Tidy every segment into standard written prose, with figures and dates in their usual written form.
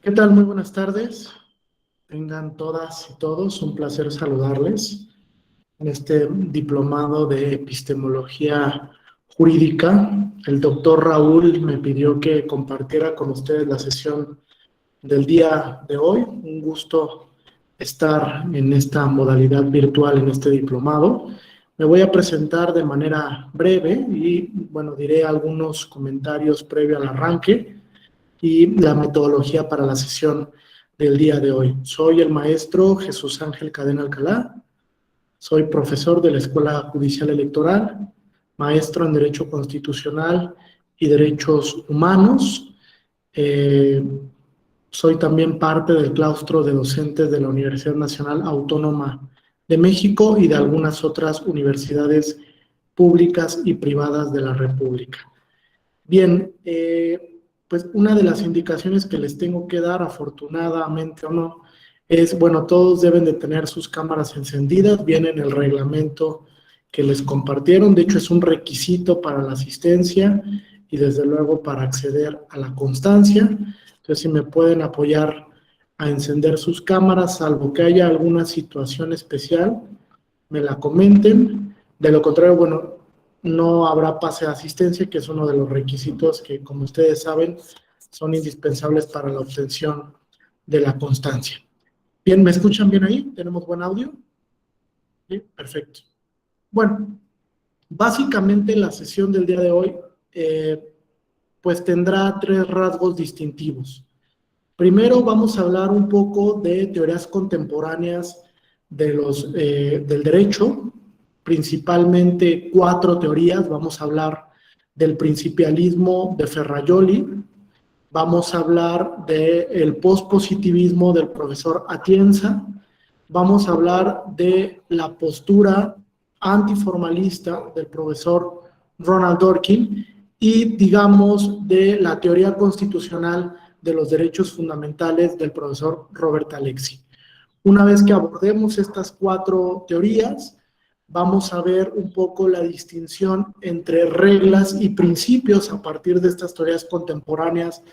¿Qué tal? Muy buenas tardes. Tengan todas y todos un placer saludarles en este diplomado de epistemología jurídica. El doctor Raúl me pidió que compartiera con ustedes la sesión del día de hoy. Un gusto estar en esta modalidad virtual en este diplomado. Me voy a presentar de manera breve y, bueno, diré algunos comentarios previo al arranque y la metodología para la sesión del día de hoy. Soy el maestro Jesús Ángel Cadena Alcalá, soy profesor de la Escuela Judicial Electoral, maestro en Derecho Constitucional y Derechos Humanos. Soy también parte del claustro de docentes de la Universidad Nacional Autónoma de México y de algunas otras universidades públicas y privadas de la República. Bien, pues una de las indicaciones que les tengo que dar, afortunadamente o no, es, bueno, todos deben de tener sus cámaras encendidas, viene en el reglamento que les compartieron, de hecho es un requisito para la asistencia y desde luego para acceder a la constancia. Entonces, si me pueden apoyar a encender sus cámaras, salvo que haya alguna situación especial, me la comenten. De lo contrario, bueno, no habrá pase de asistencia, que es uno de los requisitos que, como ustedes saben, son indispensables para la obtención de la constancia. Bien, ¿me escuchan bien ahí? ¿Tenemos buen audio? Sí, perfecto. Bueno, básicamente la sesión del día de hoy, pues tendrá tres rasgos distintivos. Primero vamos a hablar un poco de teorías contemporáneas del derecho, principalmente 4 teorías. Vamos a hablar del principialismo de Ferrajoli, vamos a hablar del pospositivismo del profesor Atienza, vamos a hablar de la postura antiformalista del profesor Ronald Dworkin y, digamos, de la teoría constitucional de los derechos fundamentales del profesor Robert Alexy. Una vez que abordemos estas 4 teorías, vamos a ver un poco la distinción entre reglas y principios a partir de estas teorías contemporáneas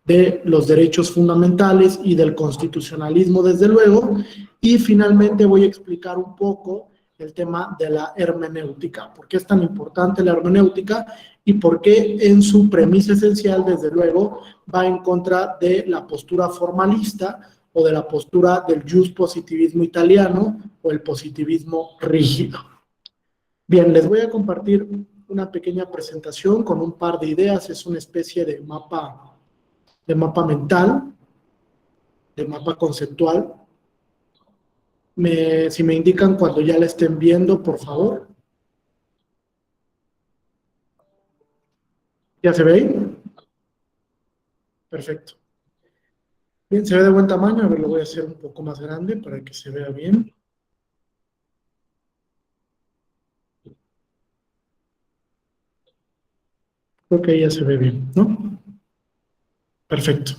de los derechos fundamentales y del constitucionalismo, desde luego, y finalmente voy a explicar un poco el tema de la hermenéutica, por qué es tan importante la hermenéutica y por qué en su premisa esencial, desde luego, va en contra de la postura formalista o de la postura del positivismo italiano o el positivismo rígido. Bien, les voy a compartir una pequeña presentación con un par de ideas, es una especie de mapa mental, de mapa conceptual. Si me indican cuando ya la estén viendo, por favor. ¿Ya se ve ahí? Perfecto. Bien, se ve de buen tamaño. A ver, lo voy a hacer un poco más grande para que se vea bien. Creo que ya se ve bien, ¿no? Perfecto.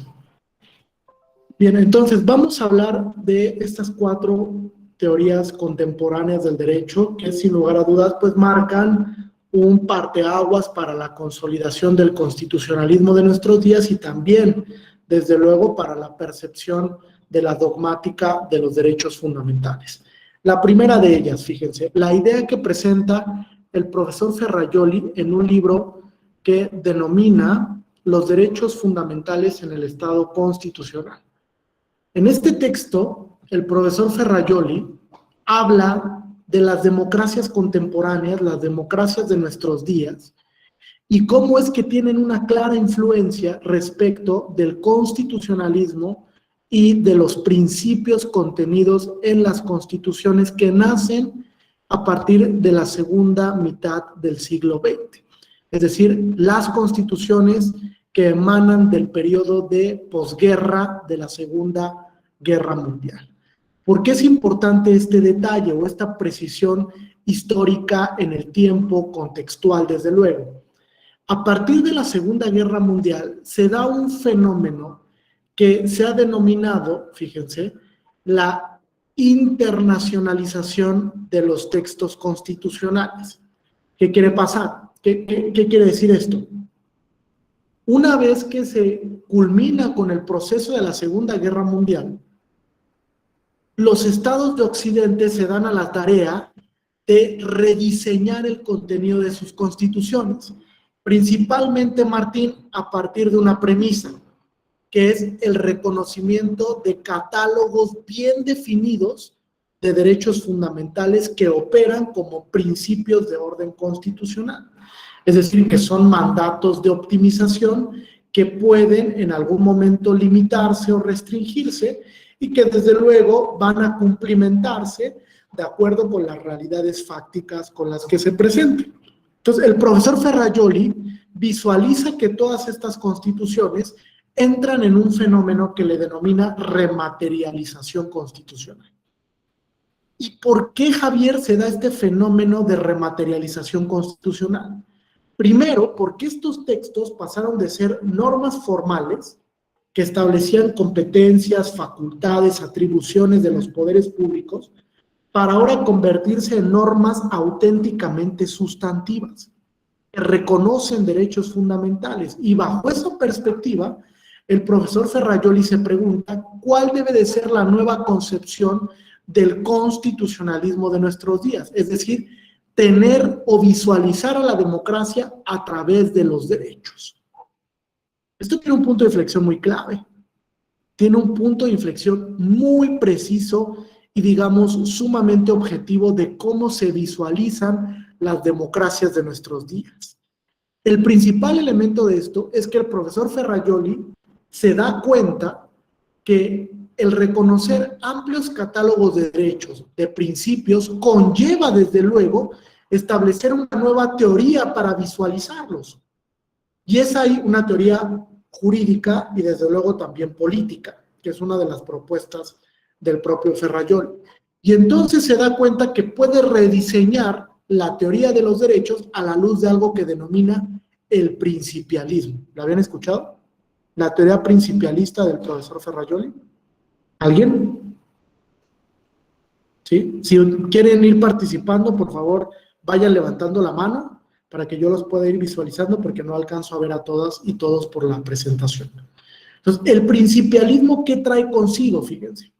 Bien, entonces vamos a hablar de estas 4 teorías contemporáneas del derecho que, sin lugar a dudas, pues marcan un parteaguas para la consolidación del constitucionalismo de nuestros días y también, desde luego, para la percepción de la dogmática de los derechos fundamentales. La primera de ellas, fíjense, la idea que presenta el profesor Ferrajoli en un libro que denomina Los derechos fundamentales en el Estado constitucional. En este texto, el profesor Ferrajoli habla de las democracias contemporáneas, las democracias de nuestros días, y cómo es que tienen una clara influencia respecto del constitucionalismo y de los principios contenidos en las constituciones que nacen a partir de la segunda mitad del siglo XX. Es decir, las constituciones que emanan del periodo de posguerra de la Segunda Guerra Mundial. ¿Por qué es importante este detalle o esta precisión histórica en el tiempo contextual, desde luego? A partir de la Segunda Guerra Mundial se da un fenómeno que se ha denominado, fíjense, la internacionalización de los textos constitucionales. ¿Qué quiere pasar? ¿Qué quiere decir esto? Una vez que se culmina con el proceso de la Segunda Guerra Mundial, los estados de Occidente se dan a la tarea de rediseñar el contenido de sus constituciones, principalmente, Martín, a partir de una premisa, que es el reconocimiento de catálogos bien definidos de derechos fundamentales que operan como principios de orden constitucional. Es decir, que son mandatos de optimización que pueden en algún momento limitarse o restringirse y que desde luego van a cumplimentarse de acuerdo con las realidades fácticas con las que se presenten. Entonces, el profesor Ferrajoli visualiza que todas estas constituciones entran en un fenómeno que le denomina rematerialización constitucional. ¿Y por qué, Javier, se da este fenómeno de rematerialización constitucional? Primero, porque estos textos pasaron de ser normas formales que establecían competencias, facultades, atribuciones de los poderes públicos, para ahora convertirse en normas auténticamente sustantivas, que reconocen derechos fundamentales. Y bajo esa perspectiva, el profesor Ferrajoli se pregunta cuál debe de ser la nueva concepción del constitucionalismo de nuestros días, es decir, tener o visualizar a la democracia a través de los derechos. Esto tiene un punto de inflexión muy clave, tiene un punto de inflexión muy preciso y, digamos, sumamente objetivo de cómo se visualizan las democracias de nuestros días. El principal elemento de esto es que el profesor Ferrajoli se da cuenta que el reconocer amplios catálogos de derechos, de principios, conlleva desde luego establecer una nueva teoría para visualizarlos. Y es ahí una teoría jurídica y desde luego también política, que es una de las propuestas del propio Ferrajoli. Y entonces se da cuenta que puede rediseñar la teoría de los derechos a la luz de algo que denomina el principialismo. ¿La habían escuchado? La teoría principialista del profesor Ferrajoli. ¿Alguien? ¿Sí? Si quieren ir participando, por favor, vayan levantando la mano para que yo los pueda ir visualizando, porque no alcanzo a ver a todas y todos por la presentación. Entonces, el principialismo, ¿qué trae consigo? Fíjense.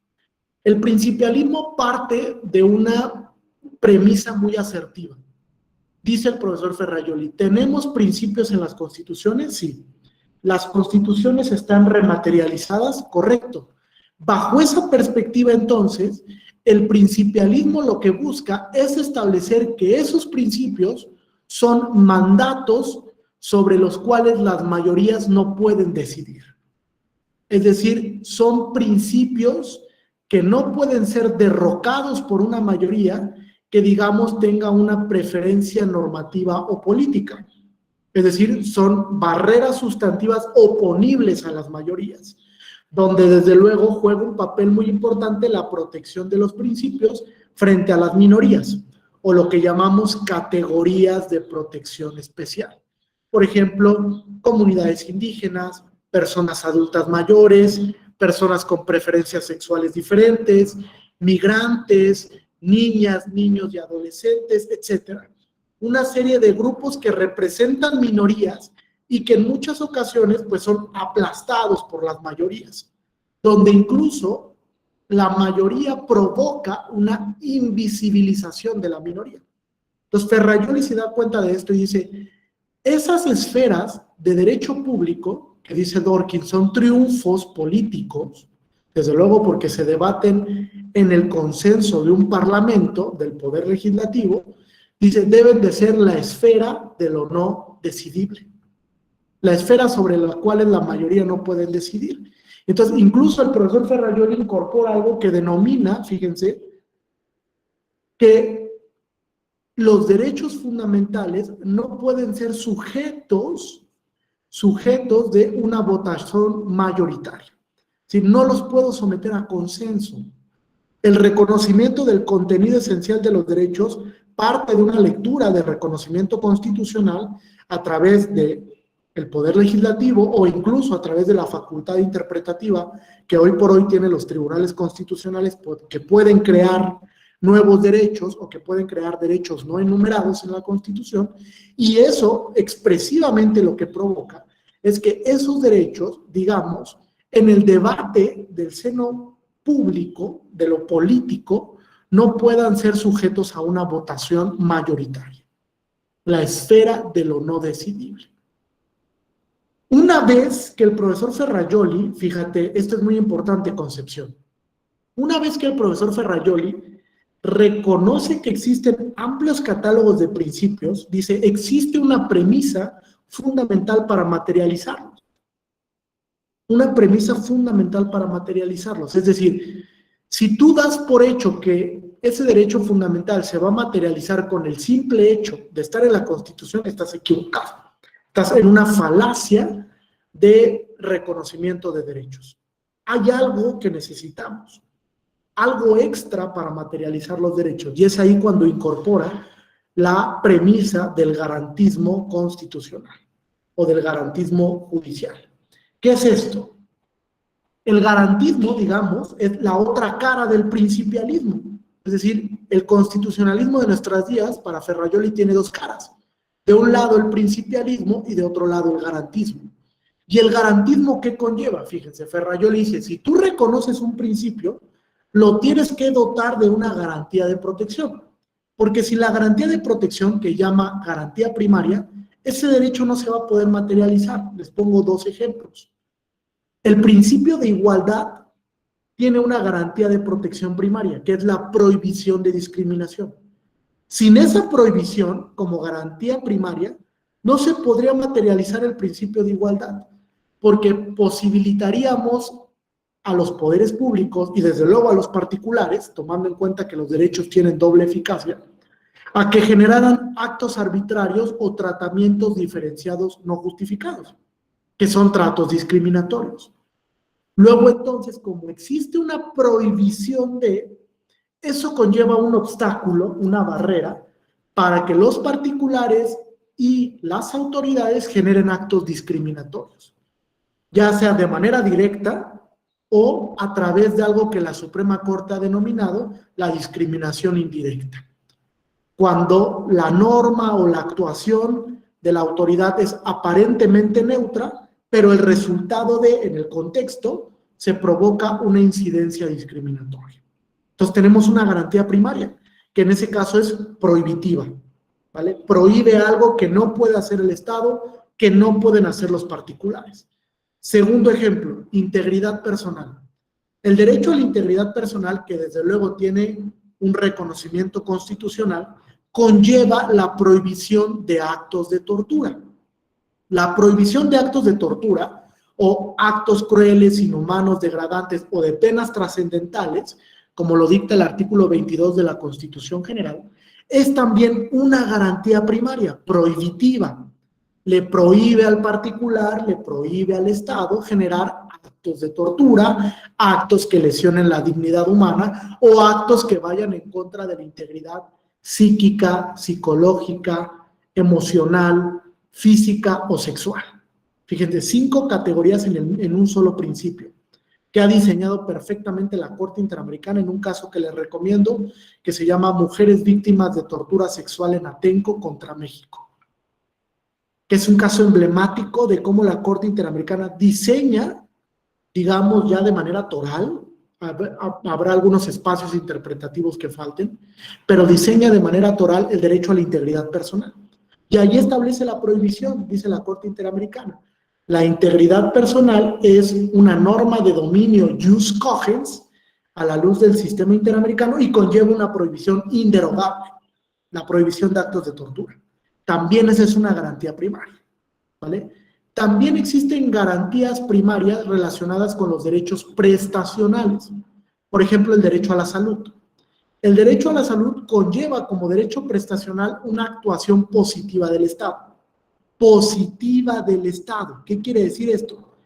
El principialismo parte de una premisa muy asertiva. Dice el profesor Ferrajoli, ¿tenemos principios en las constituciones? Sí. ¿Las constituciones están rematerializadas? Correcto. Bajo esa perspectiva, entonces, el principialismo lo que busca es establecer que esos principios son mandatos sobre los cuales las mayorías no pueden decidir. Es decir, son principios que no pueden ser derrocados por una mayoría que, digamos, tenga una preferencia normativa o política. Es decir, son barreras sustantivas oponibles a las mayorías, donde desde luego juega un papel muy importante la protección de los principios frente a las minorías, o lo que llamamos categorías de protección especial. Por ejemplo, comunidades indígenas, personas adultas mayores, personas con preferencias sexuales diferentes, migrantes, niñas, niños y adolescentes, etcétera. Una serie de grupos que representan minorías y que en muchas ocasiones pues son aplastados por las mayorías, donde incluso la mayoría provoca una invisibilización de la minoría. Entonces Ferrajoli se da cuenta de esto y dice, esas esferas de derecho público, que dice Dworkin, son triunfos políticos, desde luego porque se debaten en el consenso de un parlamento, del poder legislativo, dice, deben de ser la esfera de lo no decidible, la esfera sobre la cual la mayoría no pueden decidir. Entonces, incluso el profesor Ferrajoli incorpora algo que denomina, fíjense, que los derechos fundamentales no pueden ser sujetos de una votación mayoritaria. Es decir, no los puedo someter a consenso. El reconocimiento del contenido esencial de los derechos parte de una lectura de reconocimiento constitucional a través del poder legislativo o incluso a través de la facultad interpretativa que hoy por hoy tienen los tribunales constitucionales, que pueden crear nuevos derechos o que pueden crear derechos no enumerados en la Constitución, y eso expresivamente lo que provoca es que esos derechos, digamos, en el debate del seno público, de lo político, no puedan ser sujetos a una votación mayoritaria. La esfera de lo no decidible. Una vez que el profesor Ferrajoli, fíjate, esto es muy importante, Concepción, una vez que el profesor Ferrajoli reconoce que existen amplios catálogos de principios, dice, existe una premisa fundamental para materializarlos. Una premisa fundamental para materializarlos. Es decir, si tú das por hecho que ese derecho fundamental se va a materializar con el simple hecho de estar en la Constitución, estás equivocado. Estás en una falacia de reconocimiento de derechos. Hay algo que necesitamos, algo extra para materializar los derechos, y es ahí cuando incorpora la premisa del garantismo constitucional o del garantismo judicial. ¿Qué es esto? El garantismo, digamos, es la otra cara del principialismo. Es decir, el constitucionalismo de nuestros días, para Ferrajoli, tiene dos caras. De un lado el principialismo y de otro lado el garantismo. ¿Y el garantismo qué conlleva? Fíjense, Ferrajoli dice, si tú reconoces un principio, lo tienes que dotar de una garantía de protección. Porque si la garantía de protección, que llama garantía primaria, ese derecho no se va a poder materializar. Les pongo dos ejemplos. El principio de igualdad tiene una garantía de protección primaria, que es la prohibición de discriminación. Sin esa prohibición, como garantía primaria, no se podría materializar el principio de igualdad, porque posibilitaríamos a los poderes públicos y desde luego a los particulares, tomando en cuenta que los derechos tienen doble eficacia, a que generaran actos arbitrarios o tratamientos diferenciados no justificados, que son tratos discriminatorios. Luego entonces, como existe una prohibición de, eso conlleva un obstáculo, una barrera, para que los particulares y las autoridades generen actos discriminatorios, ya sea de manera directa o a través de algo que la Suprema Corte ha denominado la discriminación indirecta. Cuando la norma o la actuación de la autoridad es aparentemente neutra, pero el resultado en el contexto, se provoca una incidencia discriminatoria. Entonces tenemos una garantía primaria, que en ese caso es prohibitiva, ¿vale? Prohíbe algo que no puede hacer el Estado, que no pueden hacer los particulares. Segundo ejemplo, integridad personal. El derecho a la integridad personal, que desde luego tiene un reconocimiento constitucional, conlleva la prohibición de actos de tortura. La prohibición de actos de tortura o actos crueles, inhumanos, degradantes o de penas trascendentales, como lo dicta el artículo 22 de la Constitución General, es también una garantía primaria, prohibitiva. Le prohíbe al particular, le prohíbe al Estado generar actos de tortura, actos que lesionen la dignidad humana o actos que vayan en contra de la integridad psíquica, psicológica, emocional, física o sexual. Fíjense, 5 categorías en un solo principio, que ha diseñado perfectamente la Corte Interamericana en un caso que les recomiendo, que se llama Mujeres Víctimas de Tortura Sexual en Atenco contra México, que es un caso emblemático de cómo la Corte Interamericana diseña, digamos ya de manera toral, habrá algunos espacios interpretativos que falten, pero diseña de manera toral el derecho a la integridad personal. Y ahí establece la prohibición, dice la Corte Interamericana. La integridad personal es una norma de dominio jus cogens a la luz del sistema interamericano y conlleva una prohibición inderogable, la prohibición de actos de tortura. También esa es una garantía primaria, ¿vale? También existen garantías primarias relacionadas con los derechos prestacionales. Por ejemplo, el derecho a la salud. El derecho a la salud conlleva como derecho prestacional una actuación positiva del Estado. Positiva del Estado. ¿Qué quiere decir esto?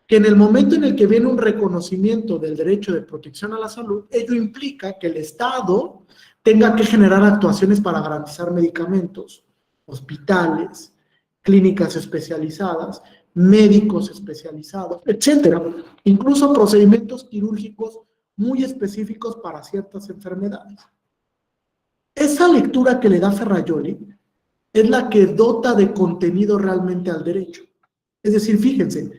Que en el momento en el que viene un reconocimiento del derecho de protección a la salud, ello implica que el Estado tenga que generar actuaciones para garantizar medicamentos, hospitales, clínicas especializadas, médicos especializados, etcétera. Incluso procedimientos quirúrgicos muy específicos para ciertas enfermedades. Esa lectura que le da Ferrajoli es la que dota de contenido realmente al derecho. Es decir, fíjense,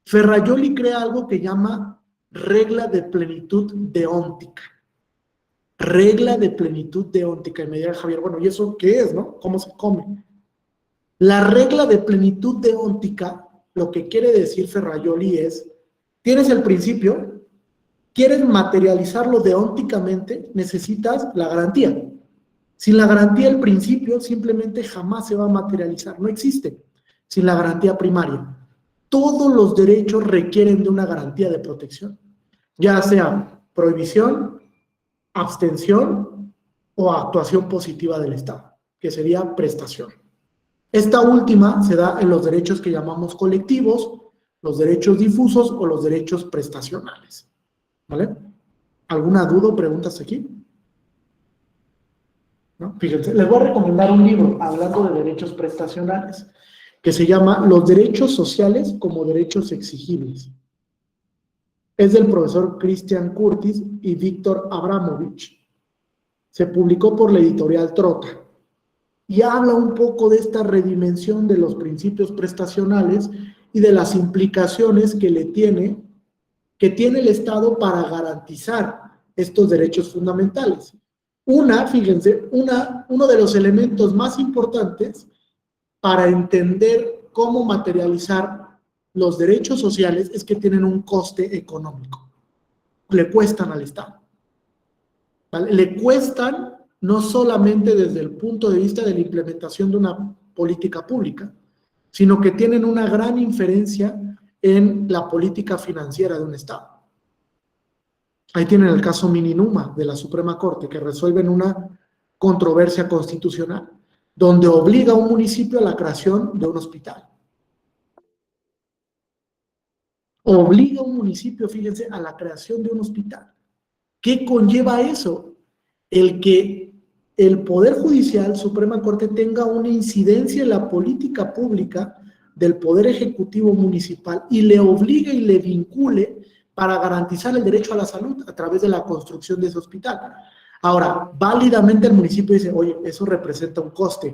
Ferrajoli crea algo que llama regla de plenitud deóntica. Regla de plenitud deóntica. Y me dirá Javier, bueno, ¿y eso qué es, no? ¿Cómo se come? La regla de plenitud deóntica, lo que quiere decir Ferrajoli es, tienes el principio, quieres materializarlo deónticamente, necesitas la garantía. Sin la garantía, el principio simplemente jamás se va a materializar, no existe. Sin la garantía primaria. Todos los derechos requieren de una garantía de protección, ya sea prohibición, abstención o actuación positiva del Estado, que sería prestación. Esta última se da en los derechos que llamamos colectivos, los derechos difusos o los derechos prestacionales. ¿Vale? ¿Alguna duda o preguntas aquí? ¿No? Fíjense, les voy a recomendar un libro hablando de derechos prestacionales que se llama Los derechos sociales como derechos exigibles. Es del profesor Christian Curtis y Víctor Abramovich. Se publicó por la editorial Trota y habla un poco de esta redimensión de los principios prestacionales y de las implicaciones que tiene el Estado para garantizar estos derechos fundamentales. Fíjense, uno de los elementos más importantes para entender cómo materializar los derechos sociales es que tienen un coste económico. Le cuestan al Estado. ¿Vale? Le cuestan no solamente desde el punto de vista de la implementación de una política pública, sino que tienen una gran inferencia en la política financiera de un Estado. Ahí tienen el caso Mininuma de la Suprema Corte, que resuelven una controversia constitucional, donde obliga a un municipio a la creación de un hospital. Obliga a un municipio, fíjense, a la creación de un hospital. ¿Qué conlleva eso? El que el Poder Judicial, Suprema Corte, tenga una incidencia en la política pública del Poder Ejecutivo Municipal y le obligue y le vincule para garantizar el derecho a la salud a través de la construcción de ese hospital. Ahora, válidamente el municipio dice, oye, eso representa un coste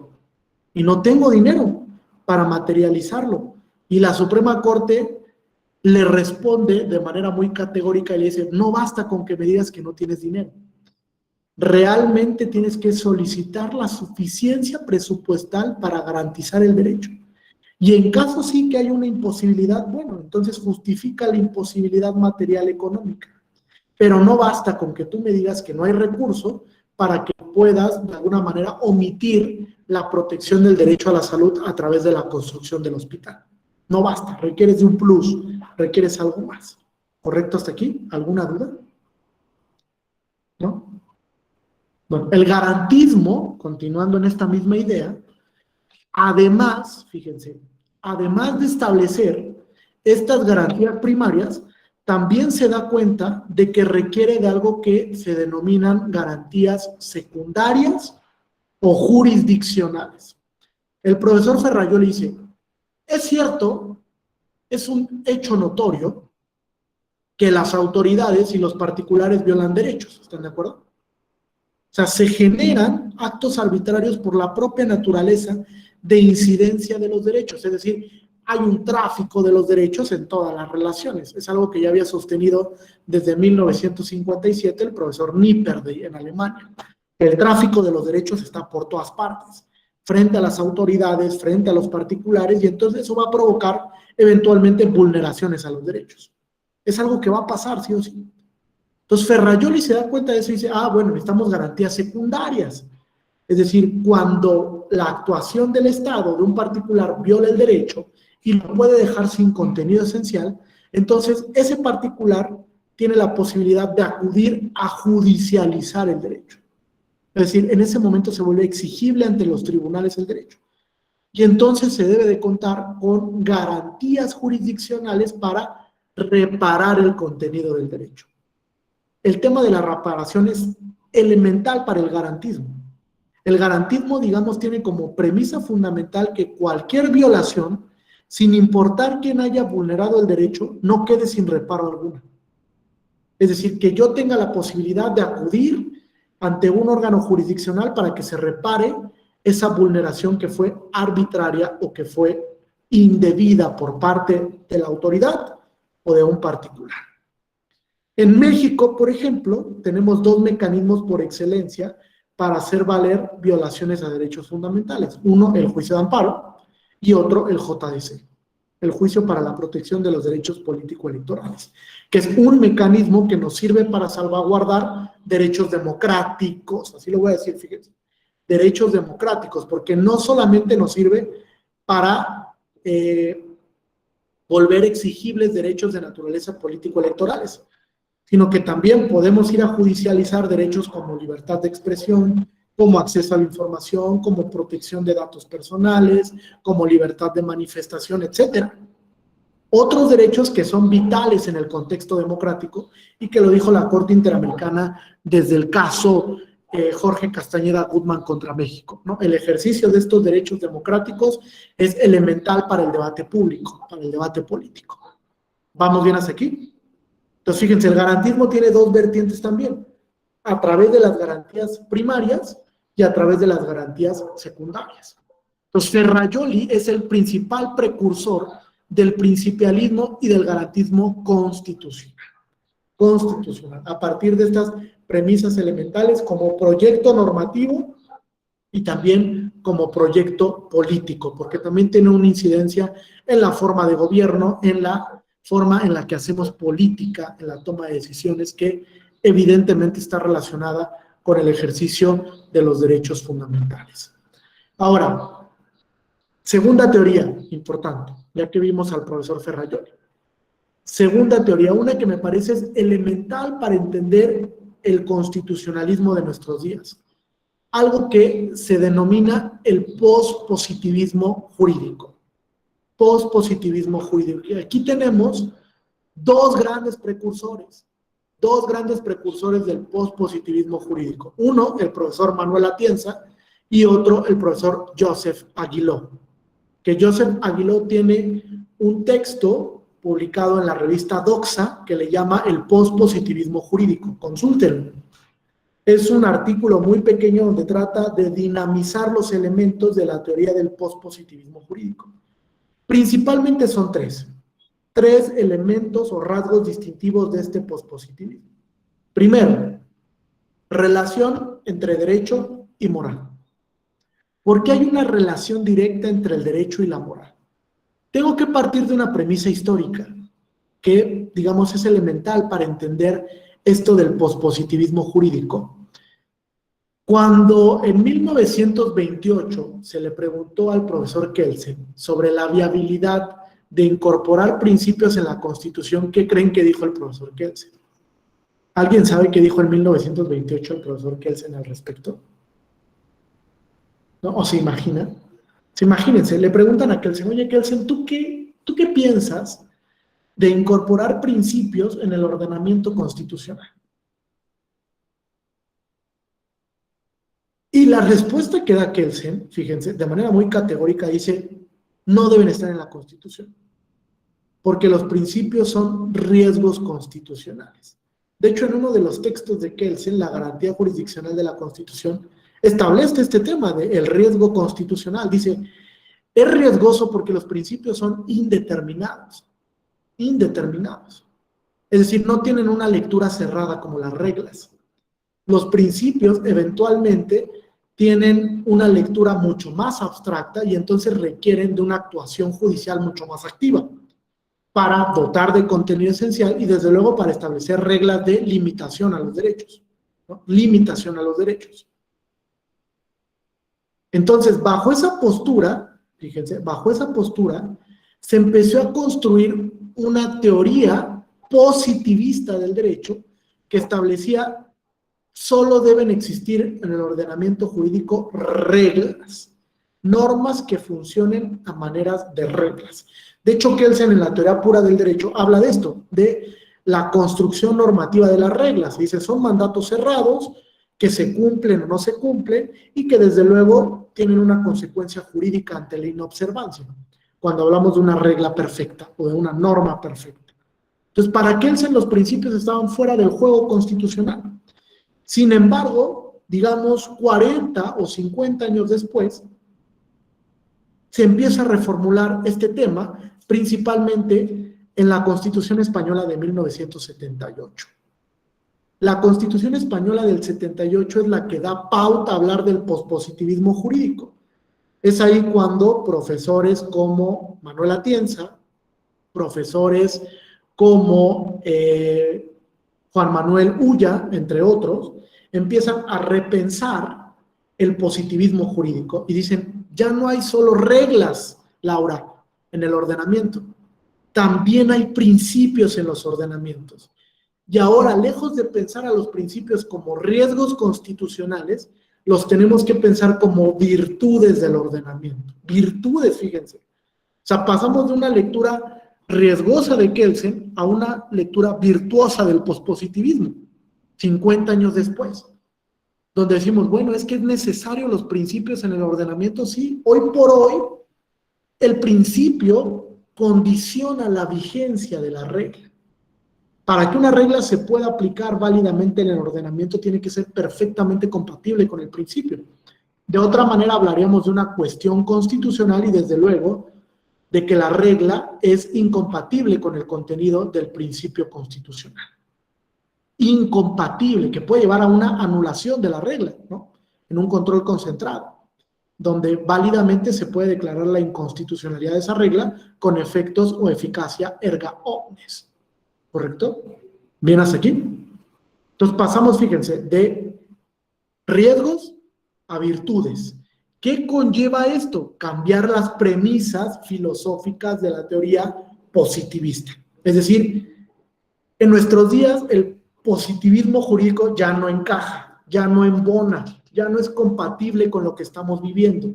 y no tengo dinero para materializarlo. Y la Suprema Corte le responde de manera muy categórica y le dice, no basta con que me digas que no tienes dinero. Realmente tienes que solicitar la suficiencia presupuestal para garantizar el derecho. Y en caso sí que hay una imposibilidad, bueno, entonces justifica la imposibilidad material económica. Pero no basta con que tú me digas que no hay recurso para que puedas, de alguna manera, omitir la protección del derecho a la salud a través de la construcción del hospital. No basta, requieres de un plus, requieres algo más. ¿Correcto hasta aquí? ¿Alguna duda? ¿No? Bueno, el garantismo, continuando en esta misma idea, además, fíjense, además de establecer estas garantías primarias, también se da cuenta de que requiere de algo que se denominan garantías secundarias o jurisdiccionales. El profesor Ferrajoli dice, es cierto, es un hecho notorio que las autoridades y los particulares violan derechos, ¿están de acuerdo? O sea, se generan actos arbitrarios por la propia naturaleza de incidencia de los derechos, es decir, hay un tráfico de los derechos en todas las relaciones. Es algo que ya había sostenido desde 1957 el profesor Nipperdey en Alemania. El tráfico de los derechos está por todas partes, frente a las autoridades, frente a los particulares, y entonces eso va a provocar eventualmente vulneraciones a los derechos. Es algo que va a pasar, sí o sí. Entonces Ferrajoli se da cuenta de eso y dice, bueno, necesitamos garantías secundarias. Es decir, cuando la actuación del Estado de un particular viola el derecho y lo puede dejar sin contenido esencial, entonces ese particular tiene la posibilidad de acudir a judicializar el derecho. Es decir, en ese momento se vuelve exigible ante los tribunales el derecho. Y entonces se debe de contar con garantías jurisdiccionales para reparar el contenido del derecho. El tema de la reparación es elemental para el garantismo. El garantismo, digamos, tiene como premisa fundamental que cualquier violación, sin importar quién haya vulnerado el derecho, no quede sin reparo alguno. Es decir, que yo tenga la posibilidad de acudir ante un órgano jurisdiccional para que se repare esa vulneración que fue arbitraria o que fue indebida por parte de la autoridad o de un particular. En México, por ejemplo, tenemos dos mecanismos por excelencia para hacer valer violaciones a derechos fundamentales. Uno, el juicio de amparo, y otro, el JDC, el juicio para la protección de los derechos político-electorales, que es un mecanismo que nos sirve para salvaguardar derechos democráticos, así lo voy a decir, fíjense, derechos democráticos, porque no solamente nos sirve para volver exigibles derechos de naturaleza político-electorales, sino que también podemos ir a judicializar derechos como libertad de expresión, como acceso a la información, como protección de datos personales, como libertad de manifestación, etc. Otros derechos que son vitales en el contexto democrático y que lo dijo la Corte Interamericana desde el caso Jorge Castañeda Gutmann contra México, ¿no? El ejercicio de estos derechos democráticos es elemental para el debate público, para el debate político. ¿Vamos bien hasta aquí? Entonces, fíjense, el garantismo tiene dos vertientes también, a través de las garantías primarias y a través de las garantías secundarias. Entonces, Ferrajoli es el principal precursor del principialismo y del garantismo constitucional. A partir de estas premisas elementales como proyecto normativo y también como proyecto político, porque también tiene una incidencia en la forma de gobierno, en la forma en la que hacemos política, en la toma de decisiones, que evidentemente está relacionada con el ejercicio de los derechos fundamentales. Ahora, segunda teoría importante, ya que vimos al profesor Ferrajoli. Segunda teoría, una que me parece es elemental para entender el constitucionalismo de nuestros días. Algo que se denomina el pospositivismo jurídico. Pospositivismo jurídico. Y aquí tenemos dos grandes precursores del pospositivismo jurídico. Uno, el profesor Manuel Atienza, y otro, el profesor Joseph Aguiló. Que Joseph Aguiló tiene un texto publicado en la revista Doxa que le llama el pospositivismo jurídico. Consúltenlo. Es un artículo muy pequeño donde trata de dinamizar los elementos de la teoría del pospositivismo jurídico. Principalmente son tres elementos o rasgos distintivos de este pospositivismo. Primero, relación entre derecho y moral. ¿Por qué hay una relación directa entre el derecho y la moral? Tengo que partir de una premisa histórica que, digamos, es elemental para entender esto del pospositivismo jurídico. Cuando en 1928 se le preguntó al profesor Kelsen sobre la viabilidad de incorporar principios en la Constitución, ¿qué creen que dijo el profesor Kelsen? ¿Alguien sabe qué dijo en 1928 el profesor Kelsen al respecto? ¿No? ¿O se imagina? Imagínense, le preguntan a Kelsen, oye Kelsen, ¿tú qué piensas de incorporar principios en el ordenamiento constitucional? Y la respuesta que da Kelsen, fíjense, de manera muy categórica dice, no deben estar en la Constitución, porque los principios son riesgos constitucionales. De hecho, en uno de los textos de Kelsen, la garantía jurisdiccional de la Constitución establece este tema del riesgo constitucional. Dice, es riesgoso porque los principios son indeterminados. Es decir, no tienen una lectura cerrada como las reglas. Los principios eventualmente tienen una lectura mucho más abstracta y entonces requieren de una actuación judicial mucho más activa para dotar de contenido esencial y desde luego para establecer reglas de limitación a los derechos, ¿no? Limitación a los derechos. Entonces, bajo esa postura, fíjense, se empezó a construir una teoría positivista del derecho que establecía solo deben existir en el ordenamiento jurídico reglas, normas que funcionen a maneras de reglas. De hecho, Kelsen en la teoría pura del derecho habla de esto, de la construcción normativa de las reglas. Dice, son mandatos cerrados que se cumplen o no se cumplen y que desde luego tienen una consecuencia jurídica ante la inobservancia, cuando hablamos de una regla perfecta o de una norma perfecta. Entonces, para Kelsen los principios estaban fuera del juego constitucional. Sin embargo, digamos 40 o 50 años después, se empieza a reformular este tema, principalmente en la Constitución Española de 1978. La Constitución Española del 78 es la que da pauta a hablar del pospositivismo jurídico. Es ahí cuando profesores como Manuel Atienza, profesores como Juan Manuel Ulla, entre otros, empiezan a repensar el positivismo jurídico y dicen, ya no hay solo reglas, Laura, en el ordenamiento, también hay principios en los ordenamientos. Y ahora, lejos de pensar a los principios como riesgos constitucionales, los tenemos que pensar como virtudes del ordenamiento. Virtudes, fíjense. O sea, pasamos de una lectura riesgosa de Kelsen a una lectura virtuosa del pospositivismo, 50 años después, donde decimos, bueno, es que es necesario los principios en el ordenamiento, sí, hoy por hoy el principio condiciona la vigencia de la regla. Para que una regla se pueda aplicar válidamente en el ordenamiento tiene que ser perfectamente compatible con el principio. De otra manera hablaríamos de una cuestión constitucional y desde luego de que la regla es incompatible con el contenido del principio constitucional. Incompatible, que puede llevar a una anulación de la regla, ¿no? En un control concentrado, donde válidamente se puede declarar la inconstitucionalidad de esa regla con efectos o eficacia erga omnes. ¿Correcto? ¿Bien hasta aquí? Entonces pasamos, fíjense, de riesgos a virtudes. ¿Qué conlleva esto? Cambiar las premisas filosóficas de la teoría positivista. Es decir, en nuestros días el positivismo jurídico ya no encaja, ya no embona, ya no es compatible con lo que estamos viviendo.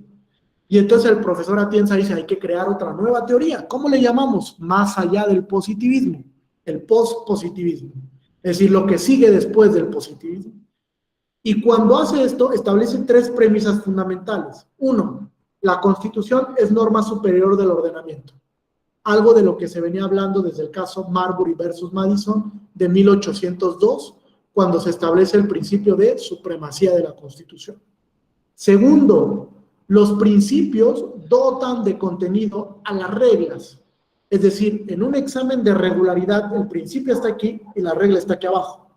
Y entonces el profesor Atienza dice, hay que crear otra nueva teoría. ¿Cómo le llamamos? Más allá del positivismo, el pospositivismo. Es decir, lo que sigue después del positivismo. Y cuando hace esto, establece tres premisas fundamentales. Uno, la Constitución es norma superior del ordenamiento. Algo de lo que se venía hablando desde el caso Marbury versus Madison de 1802, cuando se establece el principio de supremacía de la Constitución. Segundo, los principios dotan de contenido a las reglas. Es decir, en un examen de regularidad, el principio está aquí y la regla está aquí abajo.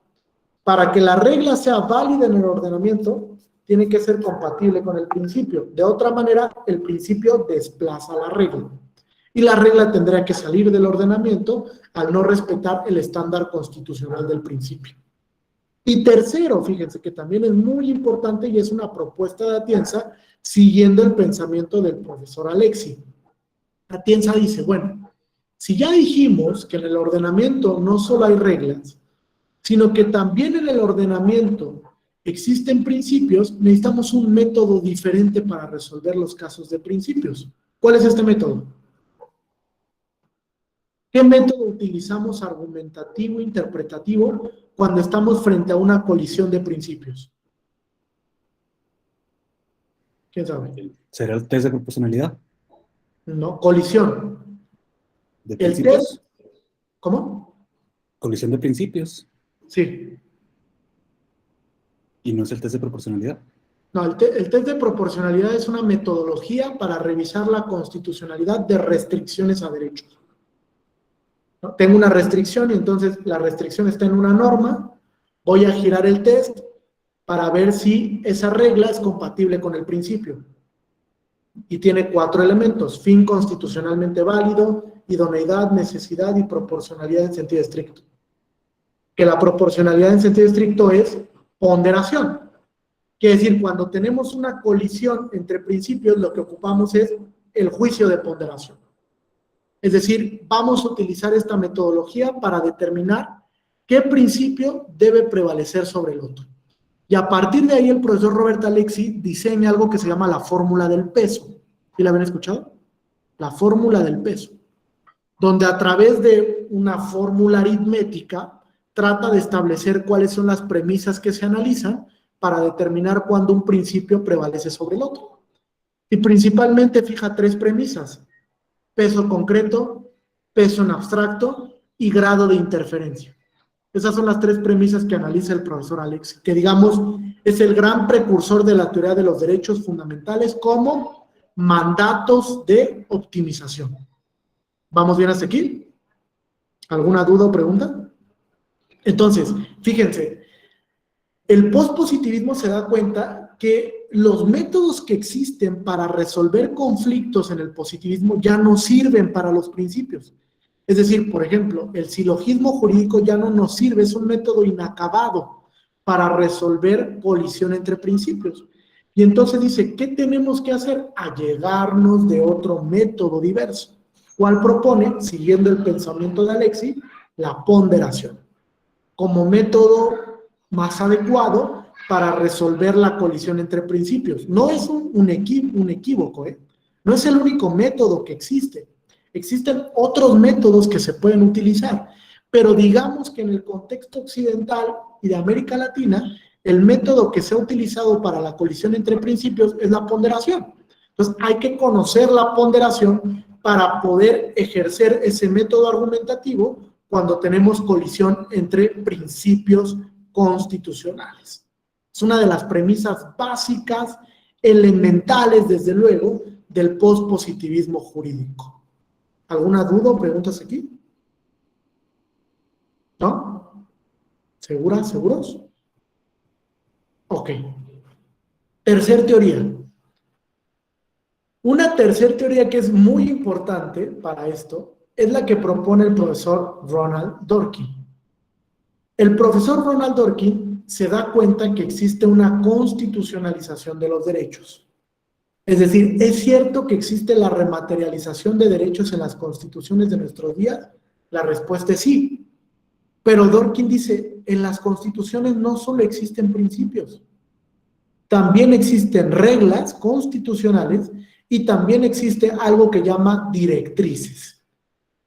Para que la regla sea válida en el ordenamiento, tiene que ser compatible con el principio. De otra manera, el principio desplaza la regla. Y la regla tendrá que salir del ordenamiento al no respetar el estándar constitucional del principio. Y tercero, fíjense que también es muy importante y es una propuesta de Atienza siguiendo el pensamiento del profesor Alexi. Atienza dice, bueno, si ya dijimos que en el ordenamiento no solo hay reglas, sino que también en el ordenamiento existen principios, necesitamos un método diferente para resolver los casos de principios. ¿Cuál es este método? ¿Qué método utilizamos argumentativo, interpretativo, cuando estamos frente a una colisión de principios? ¿Quién sabe? ¿Será el test de proporcionalidad? No, colisión. ¿De El principios? test, ¿cómo? Colisión de principios. Sí. ¿Y no es el test de proporcionalidad? No, el test de proporcionalidad es una metodología para revisar la constitucionalidad de restricciones a derechos. ¿No? Tengo una restricción y entonces la restricción está en una norma, voy a girar el test para ver si esa regla es compatible con el principio. Y tiene 4 elementos: fin constitucionalmente válido, idoneidad, necesidad y proporcionalidad en sentido estricto. Que la proporcionalidad en sentido estricto es ponderación. Quiere decir, cuando tenemos una colisión entre principios, lo que ocupamos es el juicio de ponderación. Es decir, vamos a utilizar esta metodología para determinar qué principio debe prevalecer sobre el otro. Y a partir de ahí el profesor Robert Alexi diseña algo que se llama la fórmula del peso. ¿Sí la habían escuchado? La fórmula del peso. Donde a través de una fórmula aritmética trata de establecer cuáles son las premisas que se analizan para determinar cuándo un principio prevalece sobre el otro. Y principalmente fija 3 premisas: peso concreto, peso en abstracto y grado de interferencia. Esas son las 3 premisas que analiza el profesor Alexi, que digamos es el gran precursor de la teoría de los derechos fundamentales como mandatos de optimización. ¿Vamos bien hasta aquí? ¿Alguna duda o pregunta? Entonces, fíjense, el postpositivismo se da cuenta que los métodos que existen para resolver conflictos en el positivismo ya no sirven para los principios. Es decir, por ejemplo, el silogismo jurídico ya no nos sirve, es un método inacabado para resolver colisión entre principios. Y entonces dice, ¿qué tenemos que hacer? Allegarnos de otro método diverso, cual propone, siguiendo el pensamiento de Alexis, la ponderación, como método más adecuado para resolver la colisión entre principios. No es un equívoco, no es el único método que existe. Existen otros métodos que se pueden utilizar, pero digamos que en el contexto occidental y de América Latina, el método que se ha utilizado para la colisión entre principios es la ponderación. Entonces, hay que conocer la ponderación para poder ejercer ese método argumentativo cuando tenemos colisión entre principios constitucionales. Es una de las premisas básicas, elementales, desde luego, del postpositivismo jurídico. ¿Alguna duda o preguntas aquí? ¿No? ¿Seguras? ¿Seguros? Ok. Tercer teoría. Una tercera teoría que es muy importante para esto es la que propone el profesor Ronald Dworkin. El profesor Ronald Dworkin se da cuenta que existe una constitucionalización de los derechos. Es decir, ¿es cierto que existe la rematerialización de derechos en las constituciones de nuestros días? La respuesta es sí. Pero Dworkin dice, en las constituciones no solo existen principios, también existen reglas constitucionales y también existe algo que llama directrices.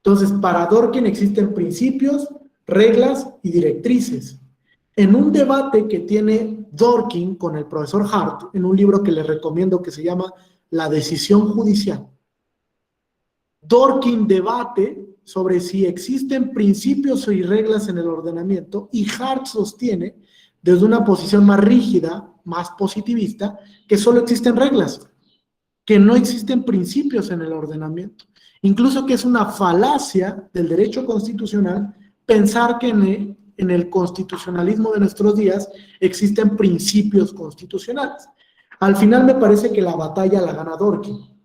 Entonces, para Dworkin existen principios, reglas y directrices. En un debate que tiene Dworkin con el profesor Hart, en un libro que les recomiendo que se llama La decisión judicial, Dworkin debate sobre si existen principios y reglas en el ordenamiento y Hart sostiene, desde una posición más rígida, más positivista, que solo existen reglas, que no existen principios en el ordenamiento. Incluso que es una falacia del derecho constitucional pensar que en el constitucionalismo de nuestros días existen principios constitucionales. Al final me parece que la batalla la gana Dworkin,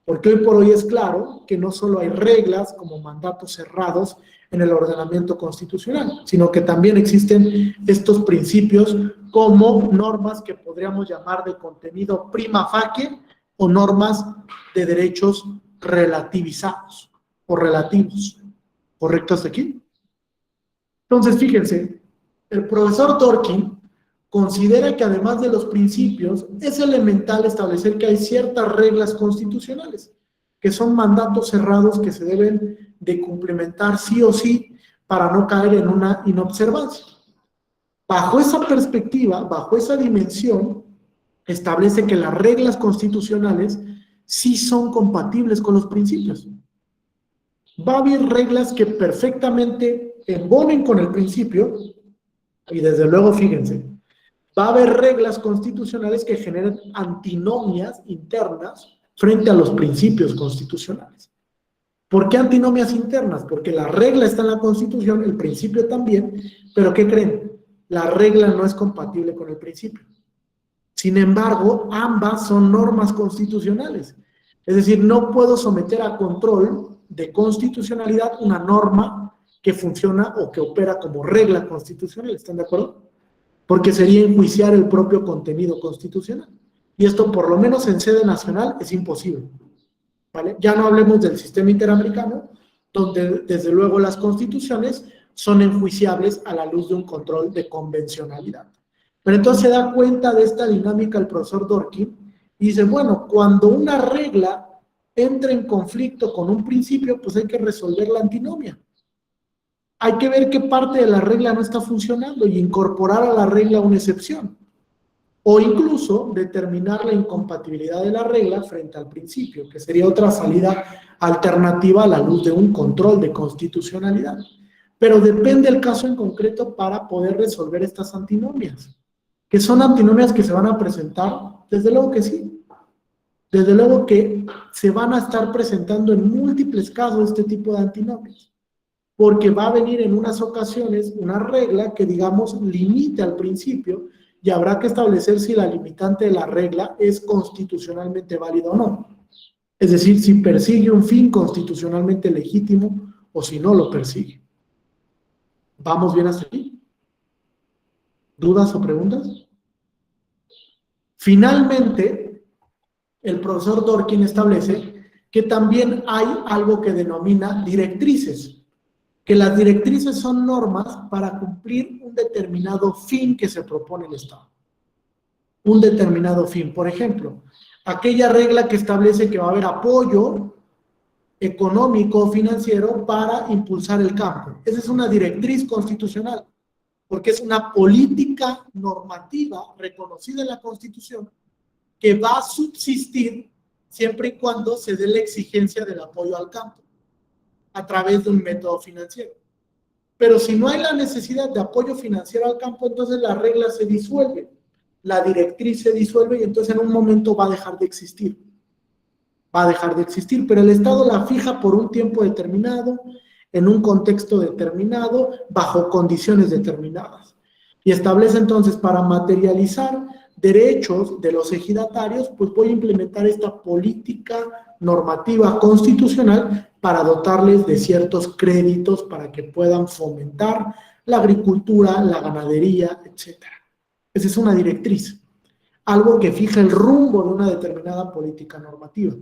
porque hoy por hoy es claro que no solo hay reglas como mandatos cerrados en el ordenamiento constitucional, sino que también existen estos principios como normas que podríamos llamar de contenido prima facie o normas de derechos relativizados o relativos. ¿Correcto hasta aquí? Entonces, fíjense, el profesor Dworkin considera que además de los principios, es elemental establecer que hay ciertas reglas constitucionales, que son mandatos cerrados que se deben de cumplimentar sí o sí para no caer en una inobservancia. Bajo esa perspectiva, bajo esa dimensión, establece que las reglas constitucionales sí son compatibles con los principios. Va a haber reglas que perfectamente embonen con el principio, y desde luego, fíjense, va a haber reglas constitucionales que generen antinomias internas frente a los principios constitucionales. ¿Por qué antinomias internas? Porque la regla está en la Constitución, el principio también, pero ¿qué creen? La regla no es compatible con el principio. Sin embargo, ambas son normas constitucionales. Es decir, no puedo someter a control de constitucionalidad una norma que funciona o que opera como regla constitucional. ¿Están de acuerdo? Porque sería enjuiciar el propio contenido constitucional. Y esto, por lo menos en sede nacional, es imposible. ¿Vale? Ya no hablemos del sistema interamericano, donde desde luego las constituciones son enjuiciables a la luz de un control de convencionalidad. Pero entonces se da cuenta de esta dinámica el profesor Dworkin y dice, bueno, cuando una regla entra en conflicto con un principio, pues hay que resolver la antinomia. Hay que ver qué parte de la regla no está funcionando y incorporar a la regla una excepción. O incluso determinar la incompatibilidad de la regla frente al principio, que sería otra salida alternativa a la luz de un control de constitucionalidad. Pero depende del caso en concreto para poder resolver estas antinomias. ¿Que son antinomias que se van a presentar? Desde luego que sí. Desde luego que se van a estar presentando en múltiples casos este tipo de antinomias, porque va a venir en unas ocasiones una regla que, digamos, limite al principio y habrá que establecer si la limitante de la regla es constitucionalmente válida o no. Es decir, si persigue un fin constitucionalmente legítimo o si no lo persigue. ¿Vamos bien hasta aquí? ¿Dudas o preguntas? Finalmente, el profesor Dworkin establece que también hay algo que denomina directrices, que las directrices son normas para cumplir un determinado fin que se propone el Estado. Un determinado fin. Por ejemplo, aquella regla que establece que va a haber apoyo económico o financiero para impulsar el campo. Esa es una directriz constitucional, porque es una política normativa reconocida en la Constitución que va a subsistir siempre y cuando se dé la exigencia del apoyo al campo a través de un método financiero. Pero si no hay la necesidad de apoyo financiero al campo, entonces la regla se disuelve, la directriz se disuelve y entonces en un momento va a dejar de existir. Va a dejar de existir, pero el Estado la fija por un tiempo determinado, en un contexto determinado, bajo condiciones determinadas. Y establece entonces, para materializar derechos de los ejidatarios, pues voy a implementar esta política normativa constitucional para dotarles de ciertos créditos para que puedan fomentar la agricultura, la ganadería, etc. Esa es una directriz, algo que fija el rumbo de una determinada política normativa.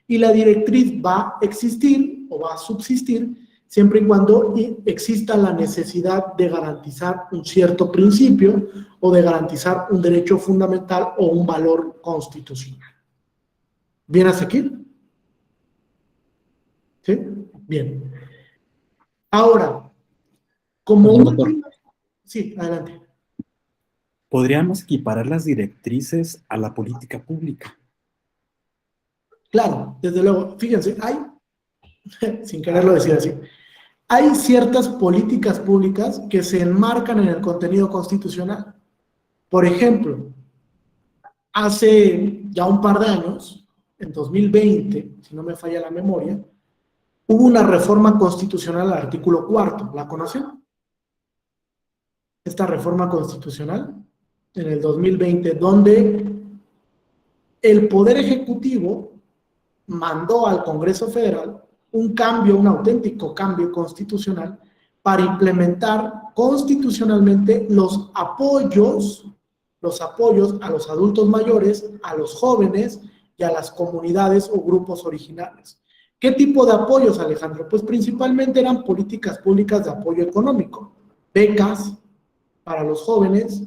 Y la directriz va a existir o va a subsistir siempre y cuando exista la necesidad de garantizar un cierto principio o de garantizar un derecho fundamental o un valor constitucional. ¿Bien hasta aquí? ¿Sí? Bien. Ahora, como última... Sí, adelante. ¿Podríamos equiparar las directrices a la política pública? Claro, desde luego. Fíjense, hay, sin quererlo decir así, hay ciertas políticas públicas que se enmarcan en el contenido constitucional. Por ejemplo, hace ya un par de años, en 2020, si no me falla la memoria, hubo una reforma constitucional al artículo 4. ¿La conocen? Esta reforma constitucional en el 2020, donde el Poder Ejecutivo mandó al Congreso Federal un cambio, un auténtico cambio constitucional para implementar constitucionalmente los apoyos a los adultos mayores, a los jóvenes y a las comunidades o grupos originarios. ¿Qué tipo de apoyos, Alejandro? Pues principalmente eran políticas públicas de apoyo económico, becas para los jóvenes,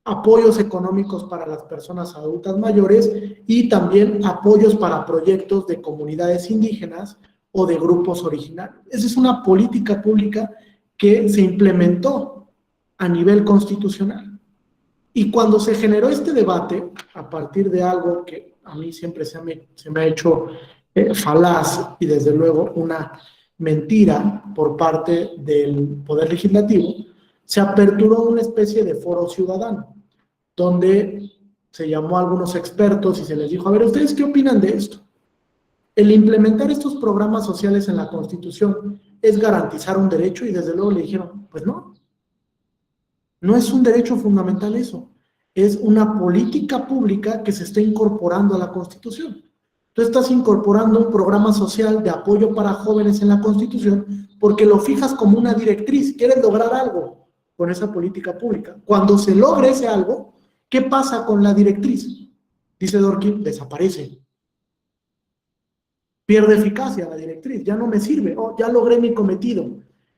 apoyos económicos para las personas adultas mayores y también apoyos para proyectos de comunidades indígenas o de grupos originarios. Esa es una política pública que se implementó a nivel constitucional. Y cuando se generó este debate, a partir de algo que a mí siempre se me ha hecho falaz y desde luego una mentira por parte del Poder Legislativo, se aperturó una especie de foro ciudadano, donde se llamó a algunos expertos y se les dijo, a ver, ¿ustedes qué opinan de esto? El implementar estos programas sociales en la Constitución es garantizar un derecho, y desde luego le dijeron, pues no, no es un derecho fundamental eso, es una política pública que se está incorporando a la Constitución. Tú estás incorporando un programa social de apoyo para jóvenes en la Constitución porque lo fijas como una directriz, quieres lograr algo con esa política pública. Cuando se logre ese algo, ¿qué pasa con la directriz? Dice Dworkin, desaparece. Pierde eficacia la directriz, ya no me sirve, ya logré mi cometido,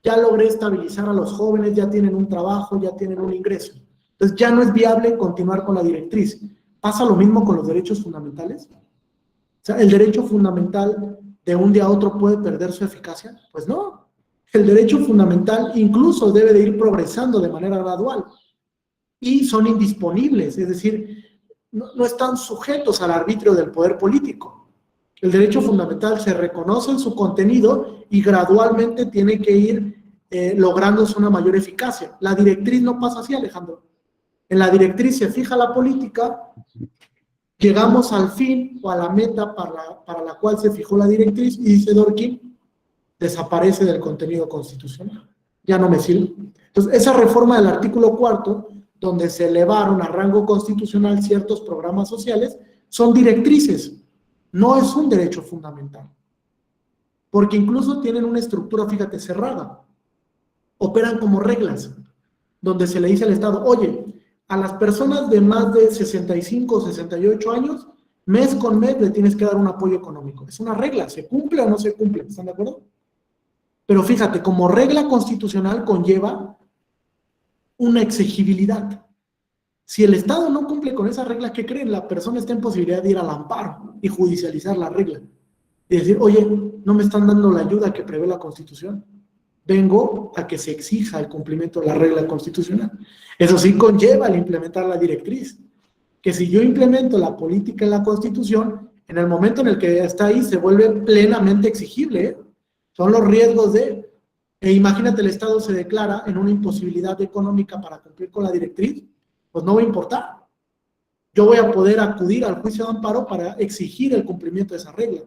ya logré estabilizar a los jóvenes, ya tienen un trabajo, ya tienen un ingreso. Entonces ya no es viable continuar con la directriz. ¿Pasa lo mismo con los derechos fundamentales? O sea, ¿el derecho fundamental de un día a otro puede perder su eficacia? Pues no. El derecho fundamental incluso debe de ir progresando de manera gradual. Y son indisponibles, es decir, no están sujetos al arbitrio del poder político. El derecho fundamental se reconoce en su contenido y gradualmente tiene que ir lográndose una mayor eficacia. La directriz no pasa así, Alejandro. En la directriz se fija la política llegamos al fin o a la meta para la cual se fijó la directriz, y dice Dworkin, desaparece del contenido constitucional. Ya no me sirve. Entonces, esa reforma del artículo 4, donde se elevaron a rango constitucional ciertos programas sociales, son directrices, no es un derecho fundamental. Porque incluso tienen una estructura, fíjate, cerrada. Operan como reglas, donde se le dice al Estado, oye, a las personas de más de 65 o 68 años, mes con mes le tienes que dar un apoyo económico. Es una regla, ¿se cumple o no se cumple? ¿Están de acuerdo? Pero fíjate, como regla constitucional conlleva una exigibilidad. Si el Estado no cumple con esa regla, ¿qué creen? La persona está en posibilidad de ir al amparo y judicializar la regla. Y decir, oye, no me están dando la ayuda que prevé la Constitución. Vengo a que se exija el cumplimiento de la regla constitucional. Eso sí conlleva el implementar la directriz. Que si yo implemento la política en la Constitución, en el momento en el que está ahí, se vuelve plenamente exigible, ¿eh? Son los riesgos de... imagínate, el Estado se declara en una imposibilidad económica para cumplir con la directriz, pues no va a importar. Yo voy a poder acudir al juicio de amparo para exigir el cumplimiento de esa regla.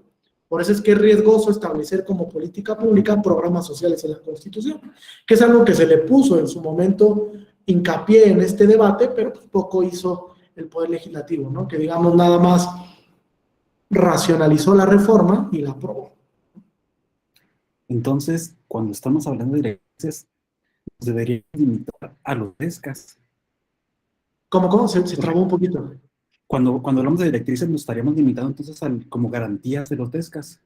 Por eso es que es riesgoso establecer como política pública programas sociales en la Constitución, que es algo que se le puso en su momento hincapié en este debate, pero pues poco hizo el Poder Legislativo, ¿no? Que digamos nada más racionalizó la reforma y la aprobó. Entonces, cuando estamos hablando de directrices, nos deberíamos limitar a los TESCAS. ¿Cómo? Se trabó un poquito. Cuando hablamos de directrices, nos estaríamos limitando entonces como garantías de los TESCAS.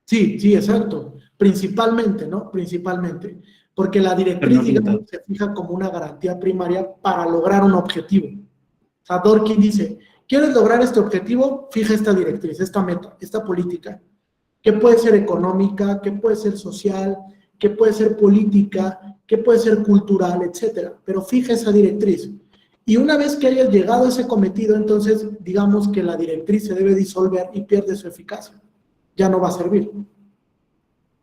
Sí, exacto. Principalmente, ¿no? Principalmente. Porque la directriz, digamos, se fija como una garantía primaria para lograr un objetivo. O sea, Dworkin dice, ¿quieres lograr este objetivo? Fija esta directriz, esta meta, esta política. ¿Qué puede ser económica? ¿Qué puede ser social? ¿Qué puede ser política? ¿Qué puede ser cultural? Etcétera. Pero fija esa directriz. Y una vez que hayas llegado a ese cometido, entonces digamos que la directriz se debe disolver y pierde su eficacia. Ya no va a servir.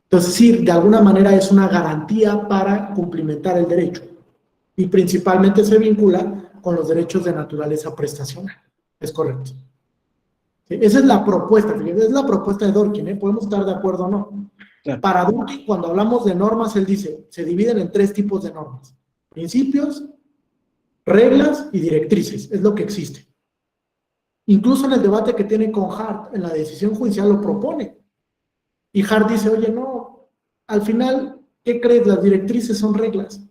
Entonces, sí, de alguna manera es una garantía para cumplimentar el derecho. Y principalmente se vincula con los derechos de naturaleza prestacional. Es correcto. ¿Sí? Esa es la propuesta, fíjense, es la propuesta de Dworkin, ¿eh? Podemos estar de acuerdo o no. Claro. Para Dworkin, cuando hablamos de normas, él dice, se dividen en 3 tipos de normas. Principios, reglas y directrices, es lo que existe. Incluso en el debate que tiene con Hart, en la decisión judicial lo propone. Y Hart dice, oye, no, al final, ¿qué crees? Las directrices son reglas.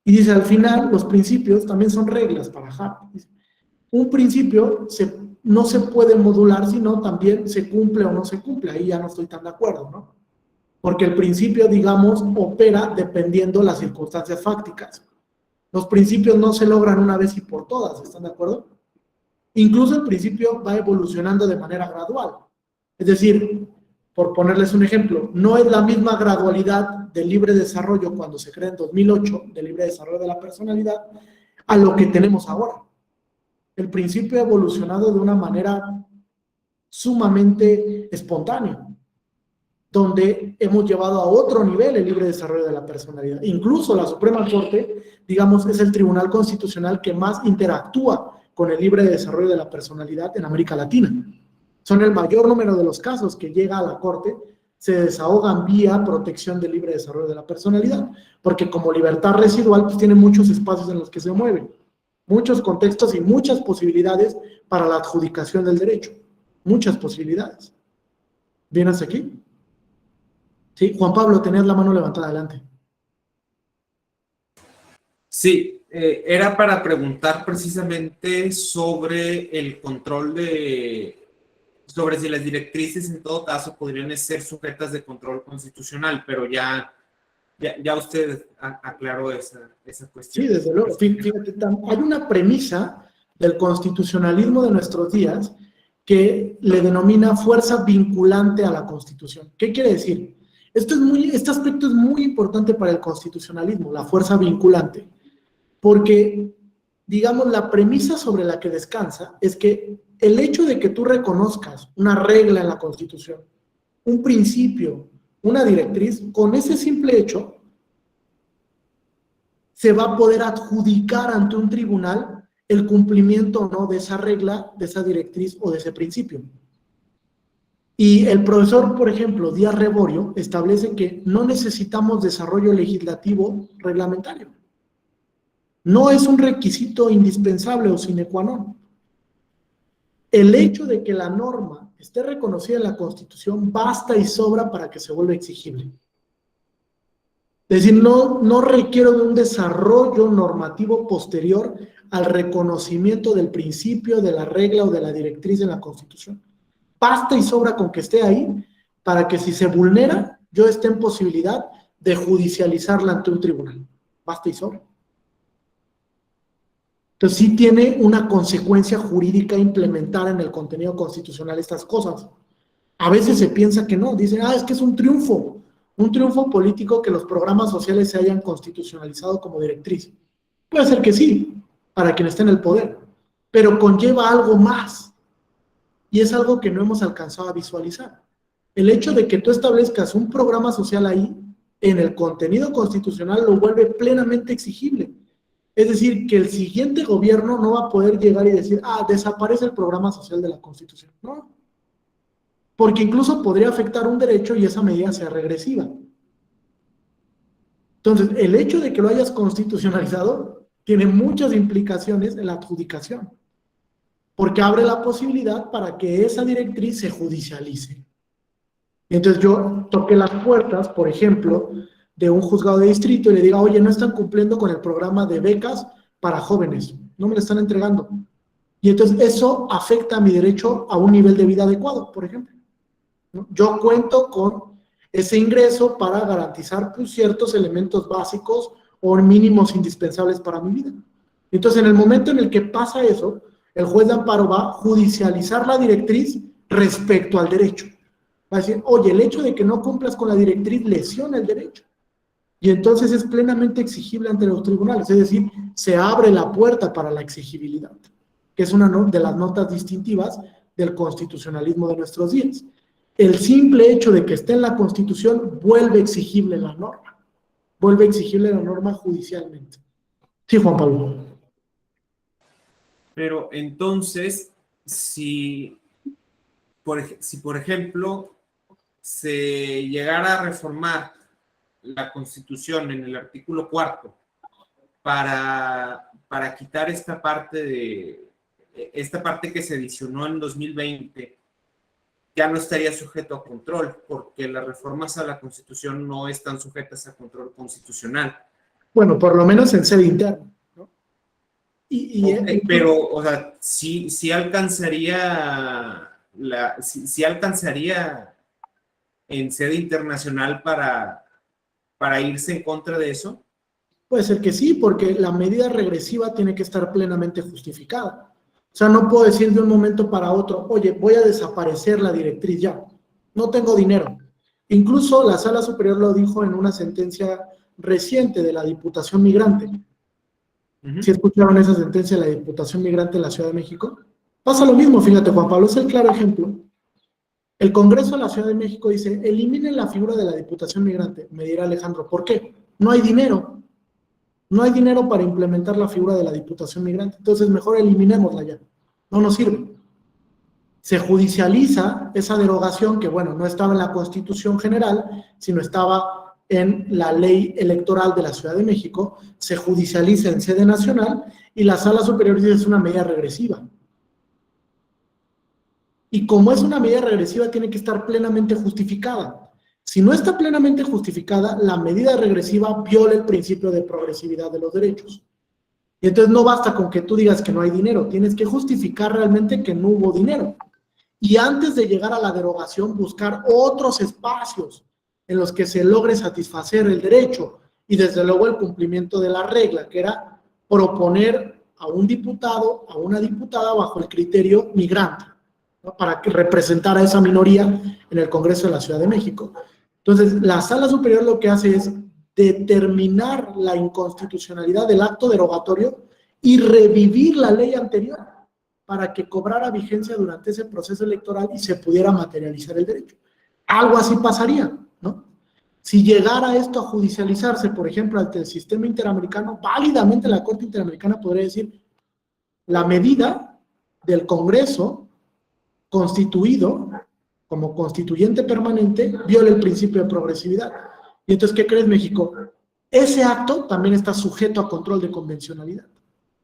Y dice, al final, los principios también son reglas para Hart. Un principio no se puede modular, sino también se cumple o no se cumple. Ahí ya no estoy tan de acuerdo, ¿no? Porque el principio, digamos, opera dependiendo de las circunstancias fácticas. Los principios no se logran una vez y por todas, ¿están de acuerdo? Incluso el principio va evolucionando de manera gradual. Es decir, por ponerles un ejemplo, no es la misma gradualidad del libre desarrollo cuando se crea en 2008, del libre desarrollo de la personalidad, a lo que tenemos ahora. El principio ha evolucionado de una manera sumamente espontánea, donde hemos llevado a otro nivel el libre desarrollo de la personalidad. Incluso la Suprema Corte, digamos, es el tribunal constitucional que más interactúa con el libre desarrollo de la personalidad en América Latina. Son el mayor número de los casos que llega a la Corte, se desahogan vía protección del libre desarrollo de la personalidad, porque como libertad residual, pues tiene muchos espacios en los que se mueven, muchos contextos y muchas posibilidades para la adjudicación del derecho. Muchas posibilidades. ¿Bien hasta aquí? Sí, Juan Pablo, tenías la mano levantada, adelante. Sí, era para preguntar precisamente sobre el control sobre si las directrices en todo caso podrían ser sujetas de control constitucional, pero ya usted aclaró esa cuestión. Sí, desde luego. Fíjate, hay una premisa del constitucionalismo de nuestros días que le denomina fuerza vinculante a la Constitución. ¿Qué quiere decir? Este aspecto es muy importante para el constitucionalismo, la fuerza vinculante, porque, digamos, la premisa sobre la que descansa es que el hecho de que tú reconozcas una regla en la Constitución, un principio, una directriz, con ese simple hecho, se va a poder adjudicar ante un tribunal el cumplimiento o no de esa regla, de esa directriz o de ese principio. Y el profesor, por ejemplo, Díaz Reborio, establece que no necesitamos desarrollo legislativo reglamentario. No es un requisito indispensable o sine qua non. El hecho de que la norma esté reconocida en la Constitución basta y sobra para que se vuelva exigible. Es decir, no requiero de un desarrollo normativo posterior al reconocimiento del principio, de la regla o de la directriz en la Constitución. Basta y sobra con que esté ahí para que si se vulnera, yo esté en posibilidad de judicializarla ante un tribunal. Basta y sobra. Entonces sí tiene una consecuencia jurídica implementar en el contenido constitucional estas cosas. A veces se piensa que no, dicen, es que es un triunfo político que los programas sociales se hayan constitucionalizado como directriz. Puede ser que sí, para quien esté en el poder, pero conlleva algo más, y es algo que no hemos alcanzado a visualizar. El hecho de que tú establezcas un programa social ahí, en el contenido constitucional, lo vuelve plenamente exigible. Es decir, que el siguiente gobierno no va a poder llegar y decir, desaparece el programa social de la Constitución. No, porque incluso podría afectar un derecho y esa medida sea regresiva. Entonces, el hecho de que lo hayas constitucionalizado tiene muchas implicaciones en la adjudicación, porque abre la posibilidad para que esa directriz se judicialice. Entonces yo toqué las puertas, por ejemplo, de un juzgado de distrito y le diga, oye, no están cumpliendo con el programa de becas para jóvenes, no me lo están entregando. Y entonces eso afecta a mi derecho a un nivel de vida adecuado, por ejemplo. ¿No? Yo cuento con ese ingreso para garantizar pues, ciertos elementos básicos o mínimos indispensables para mi vida. Entonces, en el momento en el que pasa eso, el juez de amparo va a judicializar la directriz respecto al derecho. Va a decir, oye, el hecho de que no cumplas con la directriz lesiona el derecho. Y entonces es plenamente exigible ante los tribunales, es decir, se abre la puerta para la exigibilidad, que es una de las notas distintivas del constitucionalismo de nuestros días. El simple hecho de que esté en la Constitución vuelve exigible la norma, judicialmente. Sí, Juan Pablo. Pero entonces, si por ejemplo, se llegara a reformar la Constitución en el artículo 4 para quitar esta parte que se adicionó en 2020, ya no estaría sujeto a control, porque las reformas a la Constitución no están sujetas a control constitucional. Bueno, por lo menos en sede interna, ¿no? Pero, o sea, sí alcanzaría en sede internacional para irse en contra de eso. Puede ser que sí, porque la medida regresiva tiene que estar plenamente justificada. O sea, no puedo decir de un momento para otro, oye, voy a desaparecer la directriz ya, no tengo dinero. Incluso la Sala Superior lo dijo en una sentencia reciente de la Diputación Migrante. ¿Sí escucharon esa sentencia de la Diputación Migrante en la Ciudad de México? Pasa lo mismo, fíjate, Juan Pablo, es el claro ejemplo. El Congreso de la Ciudad de México dice, eliminen la figura de la Diputación Migrante. Me dirá Alejandro, ¿por qué? No hay dinero. No hay dinero para implementar la figura de la Diputación Migrante. Entonces, mejor eliminémosla ya. No nos sirve. Se judicializa esa derogación que, bueno, no estaba en la Constitución General, sino estaba en la Ley Electoral de la Ciudad de México, se judicializa en sede nacional y la Sala Superior dice es una medida regresiva. Y como es una medida regresiva, tiene que estar plenamente justificada. Si no está plenamente justificada, la medida regresiva viola el principio de progresividad de los derechos. Y entonces no basta con que tú digas que no hay dinero, tienes que justificar realmente que no hubo dinero. Y antes de llegar a la derogación, buscar otros espacios en los que se logre satisfacer el derecho y desde luego el cumplimiento de la regla, que era proponer a un diputado, a una diputada bajo el criterio migrante, ¿no? Para que representara a esa minoría en el Congreso de la Ciudad de México. Entonces, la Sala Superior lo que hace es determinar la inconstitucionalidad del acto derogatorio y revivir la ley anterior para que cobrara vigencia durante ese proceso electoral y se pudiera materializar el derecho. Algo así pasaría, ¿no? Si llegara esto a judicializarse, por ejemplo, ante el sistema interamericano, válidamente la Corte Interamericana podría decir, la medida del Congreso constituido como constituyente permanente viola el principio de progresividad. Y entonces, ¿qué crees, México? Ese acto también está sujeto a control de convencionalidad,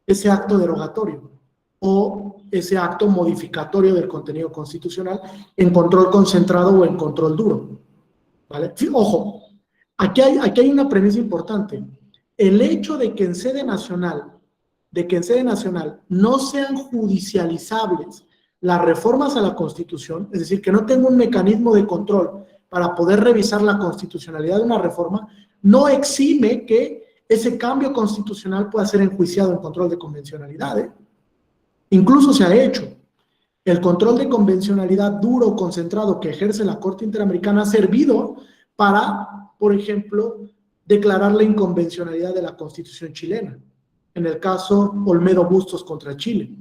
ese acto derogatorio o ese acto modificatorio del contenido constitucional en control concentrado o en control duro, ¿vale? Sí, ojo, aquí hay una premisa importante. El hecho de que en sede nacional no sean judicializables las reformas a la Constitución, es decir, que no tenga un mecanismo de control para poder revisar la constitucionalidad de una reforma, no exime que ese cambio constitucional pueda ser enjuiciado en control de convencionalidad, ¿eh? Incluso se ha hecho. El control de convencionalidad duro o concentrado que ejerce la Corte Interamericana ha servido para, por ejemplo, declarar la inconvencionalidad de la Constitución chilena. En el caso Olmedo Bustos contra Chile,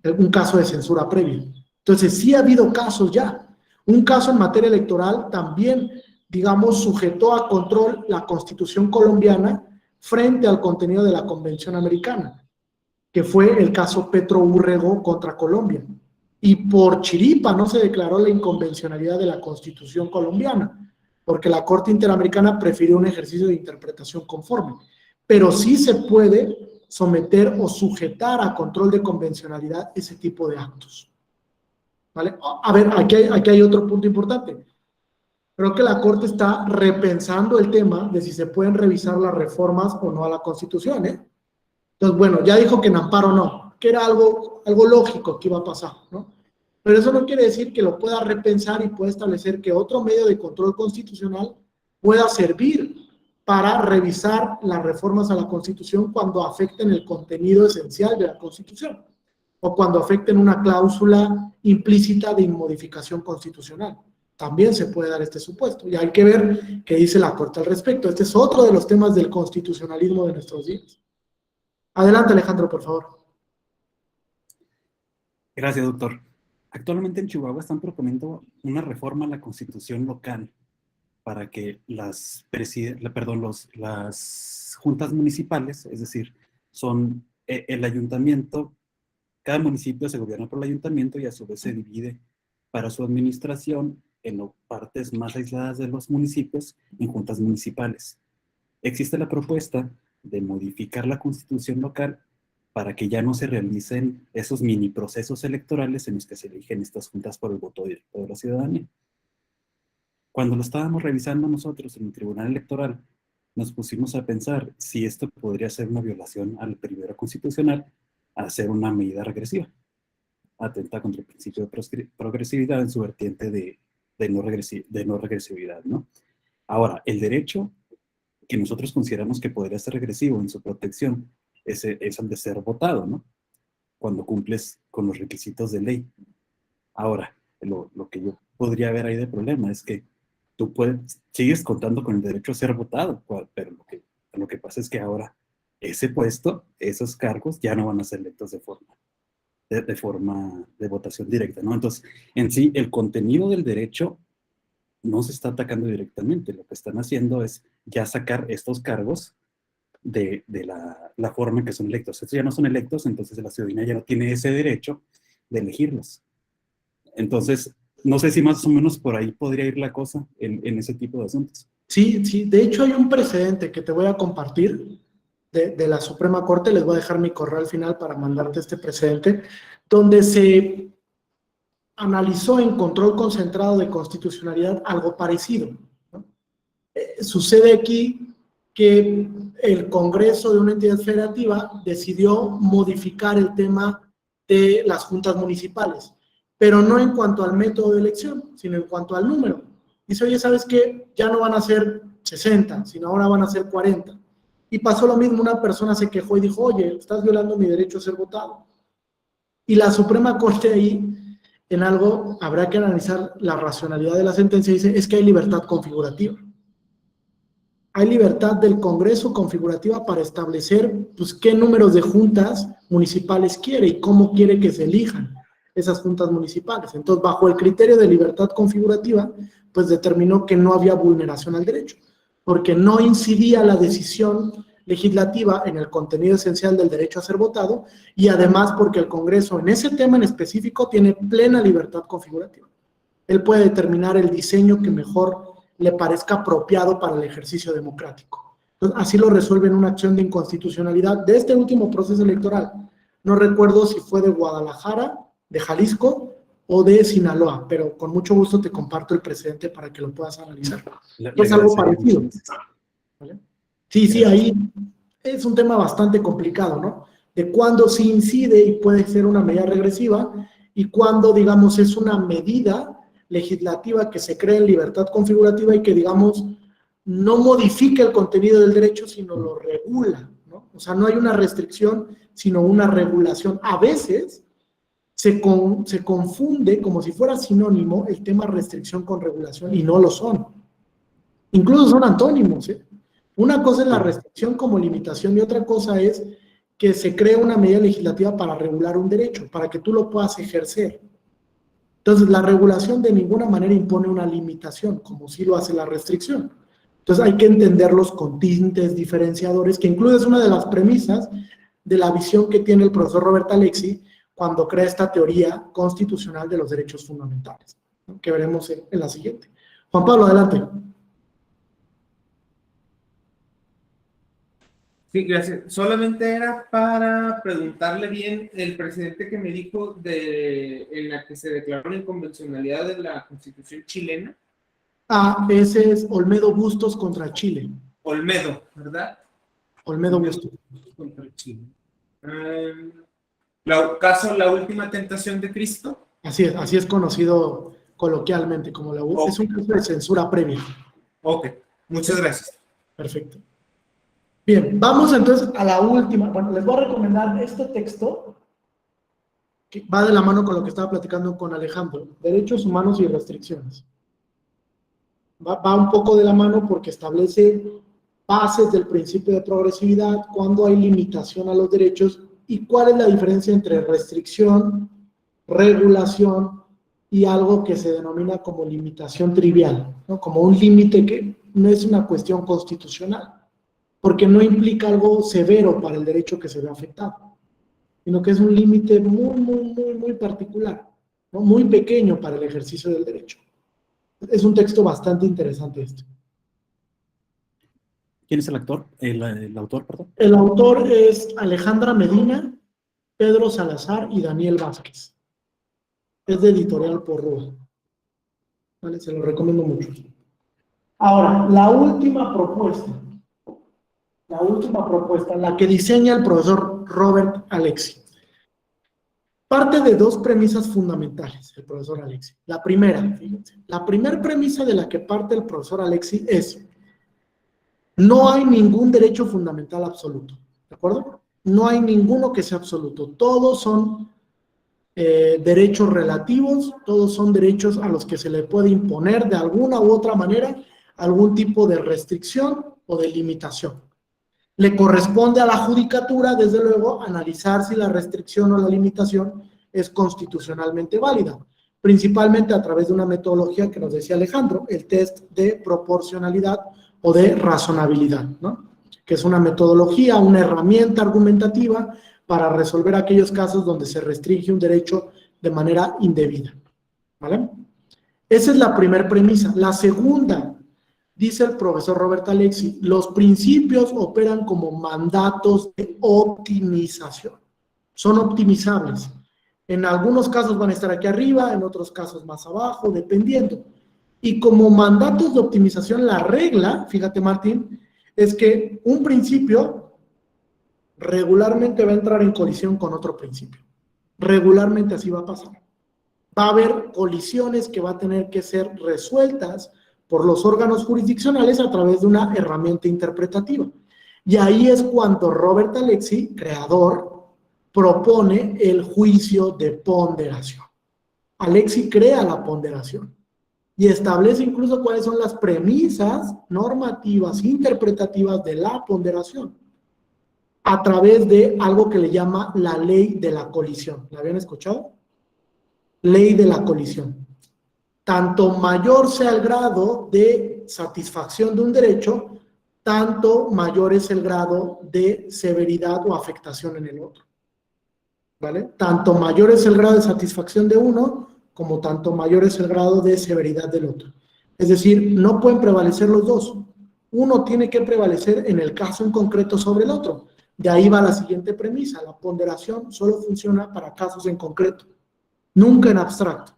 un caso de censura previa. Entonces, sí ha habido casos ya. Un caso en materia electoral también, digamos, sujetó a control la Constitución colombiana frente al contenido de la Convención Americana, que fue el caso Petro Urrego contra Colombia. Y por chiripa no se declaró la inconvencionalidad de la Constitución colombiana, porque la Corte Interamericana prefirió un ejercicio de interpretación conforme. Pero sí se puede someter o sujetar a control de convencionalidad ese tipo de actos, ¿vale? A ver, aquí hay otro punto importante. Creo que la Corte está repensando el tema de si se pueden revisar las reformas o no a la Constitución, ¿eh? Entonces, bueno, ya dijo que en amparo no, que era algo lógico que iba a pasar, ¿no? Pero eso no quiere decir que lo pueda repensar y pueda establecer que otro medio de control constitucional pueda servir para revisar las reformas a la Constitución cuando afecten el contenido esencial de la Constitución o cuando afecten una cláusula implícita de inmodificación constitucional. También se puede dar este supuesto y hay que ver qué dice la Corte al respecto. Este es otro de los temas del constitucionalismo de nuestros días. Adelante, Alejandro, por favor. Gracias, doctor. Actualmente en Chihuahua están proponiendo una reforma a la Constitución local para que las juntas municipales, es decir, son el ayuntamiento, cada municipio se gobierna por el ayuntamiento y a su vez se divide para su administración en las partes más aisladas de los municipios en juntas municipales. Existe la propuesta de modificar la Constitución local para que ya no se realicen esos mini procesos electorales en los que se eligen estas juntas por el voto directo de la ciudadanía. Cuando lo estábamos revisando nosotros en el Tribunal Electoral, nos pusimos a pensar si esto podría ser una violación al primero constitucional, a ser una medida regresiva, atenta contra el principio de progresividad en su vertiente de no regresividad, ¿no? Ahora, el derecho que nosotros consideramos que podría ser regresivo en su protección es el de ser votado, ¿no? Cuando cumples con los requisitos de ley. Ahora, lo que yo podría ver ahí de problema es que tú sigues contando con el derecho a ser votado, pero lo que pasa es que ahora ese puesto, esos cargos ya no van a ser electos de forma de votación directa, ¿no? Entonces, en sí, el contenido del derecho no se está atacando directamente. Lo que están haciendo es ya sacar estos cargos de la forma en que son electos. Estos ya no son electos, entonces la ciudadanía ya no tiene ese derecho de elegirlos. Entonces, no sé si más o menos por ahí podría ir la cosa en ese tipo de asuntos. Sí, de hecho hay un precedente que te voy a compartir de la Suprema Corte, les voy a dejar mi correo al final para mandarte este precedente, donde se analizó en control concentrado de constitucionalidad algo parecido, ¿no? Sucede aquí que el Congreso de una entidad federativa decidió modificar el tema de las juntas municipales, pero no en cuanto al método de elección, sino en cuanto al número. Dice, oye, ¿sabes qué? Ya no van a ser 60, sino ahora van a ser 40. Y pasó lo mismo, una persona se quejó y dijo, oye, estás violando mi derecho a ser votado. Y la Suprema Corte ahí, en algo, habrá que analizar la racionalidad de la sentencia, dice, es que hay libertad configurativa. Hay libertad del Congreso configurativa para establecer, pues, qué números de juntas municipales quiere y cómo quiere que se elijan esas juntas municipales. Entonces, bajo el criterio de libertad configurativa, pues determinó que no había vulneración al derecho, porque no incidía la decisión legislativa en el contenido esencial del derecho a ser votado, y además porque el Congreso en ese tema en específico tiene plena libertad configurativa. Él puede determinar el diseño que mejor le parezca apropiado para el ejercicio democrático. Entonces, así lo resuelve en una acción de inconstitucionalidad de este último proceso electoral. No recuerdo si fue de Guadalajara, de Jalisco o de Sinaloa, pero con mucho gusto te comparto el precedente para que lo puedas analizar. Es algo parecido. ¿Vale? Sí, ahí es un tema bastante complicado, ¿no? De cuándo sí incide y puede ser una medida regresiva y cuándo, digamos, es una medida legislativa que se cree en libertad configurativa y que, digamos, no modifica el contenido del derecho, sino lo regula, ¿no? O sea, no hay una restricción, sino una regulación. A veces se confunde como si fuera sinónimo el tema restricción con regulación y no lo son. Incluso son antónimos, ¿eh? Una cosa es la restricción como limitación y otra cosa es que se cree una medida legislativa para regular un derecho, para que tú lo puedas ejercer. Entonces, la regulación de ninguna manera impone una limitación, como sí lo hace la restricción. Entonces, hay que entenderlos con tintes diferenciadores, que incluso es una de las premisas de la visión que tiene el profesor Robert Alexy cuando crea esta teoría constitucional de los derechos fundamentales, ¿no? Que veremos en la siguiente. Juan Pablo, adelante. Sí, gracias. Solamente era para preguntarle bien el presidente que me dijo en la que se declaró la inconvencionalidad de la Constitución chilena. Ese es Olmedo Bustos contra Chile. Olmedo, ¿verdad? Olmedo Bustos. Contra Chile. ¿Caso La Última Tentación de Cristo? Así es conocido coloquialmente como es un caso de censura previa. Ok, muchas gracias. Perfecto. Bien, vamos entonces a la última. Bueno, les voy a recomendar este texto que va de la mano con lo que estaba platicando con Alejandro, Derechos Humanos y Restricciones. Va un poco de la mano porque establece bases del principio de progresividad, cuándo hay limitación a los derechos y cuál es la diferencia entre restricción, regulación y algo que se denomina como limitación trivial, ¿no? Como un límite que no es una cuestión constitucional, porque no implica algo severo para el derecho que se ve afectado, sino que es un límite muy particular, ¿no? Muy pequeño para el ejercicio del derecho. Es un texto bastante interesante este. ¿Quién es el autor? El autor, perdón. El autor es Alejandra Medina, Pedro Salazar y Daniel Vázquez. Es de Editorial Porrúa. ¿Vale? Se lo recomiendo mucho. Ahora, la última propuesta, la que diseña el profesor Robert Alexy. Parte de dos premisas fundamentales, el profesor Alexy. La primera, fíjense, la primera premisa de la que parte el profesor Alexy es: no hay ningún derecho fundamental absoluto, ¿de acuerdo? No hay ninguno que sea absoluto. Todos son derechos relativos, todos son derechos a los que se le puede imponer de alguna u otra manera algún tipo de restricción o de limitación. Le corresponde a la judicatura, desde luego, analizar si la restricción o la limitación es constitucionalmente válida, principalmente a través de una metodología que nos decía Alejandro, el test de proporcionalidad o de razonabilidad, ¿no? Que es una metodología, una herramienta argumentativa para resolver aquellos casos donde se restringe un derecho de manera indebida, ¿vale? Esa es la primera premisa. La segunda, dice el profesor Robert Alexy, los principios operan como mandatos de optimización. Son optimizables. En algunos casos van a estar aquí arriba, en otros casos más abajo, dependiendo. Y como mandatos de optimización, la regla, fíjate Martín, es que un principio regularmente va a entrar en colisión con otro principio. Regularmente así va a pasar. Va a haber colisiones que va a tener que ser resueltas por los órganos jurisdiccionales a través de una herramienta interpretativa. Y ahí es cuando Robert Alexy, creador, propone el juicio de ponderación. Alexy crea la ponderación y establece incluso cuáles son las premisas normativas, interpretativas de la ponderación a través de algo que le llama la ley de la colisión. ¿La habían escuchado? Ley de la colisión. Tanto mayor sea el grado de satisfacción de un derecho, tanto mayor es el grado de severidad o afectación en el otro. ¿Vale? Tanto mayor es el grado de satisfacción de uno, como tanto mayor es el grado de severidad del otro. Es decir, no pueden prevalecer los dos. Uno tiene que prevalecer en el caso en concreto sobre el otro. De ahí va la siguiente premisa: la ponderación solo funciona para casos en concreto, nunca en abstracto.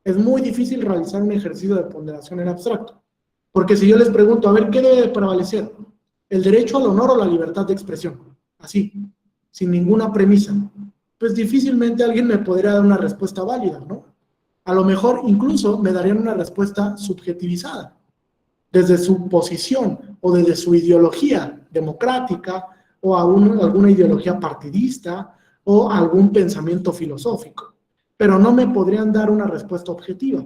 Es muy difícil realizar un ejercicio de ponderación en abstracto, porque si yo les pregunto, a ver, ¿qué debe de prevalecer? ¿El derecho al honor o la libertad de expresión? Así, sin ninguna premisa. Pues difícilmente alguien me podría dar una respuesta válida, ¿no? A lo mejor incluso me darían una respuesta subjetivizada, desde su posición o desde su ideología democrática o alguna ideología partidista o algún pensamiento filosófico, pero no me podrían dar una respuesta objetiva.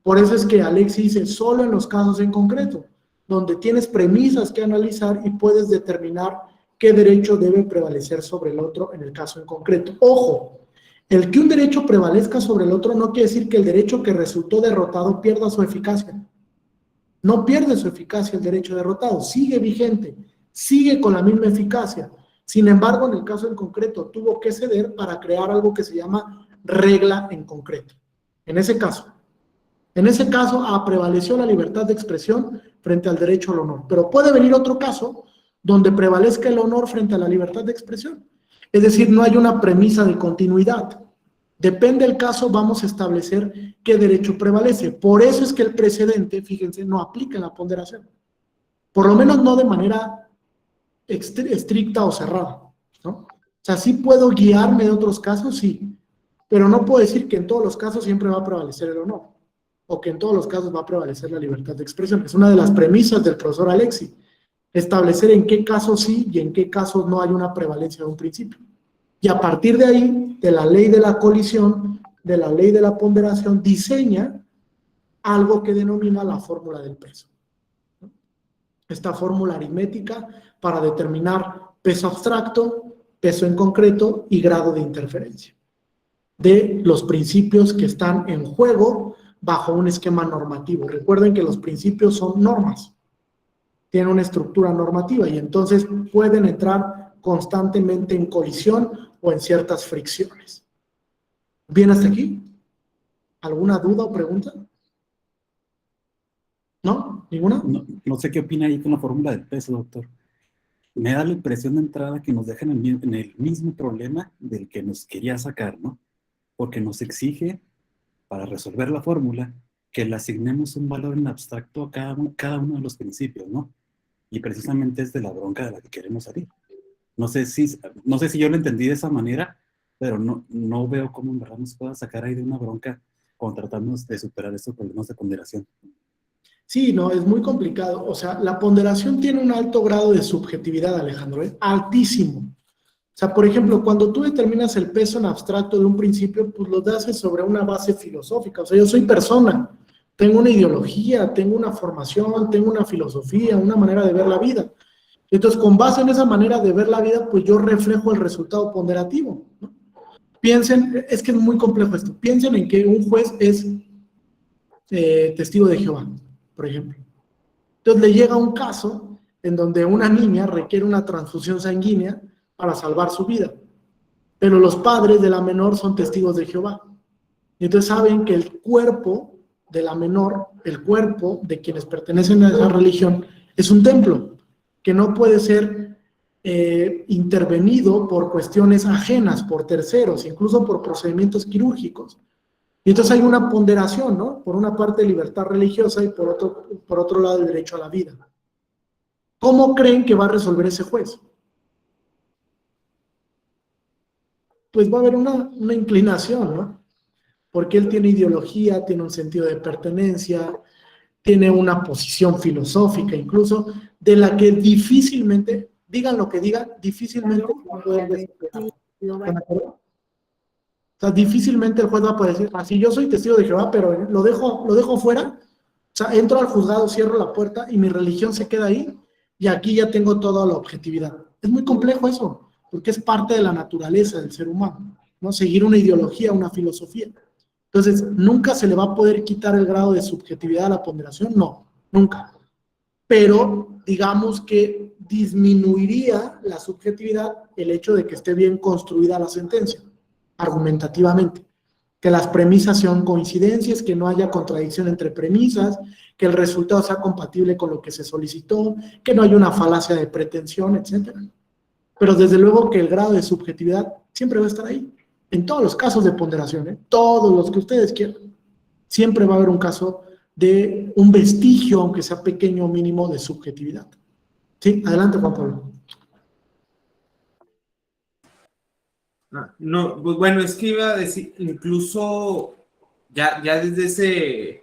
Por eso es que Alexis dice, solo en los casos en concreto, donde tienes premisas que analizar y puedes determinar qué derecho debe prevalecer sobre el otro en el caso en concreto. Ojo, el que un derecho prevalezca sobre el otro no quiere decir que el derecho que resultó derrotado pierda su eficacia. No pierde su eficacia el derecho derrotado, sigue vigente, sigue con la misma eficacia. Sin embargo, en el caso en concreto, tuvo que ceder para crear algo que se llama regla en concreto. En ese caso, prevaleció la libertad de expresión frente al derecho al honor. Pero puede venir otro caso donde prevalezca el honor frente a la libertad de expresión. Es decir, no hay una premisa de continuidad. Depende del caso, vamos a establecer qué derecho prevalece. Por eso es que el precedente, fíjense, no aplica en la ponderación. Por lo menos no de manera estricta o cerrada, ¿no? O sea, sí puedo guiarme de otros casos, sí, pero no puedo decir que en todos los casos siempre va a prevalecer el honor, o que en todos los casos va a prevalecer la libertad de expresión. Es una de las premisas del profesor Alexis, establecer en qué casos sí y en qué casos no hay una prevalencia de un principio. Y a partir de ahí, de la ley de la colisión, de la ley de la ponderación, diseña algo que denomina la fórmula del peso. Esta fórmula aritmética para determinar peso abstracto, peso en concreto y grado de interferencia de los principios que están en juego bajo un esquema normativo. Recuerden que los principios son normas, tienen una estructura normativa y entonces pueden entrar constantemente en colisión o en ciertas fricciones. ¿Bien hasta aquí? ¿Alguna duda o pregunta? ¿No? ¿Ninguna? No sé qué opina ahí con la fórmula del peso, doctor. Me da la impresión de entrada que nos dejan en el mismo problema del que nos quería sacar, ¿no? Porque nos exige, para resolver la fórmula, que le asignemos un valor en abstracto a cada uno de los principios, ¿no? Y precisamente es de la bronca de la que queremos salir. No sé si yo lo entendí de esa manera, pero no veo cómo en verdad nos pueda sacar ahí de una bronca cuando tratamos de superar estos problemas de ponderación. Sí, no, es muy complicado. O sea, la ponderación tiene un alto grado de subjetividad, Alejandro, ¿eh? Altísimo. O sea, por ejemplo, cuando tú determinas el peso en abstracto de un principio, pues lo haces sobre una base filosófica. O sea, yo soy persona, tengo una ideología, tengo una formación, tengo una filosofía, una manera de ver la vida. Entonces, con base en esa manera de ver la vida, pues yo reflejo el resultado ponderativo, ¿no? Piensen, es que es muy complejo esto, piensen en que un juez es testigo de Jehová, por ejemplo. Entonces le llega un caso en donde una niña requiere una transfusión sanguínea para salvar su vida, pero los padres de la menor son testigos de Jehová. Y entonces saben que el cuerpo de la menor, el cuerpo de quienes pertenecen a esa religión, es un templo que no puede ser intervenido por cuestiones ajenas, por terceros, incluso por procedimientos quirúrgicos. Y entonces hay una ponderación, ¿no? Por una parte libertad religiosa y por otro lado el derecho a la vida. ¿Cómo creen que va a resolver ese juez? Pues va a haber una inclinación, ¿no? Porque él tiene ideología, tiene un sentido de pertenencia, tiene una posición filosófica incluso, de la que difícilmente, digan lo que digan, difícilmente va a poder despegar. ¿Están de acuerdo? O sea, difícilmente el juez va a poder decir, si yo soy testigo de Jehová, pero lo dejo fuera, o sea, entro al juzgado, cierro la puerta y mi religión se queda ahí y aquí ya tengo toda la objetividad. Es muy complejo eso, porque es parte de la naturaleza del ser humano, ¿no? Seguir una ideología, una filosofía. Entonces, ¿nunca se le va a poder quitar el grado de subjetividad a la ponderación? No, nunca. pero digamos que disminuiría la subjetividad el hecho de que esté bien construida la sentencia, argumentativamente, que las premisas sean coincidencias, que no haya contradicción entre premisas, que el resultado sea compatible con lo que se solicitó, que no haya una falacia de pretensión, etc. Pero desde luego que el grado de subjetividad siempre va a estar ahí, en todos los casos de ponderación, ¿eh? Todos los que ustedes quieran. Siempre va a haber un caso de un vestigio, aunque sea pequeño o mínimo, de subjetividad. Sí, adelante, Juan Pablo. No, pues bueno, es que iba a decir, incluso ya desde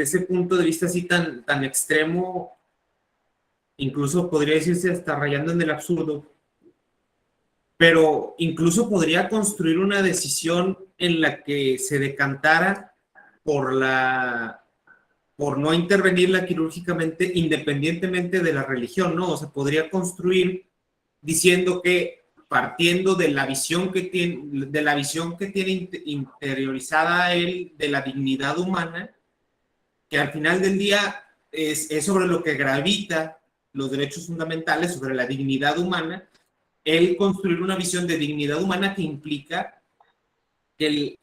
ese punto de vista así tan extremo, incluso podría decirse hasta rayando en el absurdo, pero incluso podría construir una decisión en la que se decantara por no intervenirla quirúrgicamente independientemente de la religión, ¿no? O sea, podría construir diciendo que partiendo de la visión que tiene interiorizada él de la dignidad humana, que al final del día es sobre lo que gravita los derechos fundamentales, sobre la dignidad humana, él construir una visión de dignidad humana que implica que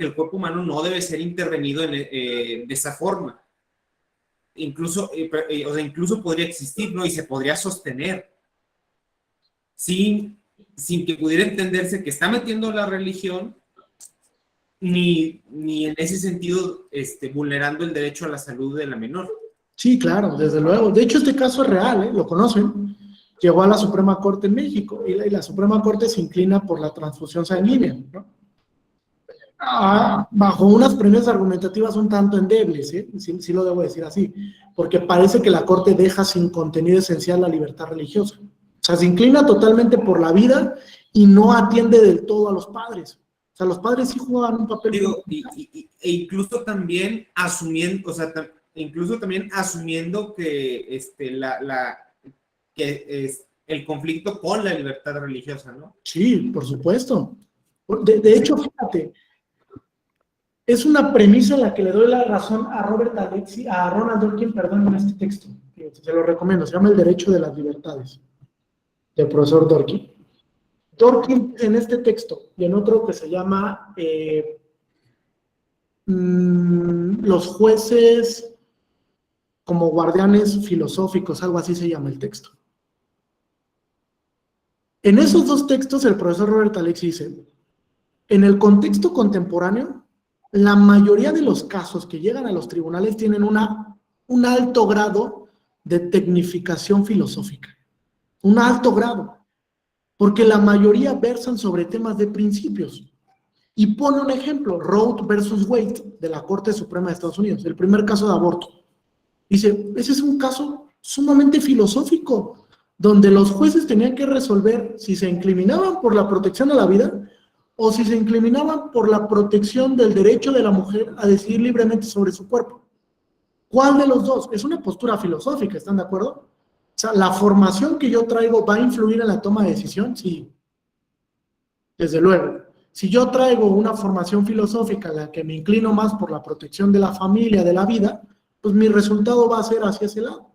el cuerpo humano no debe ser intervenido de esa forma. Incluso podría existir, ¿no? Y se podría sostener sin que pudiera entenderse que está metiendo la religión ni en ese sentido vulnerando el derecho a la salud de la menor. Sí, claro, desde luego. De hecho, este caso es real, ¿eh? Lo conocen. Llegó a la Suprema Corte en México y la Suprema Corte se inclina por la transfusión sanguínea, ¿no? Bajo unas premisas argumentativas un tanto endebles, ¿eh? Sí lo debo decir así, porque parece que la Corte deja sin contenido esencial la libertad religiosa. O sea, se inclina totalmente por la vida y no atiende del todo a los padres. O sea, los padres sí juegan un papel. Digo, e incluso también asumiendo, que que es el conflicto con la libertad religiosa, ¿no? Sí, por supuesto. De hecho, fíjate, es una premisa en la que le doy la razón a Ronald Dworkin, perdón, en este texto. Se lo recomiendo, se llama El Derecho de las Libertades, del profesor Dworkin. Dworkin, en este texto, y en otro que se llama Los jueces como guardianes filosóficos, algo así se llama el texto. En esos dos textos, el profesor Robert Alexi dice, en el contexto contemporáneo, la mayoría de los casos que llegan a los tribunales tienen un alto grado de tecnificación filosófica. Un alto grado. Porque la mayoría versan sobre temas de principios. Y pone un ejemplo, Roe versus Wade, de la Corte Suprema de Estados Unidos, el primer caso de aborto. Dice, ese es un caso sumamente filosófico, donde los jueces tenían que resolver si se inclinaban por la protección a la vida o si se inclinaban por la protección del derecho de la mujer a decidir libremente sobre su cuerpo. ¿Cuál de los dos? Es una postura filosófica, ¿están de acuerdo? O sea, ¿la formación que yo traigo va a influir en la toma de decisión? Sí, desde luego. Si yo traigo una formación filosófica en la que me inclino más por la protección de la familia, de la vida, pues mi resultado va a ser hacia ese lado.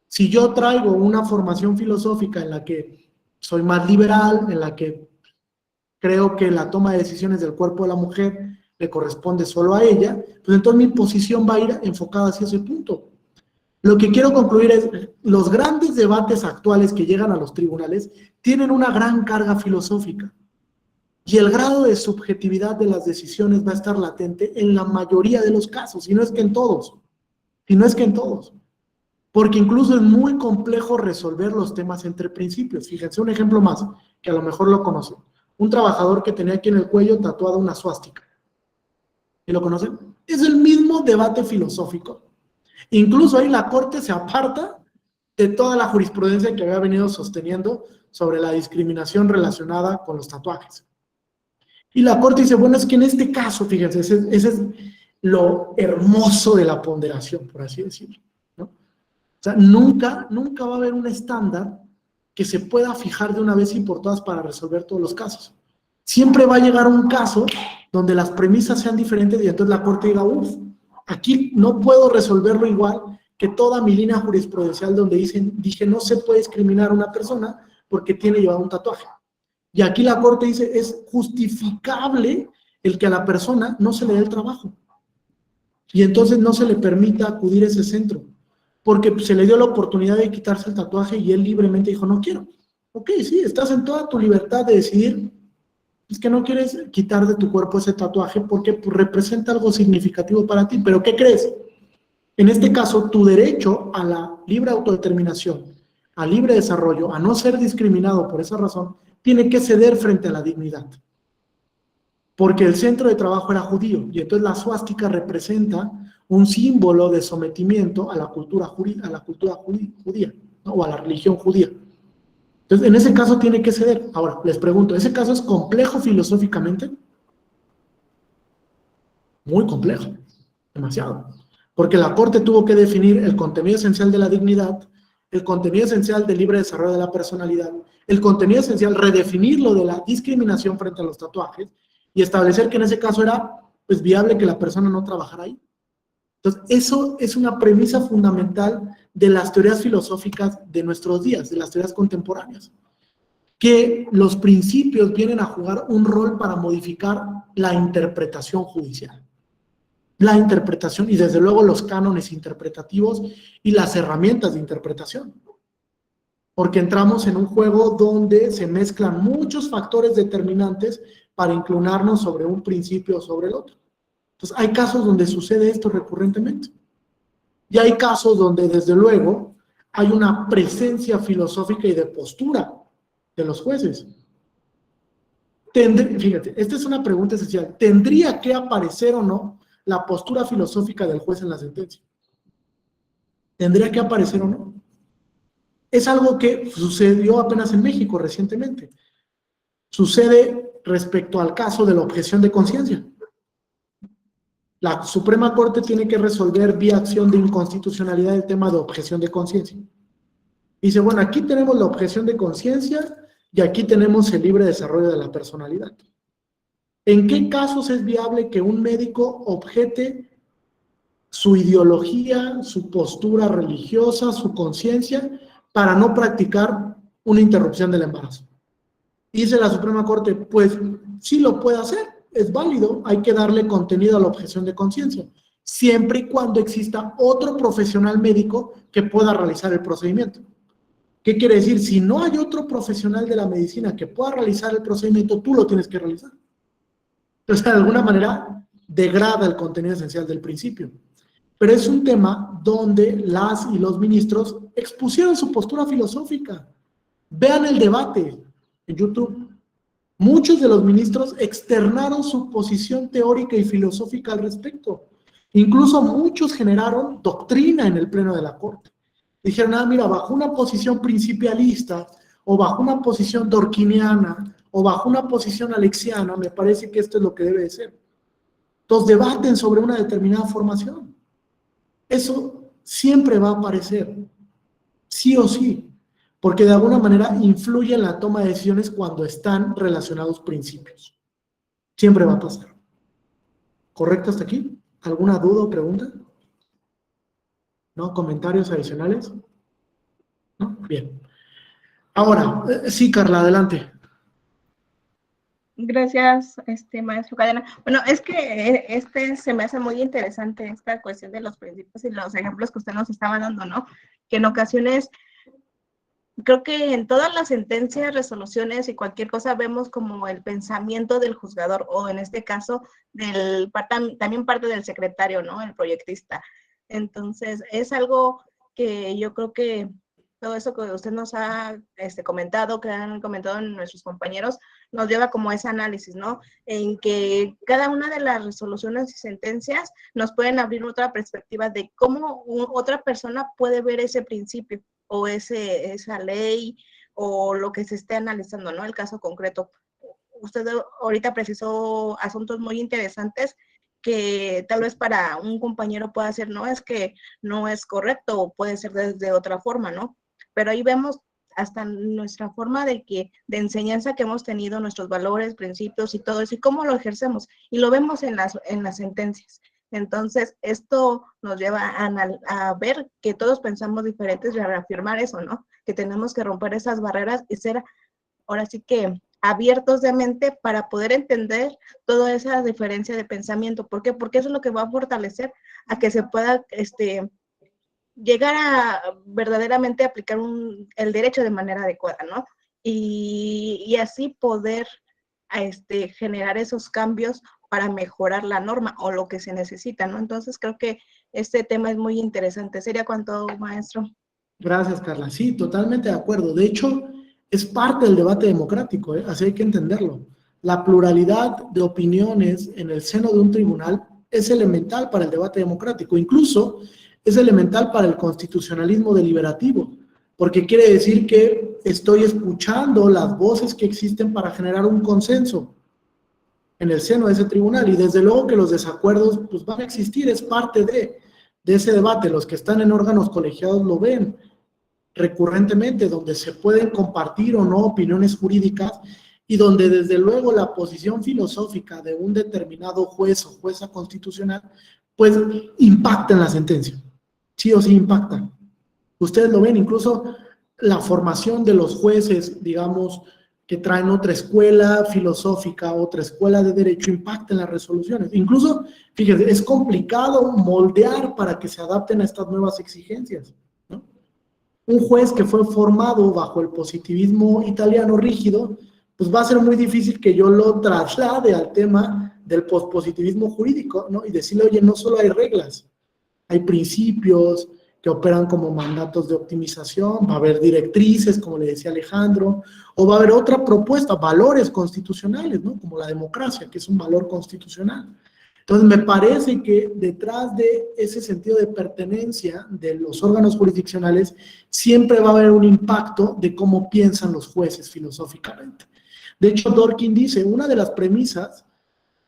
Si yo traigo una formación filosófica en la que soy más liberal, en la que creo que la toma de decisiones del cuerpo de la mujer le corresponde solo a ella, pues entonces mi posición va a ir enfocada hacia ese punto. Lo que quiero concluir es, los grandes debates actuales que llegan a los tribunales tienen una gran carga filosófica y el grado de subjetividad de las decisiones va a estar latente en la mayoría de los casos, si no es que en todos. Porque incluso es muy complejo resolver los temas entre principios. Fíjense, un ejemplo más, que a lo mejor lo conocen. Un trabajador que tenía aquí en el cuello tatuado una suástica. ¿Y lo conocen? Es el mismo debate filosófico. Incluso ahí la Corte se aparta de toda la jurisprudencia que había venido sosteniendo sobre la discriminación relacionada con los tatuajes. Y la Corte dice, bueno, es que en este caso, fíjense, ese es lo hermoso de la ponderación, por así decirlo. O sea, nunca va a haber un estándar que se pueda fijar de una vez y por todas para resolver todos los casos. Siempre va a llegar un caso donde las premisas sean diferentes y entonces la Corte diga, Aquí no puedo resolverlo igual que toda mi línea jurisprudencial donde dije no se puede discriminar a una persona porque tiene llevado un tatuaje. Y aquí la Corte dice, es justificable el que a la persona no se le dé el trabajo. Y entonces no se le permita acudir a ese centro, porque se le dio la oportunidad de quitarse el tatuaje y él libremente dijo, no quiero. Ok, sí, estás en toda tu libertad de decidir, es que no quieres quitar de tu cuerpo ese tatuaje porque pues, representa algo significativo para ti, pero ¿qué crees? En este caso, tu derecho a la libre autodeterminación, al libre desarrollo, a no ser discriminado por esa razón, tiene que ceder frente a la dignidad. Porque el centro de trabajo era judío, y entonces la suástica representa un símbolo de sometimiento a la cultura judía, ¿no? O a la religión judía. Entonces, en ese caso tiene que ceder. Ahora, les pregunto, ¿ese caso es complejo filosóficamente? Muy complejo, demasiado. Porque la Corte tuvo que definir el contenido esencial de la dignidad, el contenido esencial del libre desarrollo de la personalidad, el contenido esencial, redefinirlo de la discriminación frente a los tatuajes, y establecer que en ese caso era pues, viable que la persona no trabajara ahí. Entonces, eso es una premisa fundamental de las teorías filosóficas de nuestros días, de las teorías contemporáneas, que los principios vienen a jugar un rol para modificar la interpretación judicial. La interpretación y desde luego los cánones interpretativos y las herramientas de interpretación. Porque entramos en un juego donde se mezclan muchos factores determinantes para inclinarnos sobre un principio o sobre el otro. Entonces, hay casos donde sucede esto recurrentemente. Y hay casos donde, desde luego, hay una presencia filosófica y de postura de los jueces. Fíjate, esta es una pregunta esencial. ¿Tendría que aparecer o no la postura filosófica del juez en la sentencia? ¿Tendría que aparecer o no? Es algo que sucedió apenas en México recientemente. Sucede respecto al caso de la objeción de conciencia. La Suprema Corte tiene que resolver vía acción de inconstitucionalidad el tema de objeción de conciencia. Dice, bueno, aquí tenemos la objeción de conciencia y aquí tenemos el libre desarrollo de la personalidad. ¿En qué casos es viable que un médico objete su ideología, su postura religiosa, su conciencia, para no practicar una interrupción del embarazo? Dice la Suprema Corte, pues sí lo puede hacer, es válido, hay que darle contenido a la objeción de conciencia, siempre y cuando exista otro profesional médico que pueda realizar el procedimiento. ¿Qué quiere decir? Si no hay otro profesional de la medicina que pueda realizar el procedimiento, tú lo tienes que realizar. Entonces, de alguna manera, degrada el contenido esencial del principio. Pero es un tema donde las y los ministros expusieron su postura filosófica. Vean el debate en YouTube. Muchos de los ministros externaron su posición teórica y filosófica al respecto. Incluso muchos generaron doctrina en el Pleno de la Corte. Dijeron, mira, bajo una posición principialista, o bajo una posición dorquiniana, o bajo una posición alexiana, me parece que esto es lo que debe de ser. Entonces debaten sobre una determinada formación. Eso siempre va a aparecer, sí o sí, porque de alguna manera influye en la toma de decisiones cuando están relacionados principios. Siempre va a pasar. ¿Correcto hasta aquí? ¿Alguna duda o pregunta? ¿No? ¿Comentarios adicionales? ¿No? Bien. Ahora, sí, Carla, adelante. Gracias, maestro Cadena. Bueno, es que se me hace muy interesante esta cuestión de los principios y los ejemplos que usted nos estaba dando, ¿no? Que en ocasiones, creo que en todas las sentencias, resoluciones y cualquier cosa vemos como el pensamiento del juzgador, o en este caso, también parte del secretario, ¿no? El proyectista. Entonces, es algo que yo creo que todo eso que usted nos ha comentado, que han comentado nuestros compañeros, nos lleva como ese análisis, ¿no? En que cada una de las resoluciones y sentencias nos pueden abrir otra perspectiva de cómo otra persona puede ver ese principio o esa ley o lo que se esté analizando, ¿no? El caso concreto. Usted ahorita precisó asuntos muy interesantes que tal vez para un compañero pueda ser, no, es que no es correcto o puede ser de otra forma, ¿no? Pero ahí vemos hasta nuestra forma de enseñanza que hemos tenido, nuestros valores, principios y todo eso, y cómo lo ejercemos. Y lo vemos en las sentencias. Entonces, esto nos lleva a ver que todos pensamos diferentes y a reafirmar eso, ¿no? Que tenemos que romper esas barreras y ser, ahora sí que, abiertos de mente para poder entender toda esa diferencia de pensamiento. ¿Por qué? Porque eso es lo que va a fortalecer a que se pueda llegar a verdaderamente aplicar el derecho de manera adecuada, ¿no? Y así poder generar esos cambios para mejorar la norma o lo que se necesita, ¿no? Entonces creo que este tema es muy interesante. ¿Sería cuánto, maestro? Gracias, Carla. Sí, totalmente de acuerdo. De hecho, es parte del debate democrático, ¿eh? Así hay que entenderlo. La pluralidad de opiniones en el seno de un tribunal es elemental para el debate democrático. Incluso es elemental para el constitucionalismo deliberativo, porque quiere decir que estoy escuchando las voces que existen para generar un consenso en el seno de ese tribunal, y desde luego que los desacuerdos pues, van a existir, es parte de ese debate. Los que están en órganos colegiados lo ven recurrentemente, donde se pueden compartir o no opiniones jurídicas y donde desde luego la posición filosófica de un determinado juez o jueza constitucional pues impacta en la sentencia, sí o sí impacta. Ustedes lo ven, incluso la formación de los jueces, digamos, que traen otra escuela filosófica, otra escuela de derecho, impacta en las resoluciones. Incluso, fíjense, es complicado moldear para que se adapten a estas nuevas exigencias, ¿no? Un juez que fue formado bajo el positivismo italiano rígido, pues va a ser muy difícil que yo lo traslade al tema del pospositivismo jurídico, ¿no? Y decirle, oye, no solo hay reglas, hay principios que operan como mandatos de optimización, va a haber directrices, como le decía Alejandro, o va a haber otra propuesta, valores constitucionales, ¿no? Como la democracia, que es un valor constitucional. Entonces, me parece que detrás de ese sentido de pertenencia de los órganos jurisdiccionales, siempre va a haber un impacto de cómo piensan los jueces filosóficamente. De hecho, Dworkin dice, una de las premisas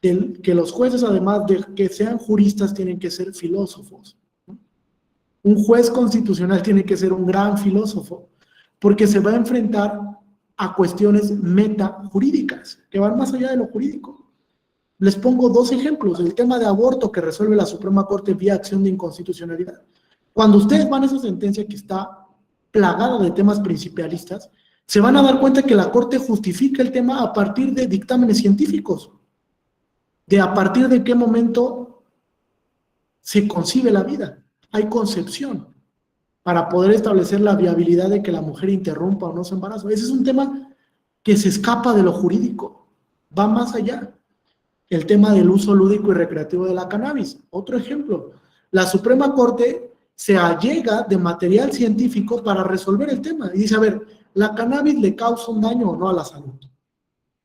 que los jueces, además de que sean juristas, tienen que ser filósofos. Un juez constitucional tiene que ser un gran filósofo, porque se va a enfrentar a cuestiones metajurídicas, que van más allá de lo jurídico. Les pongo dos ejemplos. El tema de aborto que resuelve la Suprema Corte vía acción de inconstitucionalidad. Cuando ustedes van a esa sentencia que está plagada de temas principialistas, se van a dar cuenta que la Corte justifica el tema a partir de dictámenes científicos, de a partir de qué momento se concibe la vida. Hay concepción para poder establecer la viabilidad de que la mujer interrumpa o no su embarazo. Ese es un tema que se escapa de lo jurídico, va más allá. El tema del uso lúdico y recreativo de la cannabis. Otro ejemplo, la Suprema Corte se allega de material científico para resolver el tema y dice, a ver, ¿la cannabis le causa un daño o no a la salud?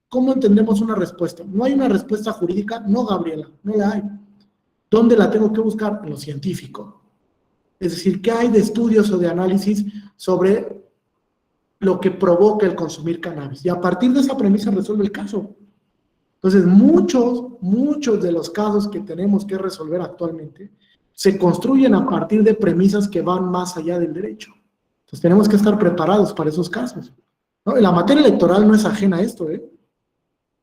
¿Cómo entendemos una respuesta? ¿No hay una respuesta jurídica? No, Gabriela, no la hay. ¿Dónde la tengo que buscar? En lo científico. Es decir, ¿qué hay de estudios o de análisis sobre lo que provoca el consumir cannabis? Y a partir de esa premisa resuelve el caso. Entonces, muchos de los casos que tenemos que resolver actualmente se construyen a partir de premisas que van más allá del derecho. Entonces, tenemos que estar preparados para esos casos, ¿no? La materia electoral no es ajena a esto, ¿eh?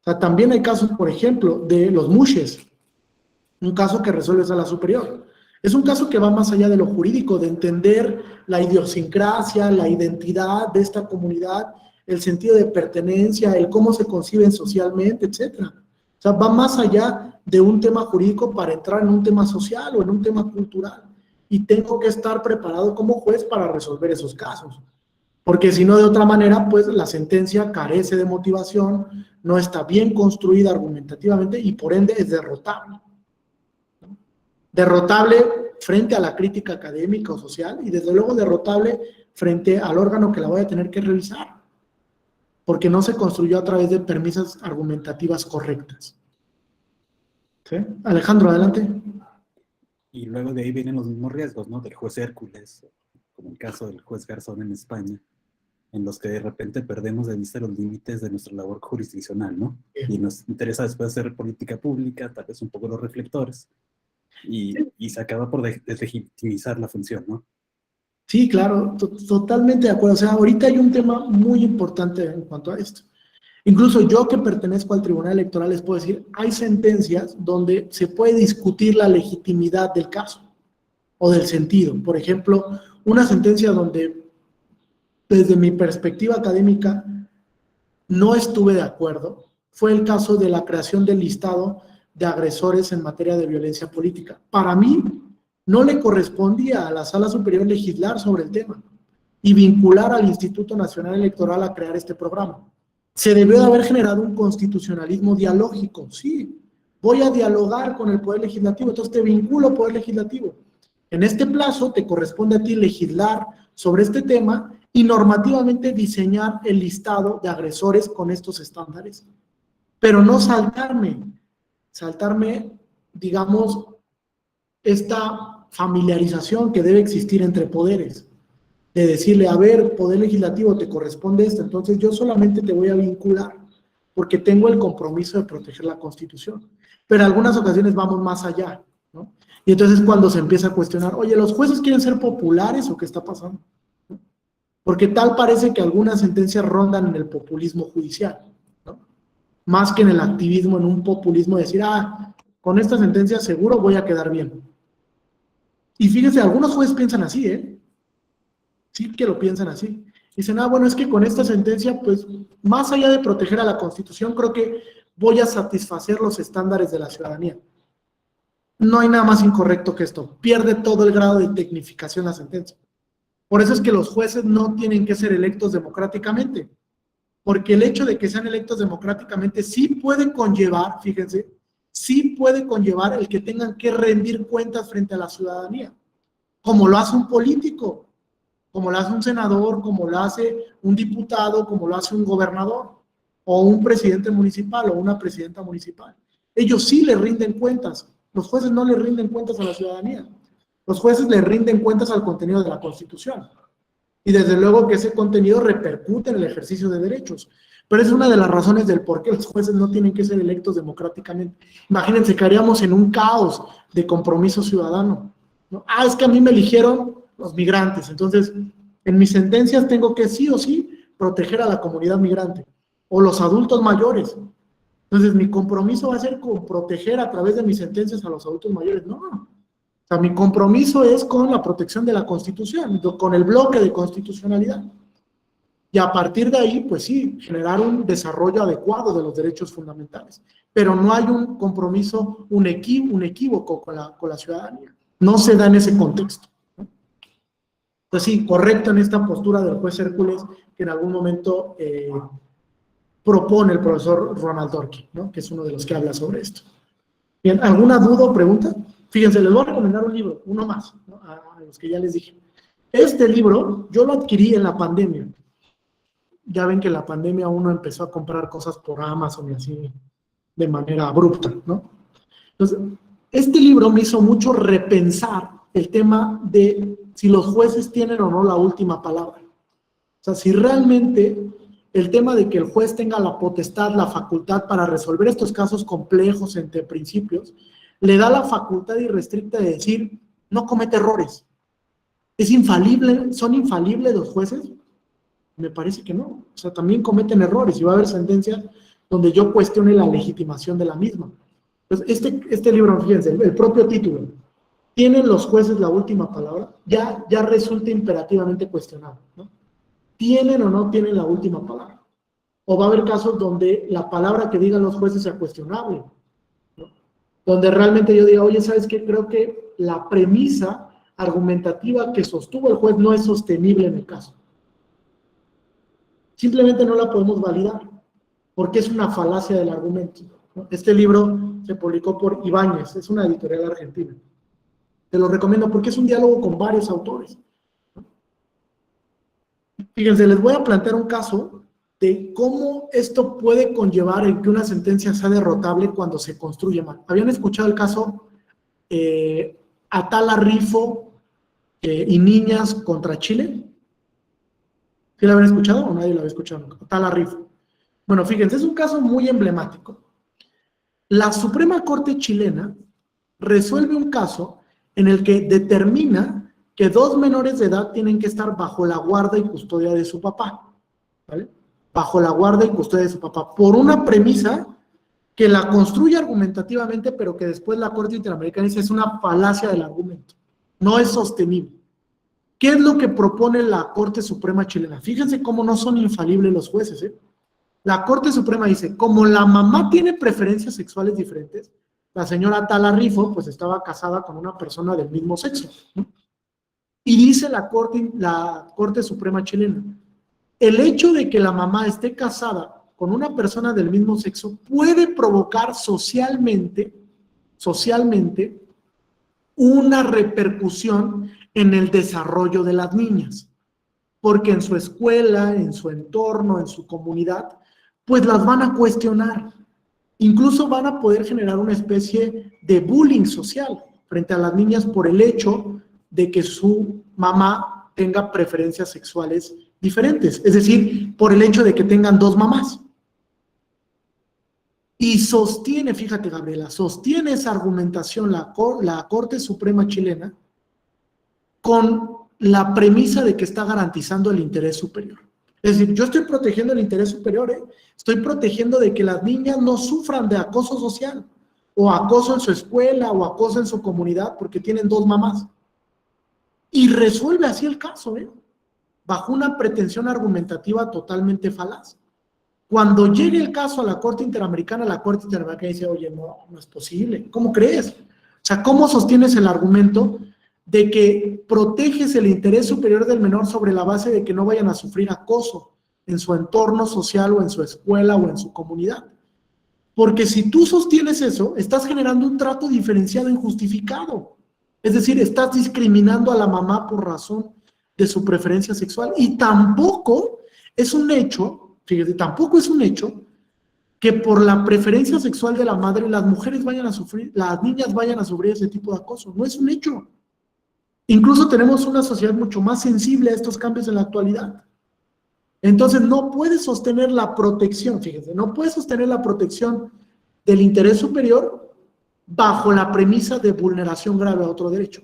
O sea, también hay casos, por ejemplo, de los mushes, un caso que resuelve Sala Superior. Es un caso que va más allá de lo jurídico, de entender la idiosincrasia, la identidad de esta comunidad, el sentido de pertenencia, el cómo se conciben socialmente, etc. O sea, va más allá de un tema jurídico para entrar en un tema social o en un tema cultural. Y tengo que estar preparado como juez para resolver esos casos. Porque si no, de otra manera, pues la sentencia carece de motivación, no está bien construida argumentativamente y por ende es derrotable. Derrotable frente a la crítica académica o social y desde luego derrotable frente al órgano que la vaya a tener que revisar, porque no se construyó a través de premisas argumentativas correctas. ¿Sí? Alejandro, adelante. Y luego de ahí vienen los mismos riesgos, ¿no? Del juez Hércules, como el caso del juez Garzón en España, en los que de repente perdemos de vista los límites de nuestra labor jurisdiccional, ¿no? Y nos interesa después hacer política pública, tal vez un poco los reflectores, y se acaba por deslegitimizar la función, ¿no? Sí, claro, totalmente de acuerdo. O sea, ahorita hay un tema muy importante en cuanto a esto. Incluso yo que pertenezco al Tribunal Electoral les puedo decir, hay sentencias donde se puede discutir la legitimidad del caso o del sentido. Por ejemplo, una sentencia donde desde mi perspectiva académica no estuve de acuerdo fue el caso de la creación del listado de agresores en materia de violencia política. Para mí, no le correspondía a la Sala Superior legislar sobre el tema y vincular al Instituto Nacional Electoral a crear este programa. Se debió de haber generado un constitucionalismo dialógico. Sí, voy a dialogar con el Poder Legislativo, entonces te vinculo Poder Legislativo. En este plazo te corresponde a ti legislar sobre este tema y normativamente diseñar el listado de agresores con estos estándares. Pero no saltarme, digamos, esta familiarización que debe existir entre poderes, de decirle, a ver, Poder Legislativo, te corresponde esto, entonces yo solamente te voy a vincular porque tengo el compromiso de proteger la Constitución. Pero en algunas ocasiones vamos más allá, ¿no? Y entonces cuando se empieza a cuestionar, oye, ¿los jueces quieren ser populares o qué está pasando? ¿No? Porque tal parece que algunas sentencias rondan en el populismo judicial, ¿no? Más que en el activismo, en un populismo de decir, con esta sentencia seguro voy a quedar bien. Y fíjense, algunos jueces piensan así, sí que lo piensan así. Dicen, bueno, es que con esta sentencia, pues, más allá de proteger a la Constitución, creo que voy a satisfacer los estándares de la ciudadanía. No hay nada más incorrecto que esto. Pierde todo el grado de tecnificación la sentencia. Por eso es que los jueces no tienen que ser electos democráticamente. Porque el hecho de que sean electos democráticamente sí puede conllevar, fíjense, sí puede conllevar el que tengan que rendir cuentas frente a la ciudadanía. Como lo hace un político, como lo hace un senador, como lo hace un diputado, como lo hace un gobernador, o un presidente municipal, o una presidenta municipal. Ellos sí le rinden cuentas. Los jueces no le rinden cuentas a la ciudadanía. Los jueces le rinden cuentas al contenido de la Constitución. Y desde luego que ese contenido repercute en el ejercicio de derechos. Pero es una de las razones del por qué los jueces no tienen que ser electos democráticamente. Imagínense, caeríamos en un caos de compromiso ciudadano, ¿no? Es que a mí me eligieron los migrantes, entonces en mis sentencias tengo que sí o sí proteger a la comunidad migrante, o los adultos mayores. Entonces mi compromiso va a ser con proteger a través de mis sentencias a los adultos mayores. No, o sea, mi compromiso es con la protección de la Constitución, con el bloque de constitucionalidad. Y a partir de ahí, pues sí, generar un desarrollo adecuado de los derechos fundamentales. Pero no hay un compromiso, un equívoco con la ciudadanía. No se da en ese contexto. Entonces sí, correcto en esta postura del juez Hércules, que en algún momento propone el profesor Ronald Dworkin, ¿no? Que es uno de los que habla sobre esto. Bien, ¿alguna duda o pregunta? Fíjense, les voy a recomendar un libro, uno más, ¿no? A los que ya les dije. Este libro yo lo adquirí en la pandemia. Ya ven que en la pandemia uno empezó a comprar cosas por Amazon y así de manera abrupta, ¿no? Entonces, este libro me hizo mucho repensar el tema de si los jueces tienen o no la última palabra. O sea, si realmente el tema de que el juez tenga la potestad, la facultad para resolver estos casos complejos entre principios, le da la facultad irrestricta de decir, no comete errores. ¿Es infalible? ¿Son infalibles los jueces? Me parece que no. O sea, también cometen errores y va a haber sentencias donde yo cuestione la legitimación de la misma. Entonces, este libro, fíjense, el propio título, ¿tienen los jueces la última palabra? Ya resulta imperativamente cuestionable, ¿no? ¿Tienen o no tienen la última palabra? O va a haber casos donde la palabra que digan los jueces sea cuestionable, ¿no? Donde realmente yo diga, oye, ¿sabes qué? Creo que la premisa argumentativa que sostuvo el juez no es sostenible en el caso. Simplemente no la podemos validar, porque es una falacia del argumento, ¿no? Este libro se publicó por Ibáñez, es una editorial argentina. Te lo recomiendo porque es un diálogo con varios autores. Fíjense, les voy a plantear un caso de cómo esto puede conllevar en que una sentencia sea derrotable cuando se construye mal. ¿Habían escuchado el caso Atala Rifo y Niñas contra Chile? ¿Sí lo habían escuchado o nadie lo había escuchado? Atala Rifo. Bueno, fíjense, es un caso muy emblemático. La Suprema Corte chilena resuelve un caso en el que determina que 2 menores de edad tienen que estar bajo la guarda y custodia de su papá, ¿vale? bajo la guarda y custodia de su papá, por una premisa que la construye argumentativamente, pero que después la Corte Interamericana dice es una falacia del argumento, no es sostenible. ¿Qué es lo que propone la Corte Suprema chilena? Fíjense cómo no son infalibles los jueces, ¿eh? La Corte Suprema dice, como la mamá tiene preferencias sexuales diferentes, la señora Tala Rifo pues estaba casada con una persona del mismo sexo, ¿no? Y dice la Corte Suprema chilena, el hecho de que la mamá esté casada con una persona del mismo sexo puede provocar socialmente una repercusión en el desarrollo de las niñas, porque en su escuela, en su entorno, en su comunidad, pues las van a cuestionar, incluso van a poder generar una especie de bullying social frente a las niñas por el hecho de que su mamá tenga preferencias sexuales diferentes, es decir, por el hecho de que tengan dos mamás. Y sostiene, fíjate Gabriela, sostiene esa argumentación la Corte Suprema chilena con la premisa de que está garantizando el interés superior. Es decir, yo estoy protegiendo el interés superior, estoy protegiendo de que las niñas no sufran de acoso social, o acoso en su escuela, o acoso en su comunidad, porque tienen dos mamás. Y resuelve así el caso, bajo una pretensión argumentativa totalmente falaz. Cuando llegue el caso a la Corte Interamericana dice, oye, no es posible, ¿cómo crees? O sea, ¿cómo sostienes el argumento de que proteges el interés superior del menor sobre la base de que no vayan a sufrir acoso en su entorno social o en su escuela o en su comunidad? Porque si tú sostienes eso, estás generando un trato diferenciado injustificado. Es decir, estás discriminando a la mamá por razón de su preferencia sexual y tampoco es un hecho, fíjate, tampoco es un hecho que por la preferencia sexual de la madre las mujeres vayan a sufrir, las niñas vayan a sufrir ese tipo de acoso. No es un hecho. Incluso tenemos una sociedad mucho más sensible a estos cambios en la actualidad. Entonces no puedes sostener la protección, fíjense, no puedes sostener la protección del interés superior bajo la premisa de vulneración grave a otro derecho.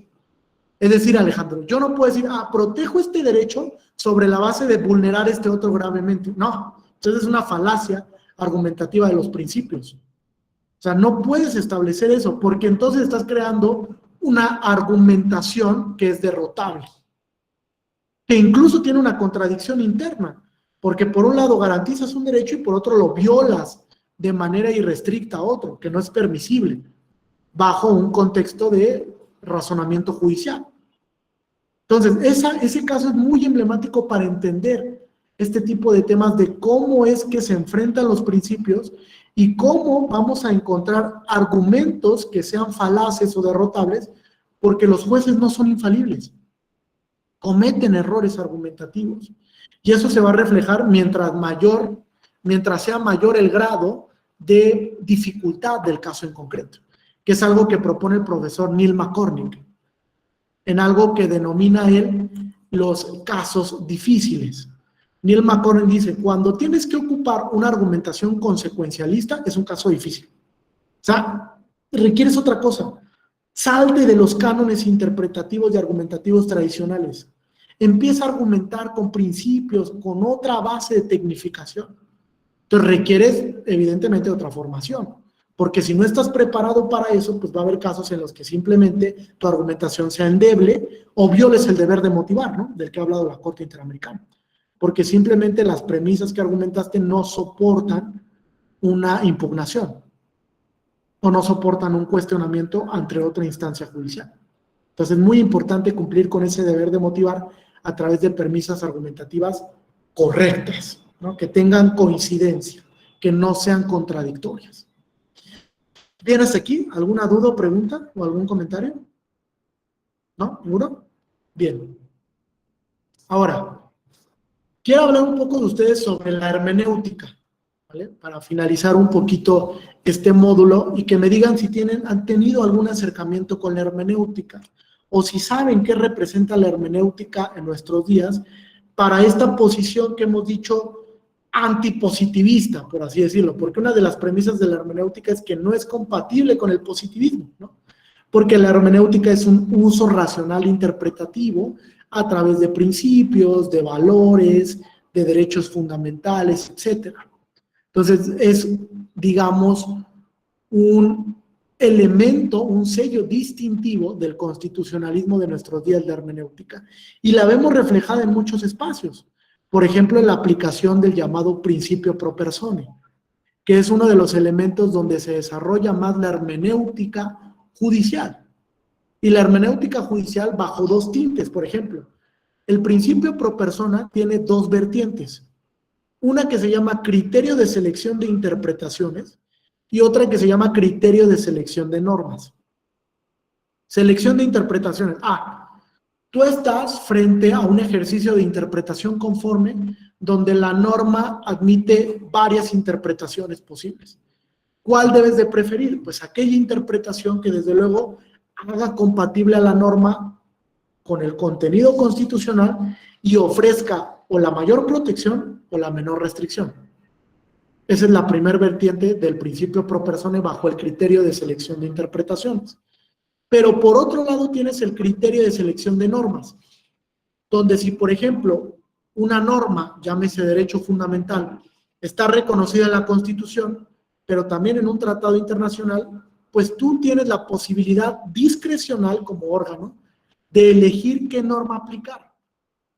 Es decir, Alejandro, yo no puedo decir, protejo este derecho sobre la base de vulnerar este otro gravemente. No, entonces es una falacia argumentativa de los principios. O sea, no puedes establecer eso, porque entonces estás creando una argumentación que es derrotable, que incluso tiene una contradicción interna, porque por un lado garantizas un derecho y por otro lo violas de manera irrestricta a otro, que no es permisible, bajo un contexto de razonamiento judicial. Entonces, ese caso es muy emblemático para entender este tipo de temas de cómo es que se enfrentan los principios y cómo vamos a encontrar argumentos que sean falaces o derrotables, porque los jueces no son infalibles, cometen errores argumentativos, y eso se va a reflejar mientras sea mayor el grado de dificultad del caso en concreto, que es algo que propone el profesor Neil McCormick, en algo que denomina él los casos difíciles. Neil McCormick dice, cuando tienes que ocupar una argumentación consecuencialista, es un caso difícil. O sea, requieres otra cosa. Salte de los cánones interpretativos y argumentativos tradicionales. Empieza a argumentar con principios, con otra base de tecnificación. Entonces requieres, evidentemente, otra formación. Porque si no estás preparado para eso, pues va a haber casos en los que simplemente tu argumentación sea endeble o violes el deber de motivar, ¿no? Del que ha hablado la Corte Interamericana. Porque simplemente las premisas que argumentaste no soportan una impugnación o no soportan un cuestionamiento ante otra instancia judicial. Entonces es muy importante cumplir con ese deber de motivar a través de premisas argumentativas correctas, ¿no? Que tengan coincidencia, que no sean contradictorias. ¿Bien hasta aquí? ¿Alguna duda o pregunta o algún comentario? ¿No? ¿Ninguno? Bien. Ahora, quiero hablar un poco de ustedes sobre la hermenéutica, ¿vale? Para finalizar un poquito este módulo y que me digan si han tenido algún acercamiento con la hermenéutica o si saben qué representa la hermenéutica en nuestros días para esta posición que hemos dicho antipositivista, por así decirlo, porque una de las premisas de la hermenéutica es que no es compatible con el positivismo, ¿no? Porque la hermenéutica es un uso racional interpretativo a través de principios, de valores, de derechos fundamentales, etcétera. Entonces, es, digamos, un elemento, un sello distintivo del constitucionalismo de nuestros días de hermenéutica. Y la vemos reflejada en muchos espacios. Por ejemplo, en la aplicación del llamado principio pro persone, que es uno de los elementos donde se desarrolla más la hermenéutica judicial. Y la hermenéutica judicial bajo dos tintes, por ejemplo. El principio pro persona tiene dos vertientes. Una que se llama criterio de selección de interpretaciones y otra que se llama criterio de selección de normas. Selección de interpretaciones. Tú estás frente a un ejercicio de interpretación conforme donde la norma admite varias interpretaciones posibles. ¿Cuál debes de preferir? Pues aquella interpretación que desde luego haga compatible a la norma con el contenido constitucional y ofrezca o la mayor protección o la menor restricción. Esa es la primera vertiente del principio pro persone bajo el criterio de selección de interpretaciones. Pero por otro lado tienes el criterio de selección de normas, donde si, por ejemplo, una norma, llámese derecho fundamental, está reconocida en la Constitución, pero también en un tratado internacional, pues tú tienes la posibilidad discrecional como órgano de elegir qué norma aplicar.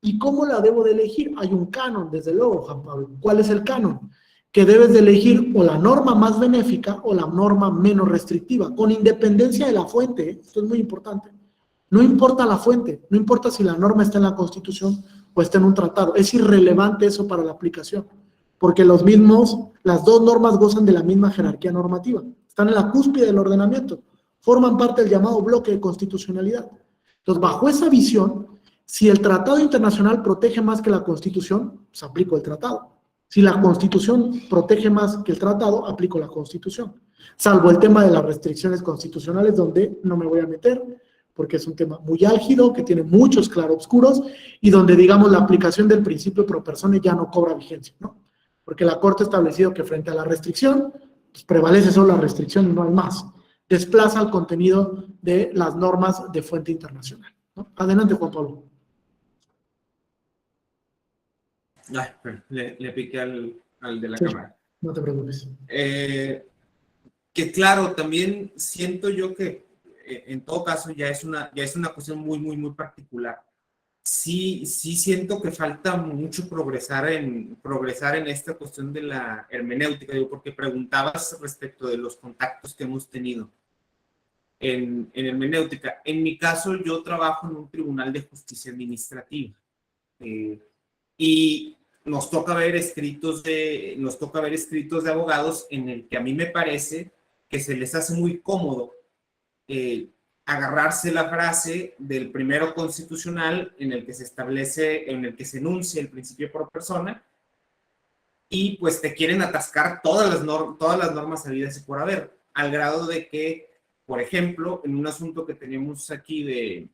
¿Y cómo la debo de elegir? Hay un canon, desde luego, Juan Pablo. ¿Cuál es el canon? Que debes de elegir o la norma más benéfica o la norma menos restrictiva, con independencia de la fuente. Esto es muy importante. No importa la fuente, no importa si la norma está en la Constitución o está en un tratado. Es irrelevante eso para la aplicación, porque las dos normas gozan de la misma jerarquía normativa. Están en la cúspide del ordenamiento, forman parte del llamado bloque de constitucionalidad. Entonces, bajo esa visión, si el tratado internacional protege más que la Constitución, pues aplico el tratado. Si la Constitución protege más que el tratado, aplico la Constitución. Salvo el tema de las restricciones constitucionales, donde no me voy a meter, porque es un tema muy álgido, que tiene muchos claroscuros, y donde, digamos, la aplicación del principio pro persone ya no cobra vigencia, ¿no? Porque la Corte ha establecido que frente a la restricción, pues prevalece solo la restricción y no hay más. Desplaza el contenido de las normas de fuente internacional, ¿no? Adelante, Juan Pablo. Le piqué al de la Sí, cámara. no te preocupes. Que claro, también siento yo que en todo caso ya es una cuestión muy, muy, muy particular. Sí siento que falta mucho progresar en esta cuestión de la hermenéutica, digo, porque preguntabas respecto de los contactos que hemos tenido en hermenéutica. En mi caso, yo trabajo en un tribunal de justicia administrativa. Y nos toca ver escritos de abogados en el que a mí me parece que se les hace muy cómodo agarrarse la frase del primero constitucional en el que se enuncia el principio pro persona y pues te quieren atascar todas las normas habidas y por haber, al grado de que, por ejemplo, en un asunto que tenemos aquí de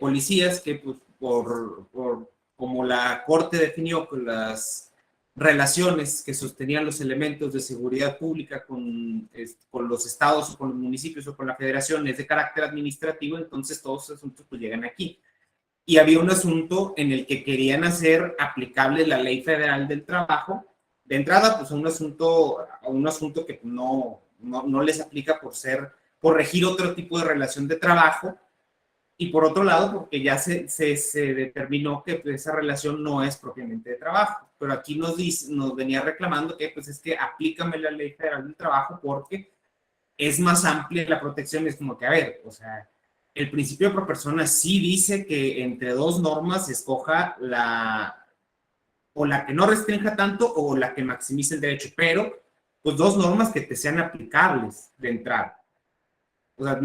policías, que pues como la Corte definió que las relaciones que sostenían los elementos de seguridad pública con los estados o con los municipios o con la federación es de carácter administrativo, entonces todos esos asuntos pues llegan aquí. Y había un asunto en el que querían hacer aplicable la Ley Federal del Trabajo, de entrada pues a un asunto que no les aplica por regir otro tipo de relación de trabajo, y por otro lado, porque ya se determinó que pues, esa relación no es propiamente de trabajo. Pero aquí nos venía reclamando que pues es que aplícame la Ley Federal del Trabajo porque es más amplia la protección. Es como que, a ver, o sea, el principio pro persona sí dice que entre dos normas escoja la que no restrinja tanto o la que maximice el derecho, pero pues dos normas que te sean aplicables de entrada. Porque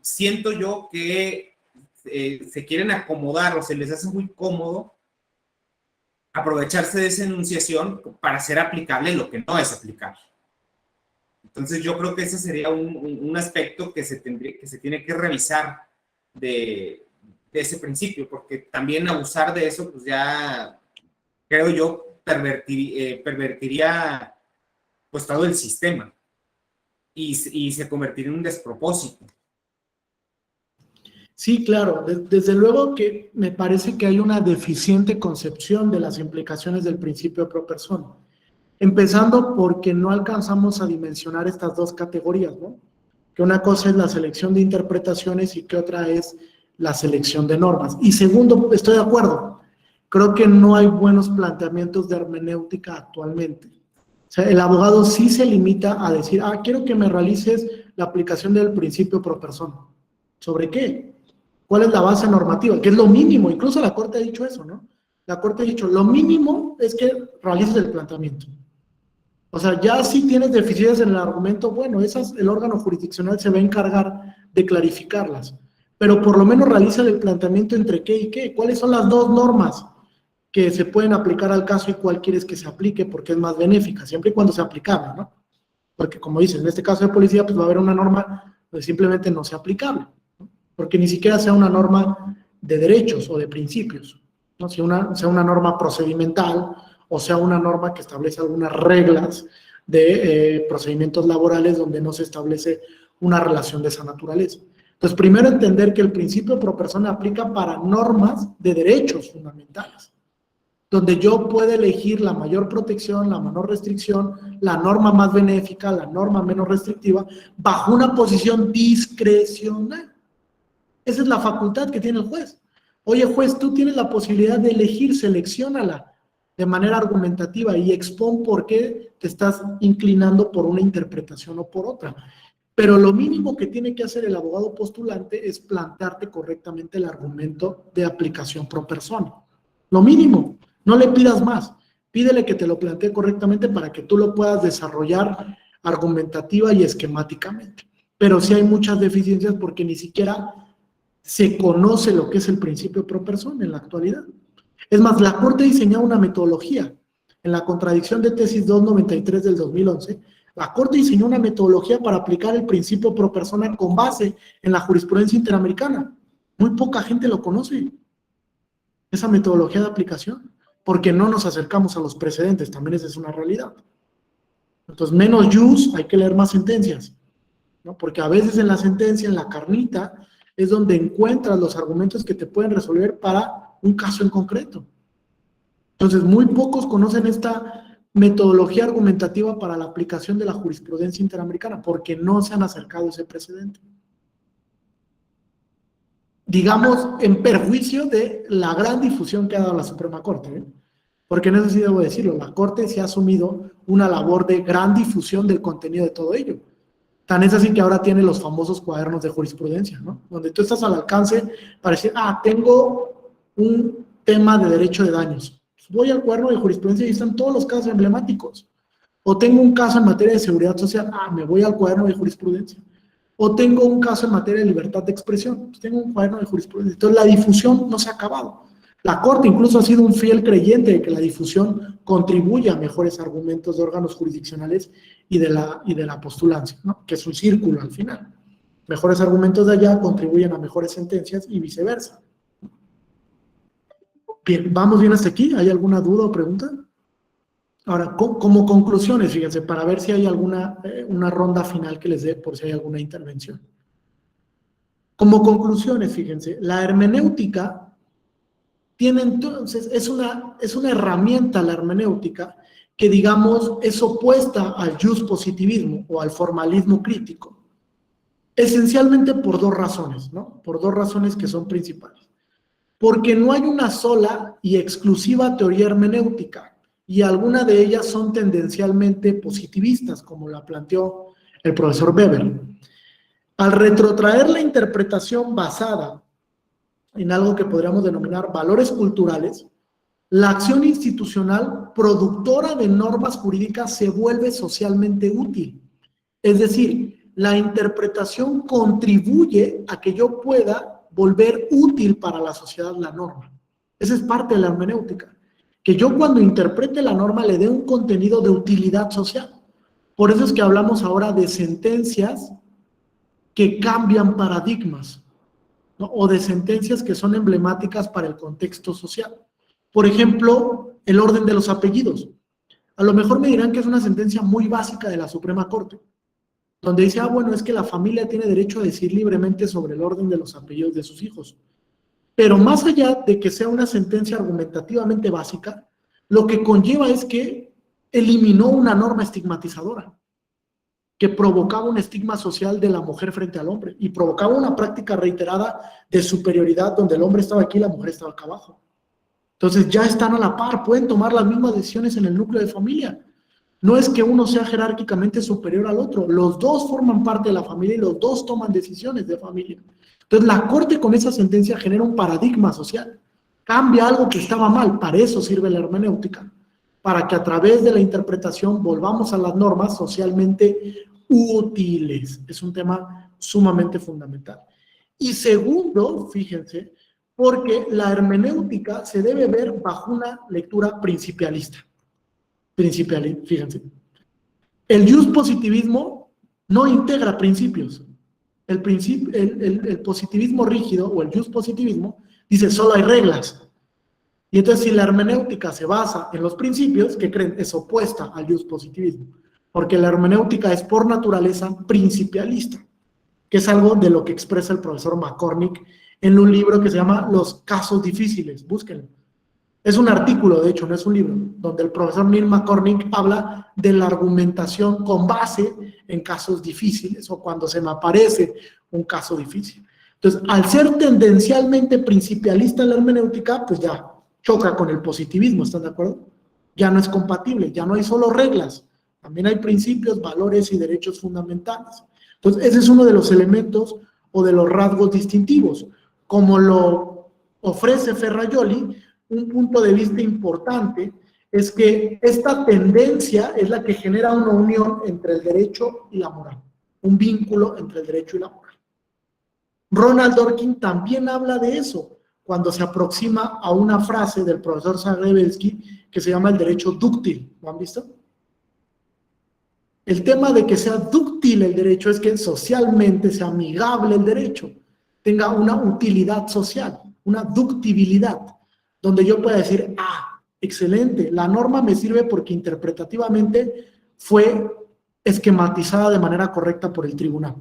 siento yo que se quieren acomodar o se les hace muy cómodo aprovecharse de esa enunciación para hacer aplicable lo que no es aplicable. Entonces yo creo que ese sería un aspecto que se tiene que revisar de ese principio, porque también abusar de eso, pues ya creo yo pervertiría pues todo el sistema. Y se convertiría en un despropósito. Sí, claro. Desde luego que me parece que hay una deficiente concepción de las implicaciones del principio pro persona. Empezando porque no alcanzamos a dimensionar estas dos categorías, ¿no? Que una cosa es la selección de interpretaciones y que otra es la selección de normas. Y segundo, estoy de acuerdo, creo que no hay buenos planteamientos de hermenéutica actualmente. O sea, el abogado sí se limita a decir, quiero que me realices la aplicación del principio pro persona. ¿Sobre qué? ¿Cuál es la base normativa? Que es lo mínimo, incluso la Corte ha dicho eso, ¿no? La Corte ha dicho, lo mínimo es que realices el planteamiento. O sea, ya si tienes deficiencias en el argumento, bueno, el órgano jurisdiccional se va a encargar de clarificarlas, pero por lo menos realiza el planteamiento entre qué y qué, cuáles son las dos normas que se pueden aplicar al caso y cuál quieres que se aplique porque es más benéfica, siempre y cuando sea aplicable, ¿no? Porque como dices, en este caso de policía, pues va a haber una norma que simplemente no sea aplicable, ¿no? Porque ni siquiera sea una norma de derechos o de principios, ¿no? Sea una norma procedimental, o sea una norma que establece algunas reglas de procedimientos laborales donde no se establece una relación de esa naturaleza. Entonces, primero entender que el principio pro persona aplica para normas de derechos fundamentales, donde yo puedo elegir la mayor protección, la menor restricción, la norma más benéfica, la norma menos restrictiva, bajo una posición discrecional. Esa es la facultad que tiene el juez. Oye, juez, tú tienes la posibilidad de elegir, selecciónala de manera argumentativa y expón por qué te estás inclinando por una interpretación o por otra. Pero lo mínimo que tiene que hacer el abogado postulante es plantearte correctamente el argumento de aplicación pro persona. Lo mínimo, no le pidas más. Pídele que te lo plantee correctamente para que tú lo puedas desarrollar argumentativa y esquemáticamente. Pero sí hay muchas deficiencias porque ni siquiera se conoce lo que es el principio pro persona en la actualidad. Es más, la Corte diseñó una metodología. En la contradicción de tesis 293 del 2011, la Corte diseñó una metodología para aplicar el principio pro persona con base en la jurisprudencia interamericana. Muy poca gente lo conoce, esa metodología de aplicación, porque no nos acercamos a los precedentes, también esa es una realidad. Entonces, menos jus, hay que leer más sentencias, ¿no? Porque a veces en la sentencia, en la carnita, es donde encuentras los argumentos que te pueden resolver para un caso en concreto. Entonces, muy pocos conocen esta metodología argumentativa para la aplicación de la jurisprudencia interamericana, porque no se han acercado a ese precedente. Digamos, en perjuicio de la gran difusión que ha dado la Suprema Corte, ¿eh? Porque en eso sí debo decirlo, la Corte se ha asumido una labor de gran difusión del contenido de todo ello. Tan es así que ahora tiene los famosos cuadernos de jurisprudencia, ¿no? Donde tú estás al alcance para decir, tengo un tema de derecho de daños. Voy al cuaderno de jurisprudencia y están todos los casos emblemáticos. O tengo un caso en materia de seguridad social, me voy al cuaderno de jurisprudencia. O tengo un caso en materia de libertad de expresión, pues tengo un cuaderno de jurisprudencia. Entonces la difusión no se ha acabado. La Corte incluso ha sido un fiel creyente de que la difusión contribuye a mejores argumentos de órganos jurisdiccionales y de la postulancia, ¿no? Que es un círculo al final. Mejores argumentos de allá contribuyen a mejores sentencias y viceversa. Bien, ¿vamos bien hasta aquí? ¿Hay alguna duda o pregunta? Ahora, como conclusiones, fíjense, para ver si hay una ronda final que les dé por si hay alguna intervención. Como conclusiones, fíjense, la hermenéutica tiene entonces, es una herramienta la hermenéutica que, digamos, es opuesta al juspositivismo o al formalismo crítico. Esencialmente por dos razones, ¿no? Por dos razones que son principales. Porque no hay una sola y exclusiva teoría hermenéutica, y algunas de ellas son tendencialmente positivistas, como la planteó el profesor Weber. Al retrotraer la interpretación basada en algo que podríamos denominar valores culturales, la acción institucional productora de normas jurídicas se vuelve socialmente útil. Es decir, la interpretación contribuye a que yo pueda volver útil para la sociedad la norma. Esa es parte de la hermenéutica. Que yo cuando interprete la norma le dé un contenido de utilidad social. Por eso es que hablamos ahora de sentencias que cambian paradigmas, ¿no? O de sentencias que son emblemáticas para el contexto social. Por ejemplo, el orden de los apellidos. A lo mejor me dirán que es una sentencia muy básica de la Suprema Corte, donde dice, bueno, es que la familia tiene derecho a decidir libremente sobre el orden de los apellidos de sus hijos. Pero más allá de que sea una sentencia argumentativamente básica, lo que conlleva es que eliminó una norma estigmatizadora que provocaba un estigma social de la mujer frente al hombre y provocaba una práctica reiterada de superioridad donde el hombre estaba aquí y la mujer estaba acá abajo. Entonces ya están a la par, pueden tomar las mismas decisiones en el núcleo de familia. No es que uno sea jerárquicamente superior al otro, los dos forman parte de la familia y los dos toman decisiones de familia. Entonces la Corte con esa sentencia genera un paradigma social, cambia algo que estaba mal, para eso sirve la hermenéutica, para que a través de la interpretación volvamos a las normas socialmente útiles. Es un tema sumamente fundamental. Y segundo, fíjense, porque la hermenéutica se debe ver bajo una lectura principialista. Fíjense. El positivismo no integra principios. El positivismo rígido o el positivismo dice solo hay reglas. Y entonces si la hermenéutica se basa en los principios, ¿qué creen? Es opuesta al positivismo. Porque la hermenéutica es por naturaleza principialista, que es algo de lo que expresa el profesor McCormick en un libro que se llama Los casos difíciles. Búsquenlo. Es un artículo, de hecho, no es un libro, donde el profesor Neil McCormick habla de la argumentación con base en casos difíciles o cuando se me aparece un caso difícil. Entonces, al ser tendencialmente principialista la hermenéutica, pues ya choca con el positivismo, ¿están de acuerdo? Ya no es compatible, ya no hay solo reglas, también hay principios, valores y derechos fundamentales. Entonces, ese es uno de los elementos o de los rasgos distintivos. Como lo ofrece Ferrajoli, un punto de vista importante es que esta tendencia es la que genera una unión entre el derecho y la moral, un vínculo entre el derecho y la moral. Ronald Dworkin también habla de eso cuando se aproxima a una frase del profesor Zagrebelsky que se llama el derecho dúctil. ¿Lo han visto? El tema de que sea dúctil el derecho es que socialmente sea amigable el derecho, tenga una utilidad social, una ductibilidad, donde yo pueda decir, excelente, la norma me sirve porque interpretativamente fue esquematizada de manera correcta por el tribunal,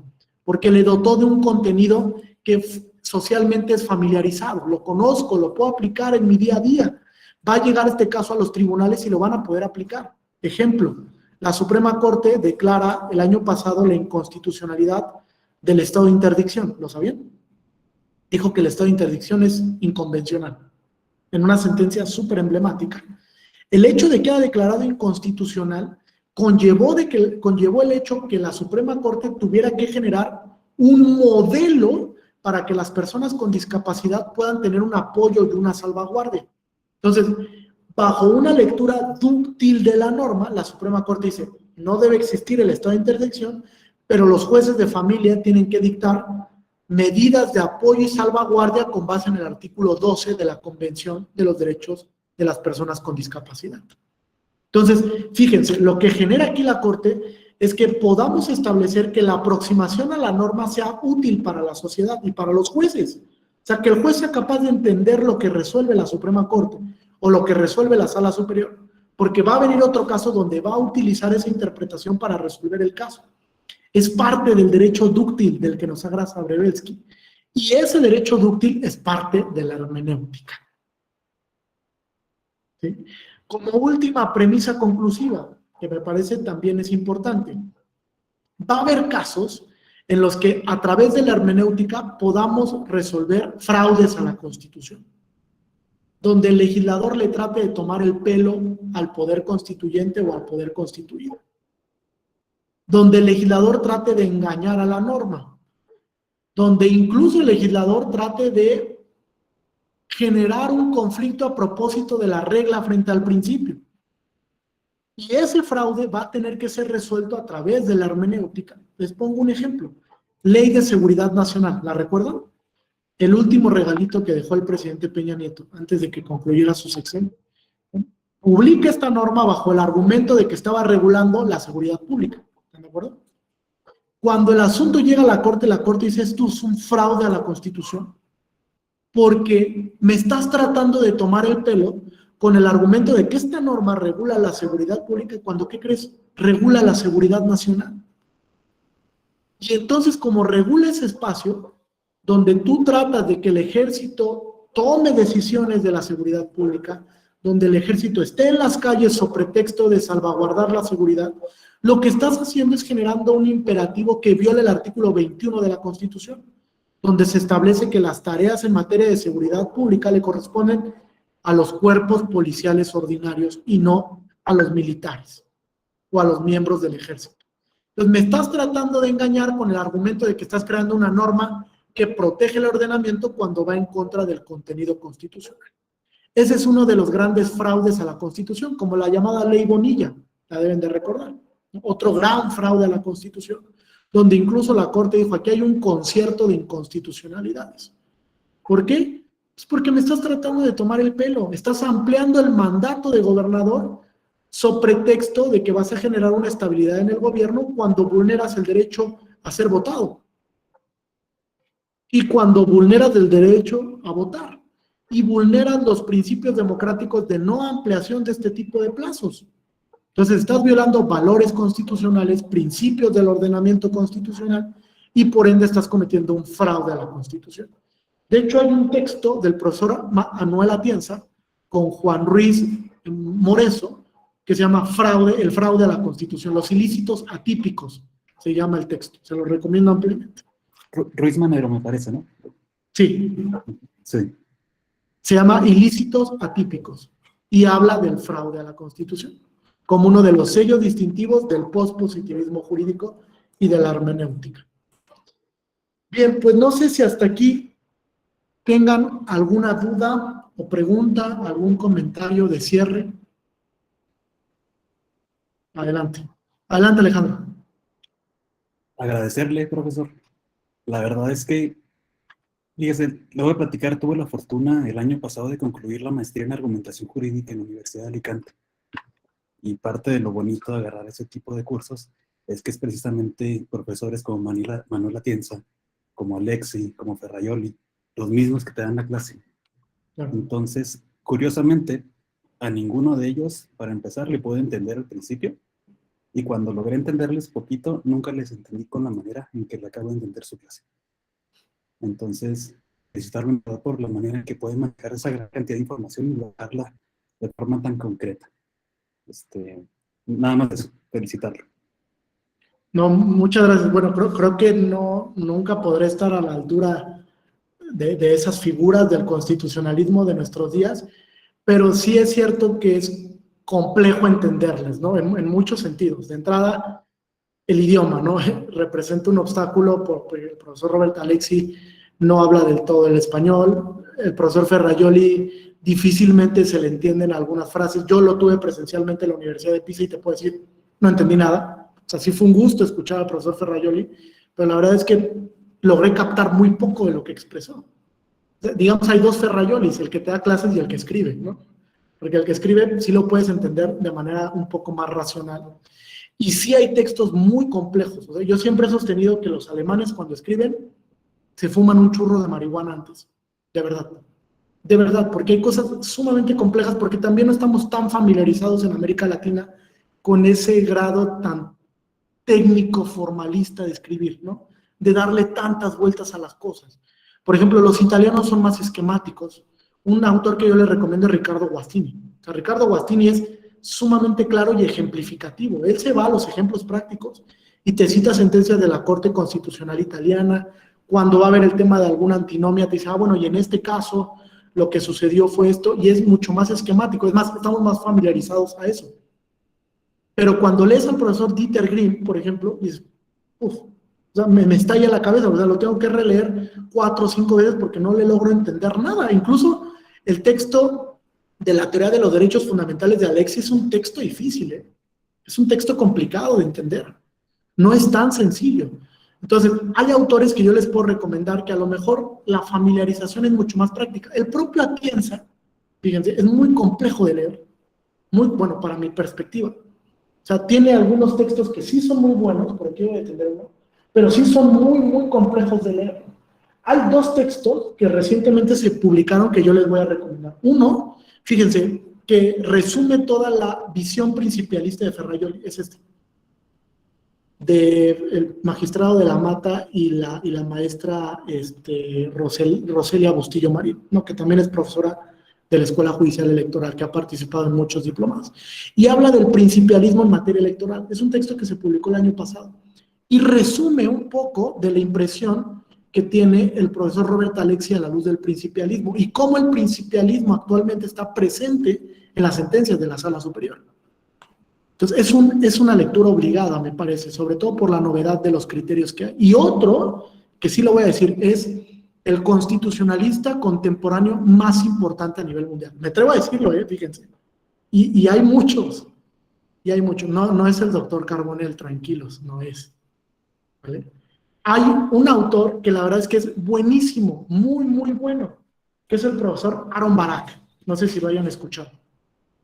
porque le dotó de un contenido que socialmente es familiarizado, lo conozco, lo puedo aplicar en mi día a día. Va a llegar este caso a los tribunales y lo van a poder aplicar. Ejemplo, la Suprema Corte declara el año pasado la inconstitucionalidad del estado de interdicción, ¿lo sabían? Dijo que el estado de interdicción es inconvencional, en una sentencia súper emblemática. El hecho de que haya declarado inconstitucional conllevó el hecho que la Suprema Corte tuviera que generar un modelo para que las personas con discapacidad puedan tener un apoyo y una salvaguardia. Entonces, bajo una lectura dúctil de la norma, la Suprema Corte dice, no debe existir el estado de interdicción, pero los jueces de familia tienen que dictar medidas de apoyo y salvaguardia con base en el artículo 12 de la Convención de los Derechos de las Personas con Discapacidad. Entonces, fíjense, lo que genera aquí la Corte es que podamos establecer que la aproximación a la norma sea útil para la sociedad y para los jueces. O sea, que el juez sea capaz de entender lo que resuelve la Suprema Corte o lo que resuelve la Sala Superior, porque va a venir otro caso donde va a utilizar esa interpretación para resolver el caso. Es parte del derecho dúctil del que nos habla Zagrebelsky. Y ese derecho dúctil es parte de la hermenéutica. ¿Sí? Como última premisa conclusiva, que me parece también es importante, va a haber casos en los que a través de la hermenéutica podamos resolver fraudes a la Constitución, donde el legislador le trate de tomar el pelo al poder constituyente o al poder constituido, donde el legislador trate de engañar a la norma, donde incluso el legislador trate de generar un conflicto a propósito de la regla frente al principio. Y ese fraude va a tener que ser resuelto a través de la hermenéutica. Les pongo un ejemplo. Ley de Seguridad Nacional, ¿la recuerdan? El último regalito que dejó el presidente Peña Nieto antes de que concluyera su sexenio. Publica esta norma bajo el argumento de que estaba regulando la seguridad pública. ¿Están de acuerdo? Cuando el asunto llega a la Corte dice, esto es un fraude a la Constitución, porque me estás tratando de tomar el pelo con el argumento de que esta norma regula la seguridad pública cuando, ¿qué crees? Regula la seguridad nacional. Y entonces, como regula ese espacio, donde tú tratas de que el ejército tome decisiones de la seguridad pública, donde el ejército esté en las calles sobre pretexto de salvaguardar la seguridad, lo que estás haciendo es generando un imperativo que viola el artículo 21 de la Constitución, donde se establece que las tareas en materia de seguridad pública le corresponden a los cuerpos policiales ordinarios y no a los militares o a los miembros del ejército. Entonces me estás tratando de engañar con el argumento de que estás creando una norma que protege el ordenamiento cuando va en contra del contenido constitucional. Ese es uno de los grandes fraudes a la Constitución, como la llamada Ley Bonilla, la deben de recordar. Otro gran fraude a la Constitución, donde incluso la Corte dijo, aquí hay un concierto de inconstitucionalidades. ¿Por qué? Pues porque me estás tratando de tomar el pelo, estás ampliando el mandato de gobernador sobre pretexto de que vas a generar una estabilidad en el gobierno cuando vulneras el derecho a ser votado. Y cuando vulneras el derecho a votar. Y vulneras los principios democráticos de no ampliación de este tipo de plazos. Entonces estás violando valores constitucionales, principios del ordenamiento constitucional, y por ende estás cometiendo un fraude a la Constitución. De hecho, hay un texto del profesor Anuel Atienza con Juan Ruiz Moreso, que se llama El fraude a la Constitución, los ilícitos atípicos, se llama el texto, se lo recomiendo ampliamente. Ruiz Manero, me parece, ¿no? Sí. Sí. Se llama ilícitos atípicos y habla del fraude a la Constitución como uno de los sellos distintivos del pospositivismo jurídico y de la hermenéutica. Bien, pues no sé si hasta aquí tengan alguna duda o pregunta, algún comentario de cierre. Adelante. Adelante, Alejandro. Agradecerle, profesor. La verdad es que, fíjese, le voy a platicar, tuve la fortuna el año pasado de concluir la maestría en argumentación jurídica en la Universidad de Alicante. Y parte de lo bonito de agarrar ese tipo de cursos es que es precisamente profesores como Manuel Atienza, como Alexi, como Ferraioli, los mismos que te dan la clase. Claro. Entonces, curiosamente, a ninguno de ellos, para empezar, le puedo entender al principio, y cuando logré entenderles poquito, nunca les entendí con la manera en que le acabo de entender su clase. Entonces, felicitarme por la manera en que pueden manejar esa gran cantidad de información y lograrla de forma tan concreta. Nada más eso, felicitarlo. No, muchas gracias. Bueno, creo que nunca podré estar a la altura de esas figuras del constitucionalismo de nuestros días, pero sí es cierto que es complejo entenderles, ¿no? En muchos sentidos. De entrada, el idioma, ¿no? Representa un obstáculo, porque el profesor Robert Alexi no habla del todo el español, el profesor Ferraioli difícilmente se le entienden algunas frases. Yo lo tuve presencialmente en la Universidad de Pisa y te puedo decir, no entendí nada. O sea, sí fue un gusto escuchar al profesor Ferraioli, pero la verdad es que logré captar muy poco de lo que expresó. Digamos, hay dos Ferraiolis, el que te da clases y el que escribe, ¿no? Porque el que escribe sí lo puedes entender de manera un poco más racional. Y sí hay textos muy complejos. O sea, yo siempre he sostenido que los alemanes cuando escriben se fuman un churro de marihuana antes, de verdad. De verdad, porque hay cosas sumamente complejas, porque también no estamos tan familiarizados en América Latina con ese grado tan técnico, formalista de escribir, ¿no? De darle tantas vueltas a las cosas. Por ejemplo, los italianos son más esquemáticos. Un autor que yo le recomiendo es Riccardo Guastini. O sea, Riccardo Guastini es sumamente claro y ejemplificativo. Él se va a los ejemplos prácticos y te cita sentencias de la Corte Constitucional Italiana. Cuando va a ver el tema de alguna antinomia, te dice, bueno, y en este caso lo que sucedió fue esto, y es mucho más esquemático. Es más, estamos más familiarizados a eso. Pero cuando lees al profesor Dieter Grimm, por ejemplo, dices, o sea, me estalla la cabeza, o sea, lo tengo que releer 4 o 5 veces porque no le logro entender nada. Incluso el texto de la teoría de los derechos fundamentales de Alexis es un texto difícil, ¿eh? Es un texto complicado de entender. No es tan sencillo. Entonces, hay autores que yo les puedo recomendar que a lo mejor la familiarización es mucho más práctica. El propio Atienza, fíjense, es muy complejo de leer. Muy bueno para mi perspectiva. O sea, tiene algunos textos que sí son muy buenos, por aquí voy a entender uno, pero sí son muy, muy complejos de leer. Hay 2 textos que recientemente se publicaron que yo les voy a recomendar. Uno, fíjense, que resume toda la visión principialista de Ferraioli, es este. del magistrado de la Mata y la maestra Roselia Bustillo Marín, ¿no? Que también es profesora de la Escuela Judicial Electoral, que ha participado en muchos diplomados. Y habla del principialismo en materia electoral. Es un texto que se publicó el año pasado. Y resume un poco de la impresión que tiene el profesor Robert Alexi a la luz del principialismo y cómo el principialismo actualmente está presente en las sentencias de la Sala Superior. Entonces, es una lectura obligada, me parece, sobre todo por la novedad de los criterios que hay. Y otro, que sí lo voy a decir, es el constitucionalista contemporáneo más importante a nivel mundial. Me atrevo a decirlo, fíjense. Y hay muchos. No es el doctor Carbonell, tranquilos, no es. ¿Vale? Hay un autor que la verdad es que es buenísimo, muy, muy bueno, que es el profesor Aaron Barak. No sé si lo hayan escuchado.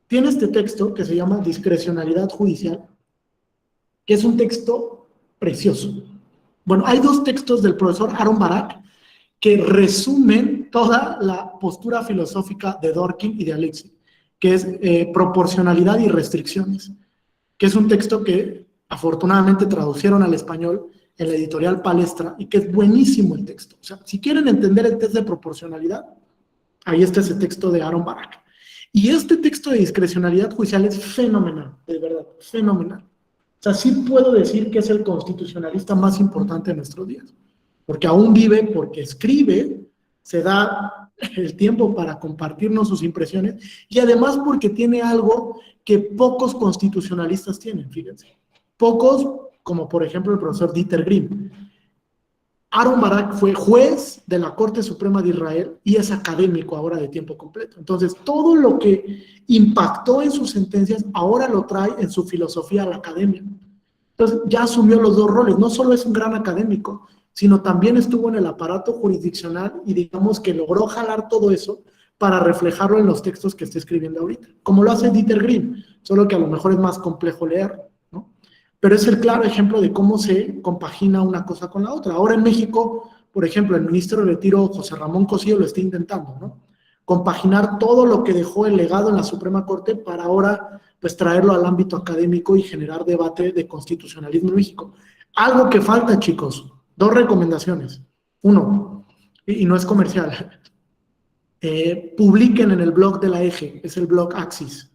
Tiene este texto que se llama Discrecionalidad Judicial, que es un texto precioso. Bueno, hay dos textos del profesor Aaron Barak que resumen toda la postura filosófica de Dworkin y de Alexi, que es Proporcionalidad y Restricciones, que es un texto que afortunadamente traducieron al español en la editorial Palestra y que es buenísimo el texto. O sea, si quieren entender el test de proporcionalidad, ahí está ese texto de Aaron Barak. Y este texto de discrecionalidad judicial es fenomenal, de verdad, fenomenal. O sea, sí puedo decir que es el constitucionalista más importante de nuestros días, porque aún vive, porque escribe, se da el tiempo para compartirnos sus impresiones y además porque tiene algo que pocos constitucionalistas tienen, fíjense. Pocos, como por ejemplo el profesor Dieter Grimm. Aaron Barak fue juez de la Corte Suprema de Israel y es académico ahora de tiempo completo. Entonces, todo lo que impactó en sus sentencias, ahora lo trae en su filosofía a la academia. Entonces, ya asumió los dos roles. No solo es un gran académico, sino también estuvo en el aparato jurisdiccional y digamos que logró jalar todo eso para reflejarlo en los textos que está escribiendo ahorita. Como lo hace Dieter Grimm, solo que a lo mejor es más complejo leer. Pero es el claro ejemplo de cómo se compagina una cosa con la otra. Ahora en México, por ejemplo, el ministro de Retiro, José Ramón Cosío, lo está intentando, ¿no? Compaginar todo lo que dejó el legado en la Suprema Corte para ahora, pues, traerlo al ámbito académico y generar debate de constitucionalismo en México. Algo que falta, chicos, dos recomendaciones. Uno, y no es comercial, publiquen en el blog de la EGE, es el blog Axis.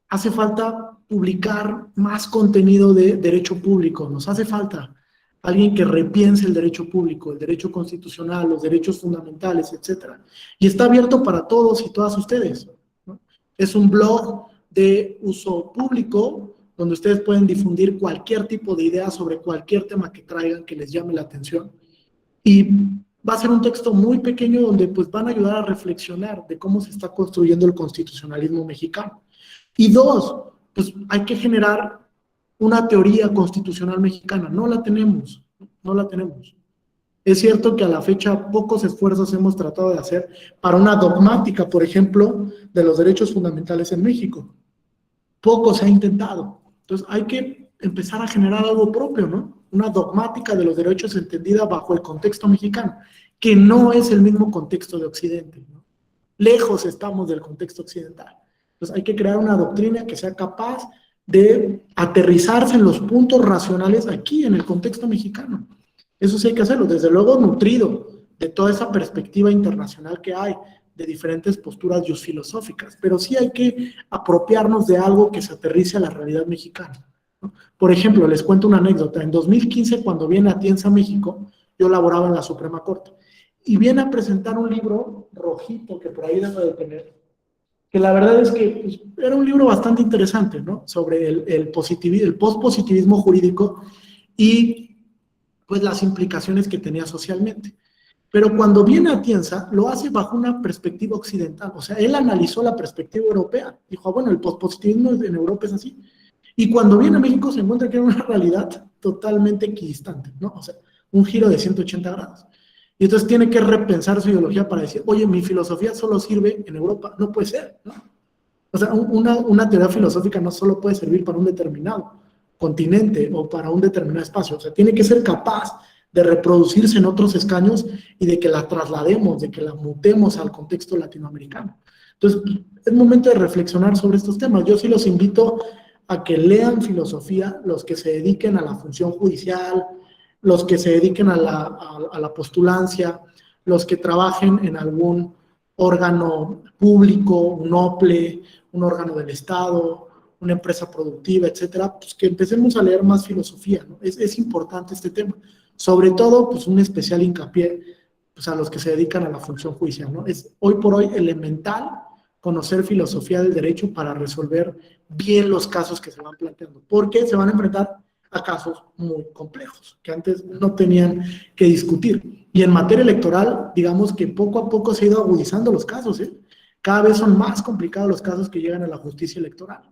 Hace falta publicar más contenido de derecho público, nos hace falta alguien que repiense el derecho público, el derecho constitucional, los derechos fundamentales, etc. Y está abierto para todos y todas ustedes, ¿no? Es un blog de uso público donde ustedes pueden difundir cualquier tipo de idea sobre cualquier tema que traigan que les llame la atención. Y va a ser un texto muy pequeño donde pues van a ayudar a reflexionar de cómo se está construyendo el constitucionalismo mexicano. Y dos, pues hay que generar una teoría constitucional mexicana. No la tenemos. Es cierto que a la fecha pocos esfuerzos hemos tratado de hacer para una dogmática, por ejemplo, de los derechos fundamentales en México. Poco se ha intentado. Entonces hay que empezar a generar algo propio, ¿no? Una dogmática de los derechos entendida bajo el contexto mexicano, que no es el mismo contexto de Occidente, ¿no? Lejos estamos del contexto occidental. Entonces hay que crear una doctrina que sea capaz de aterrizarse en los puntos racionales aquí, en el contexto mexicano. Eso sí hay que hacerlo, desde luego nutrido de toda esa perspectiva internacional que hay, de diferentes posturas filosóficas, pero sí hay que apropiarnos de algo que se aterrice a la realidad mexicana, ¿no? Por ejemplo, les cuento una anécdota. En 2015, cuando viene Atienza a México, yo laboraba en la Suprema Corte, y viene a presentar un libro rojito, que por ahí debo de tener, que la verdad es que pues, era un libro bastante interesante, ¿no? Sobre el pospositivismo jurídico y pues las implicaciones que tenía socialmente. Pero cuando viene a Atienza, lo hace bajo una perspectiva occidental. O sea, él analizó la perspectiva europea. Dijo, bueno, el pospositivismo en Europa es así. Y cuando viene a México se encuentra que era una realidad totalmente equidistante, ¿no? O sea, un giro de 180 grados. Y entonces tiene que repensar su ideología para decir, oye, mi filosofía solo sirve en Europa. No puede ser, ¿no? O sea, una teoría filosófica no solo puede servir para un determinado continente o para un determinado espacio. O sea, tiene que ser capaz de reproducirse en otros escaños y de que la traslademos, de que la mutemos al contexto latinoamericano. Entonces, es momento de reflexionar sobre estos temas. Yo sí los invito a que lean filosofía los que se dediquen a la función judicial, los que se dediquen a la postulancia, los que trabajen en algún órgano público, un OPLE, un órgano del Estado, una empresa productiva, etcétera, pues que empecemos a leer más filosofía, ¿no? Es importante este tema. Sobre todo, pues un especial hincapié pues, a los que se dedican a la función judicial, ¿no? Es hoy por hoy elemental conocer filosofía del derecho para resolver bien los casos que se van planteando, porque se van a enfrentar a casos muy complejos, que antes no tenían que discutir. Y en materia electoral, digamos que poco a poco se ha ido agudizando los casos, ¿eh? Cada vez son más complicados los casos que llegan a la justicia electoral.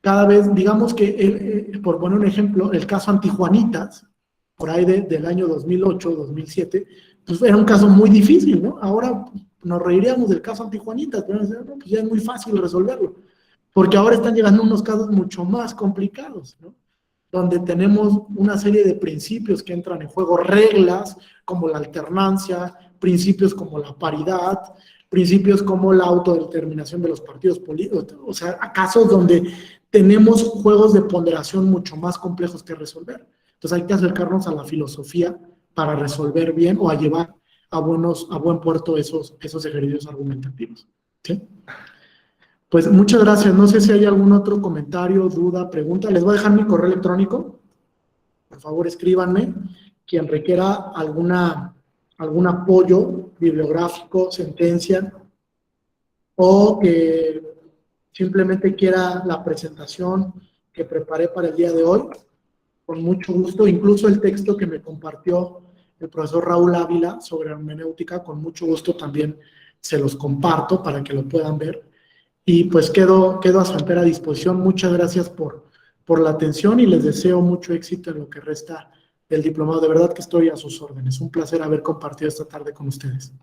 Cada vez, digamos que, por poner un ejemplo, el caso Antijuanitas, por ahí del año 2008, 2007, pues era un caso muy difícil, ¿no? Ahora nos reiríamos del caso Antijuanitas, pero pues ya es muy fácil resolverlo, porque ahora están llegando unos casos mucho más complicados, ¿no? Donde tenemos una serie de principios que entran en juego, reglas como la alternancia, principios como la paridad, principios como la autodeterminación de los partidos políticos, o sea, casos donde tenemos juegos de ponderación mucho más complejos que resolver. Entonces hay que acercarnos a la filosofía para resolver bien o a llevar a buen puerto esos ejercicios argumentativos, ¿sí? Pues muchas gracias. No sé si hay algún otro comentario, duda, pregunta. Les voy a dejar mi correo electrónico. Por favor, escríbanme. Quien requiera algún apoyo bibliográfico, sentencia, o que simplemente quiera la presentación que preparé para el día de hoy, con mucho gusto. Incluso el texto que me compartió el profesor Raúl Ávila sobre hermenéutica, con mucho gusto también se los comparto para que lo puedan ver. Y pues quedo a su entera disposición. Muchas gracias por la atención y les deseo mucho éxito en lo que resta del diplomado. De verdad que estoy a sus órdenes. Un placer haber compartido esta tarde con ustedes.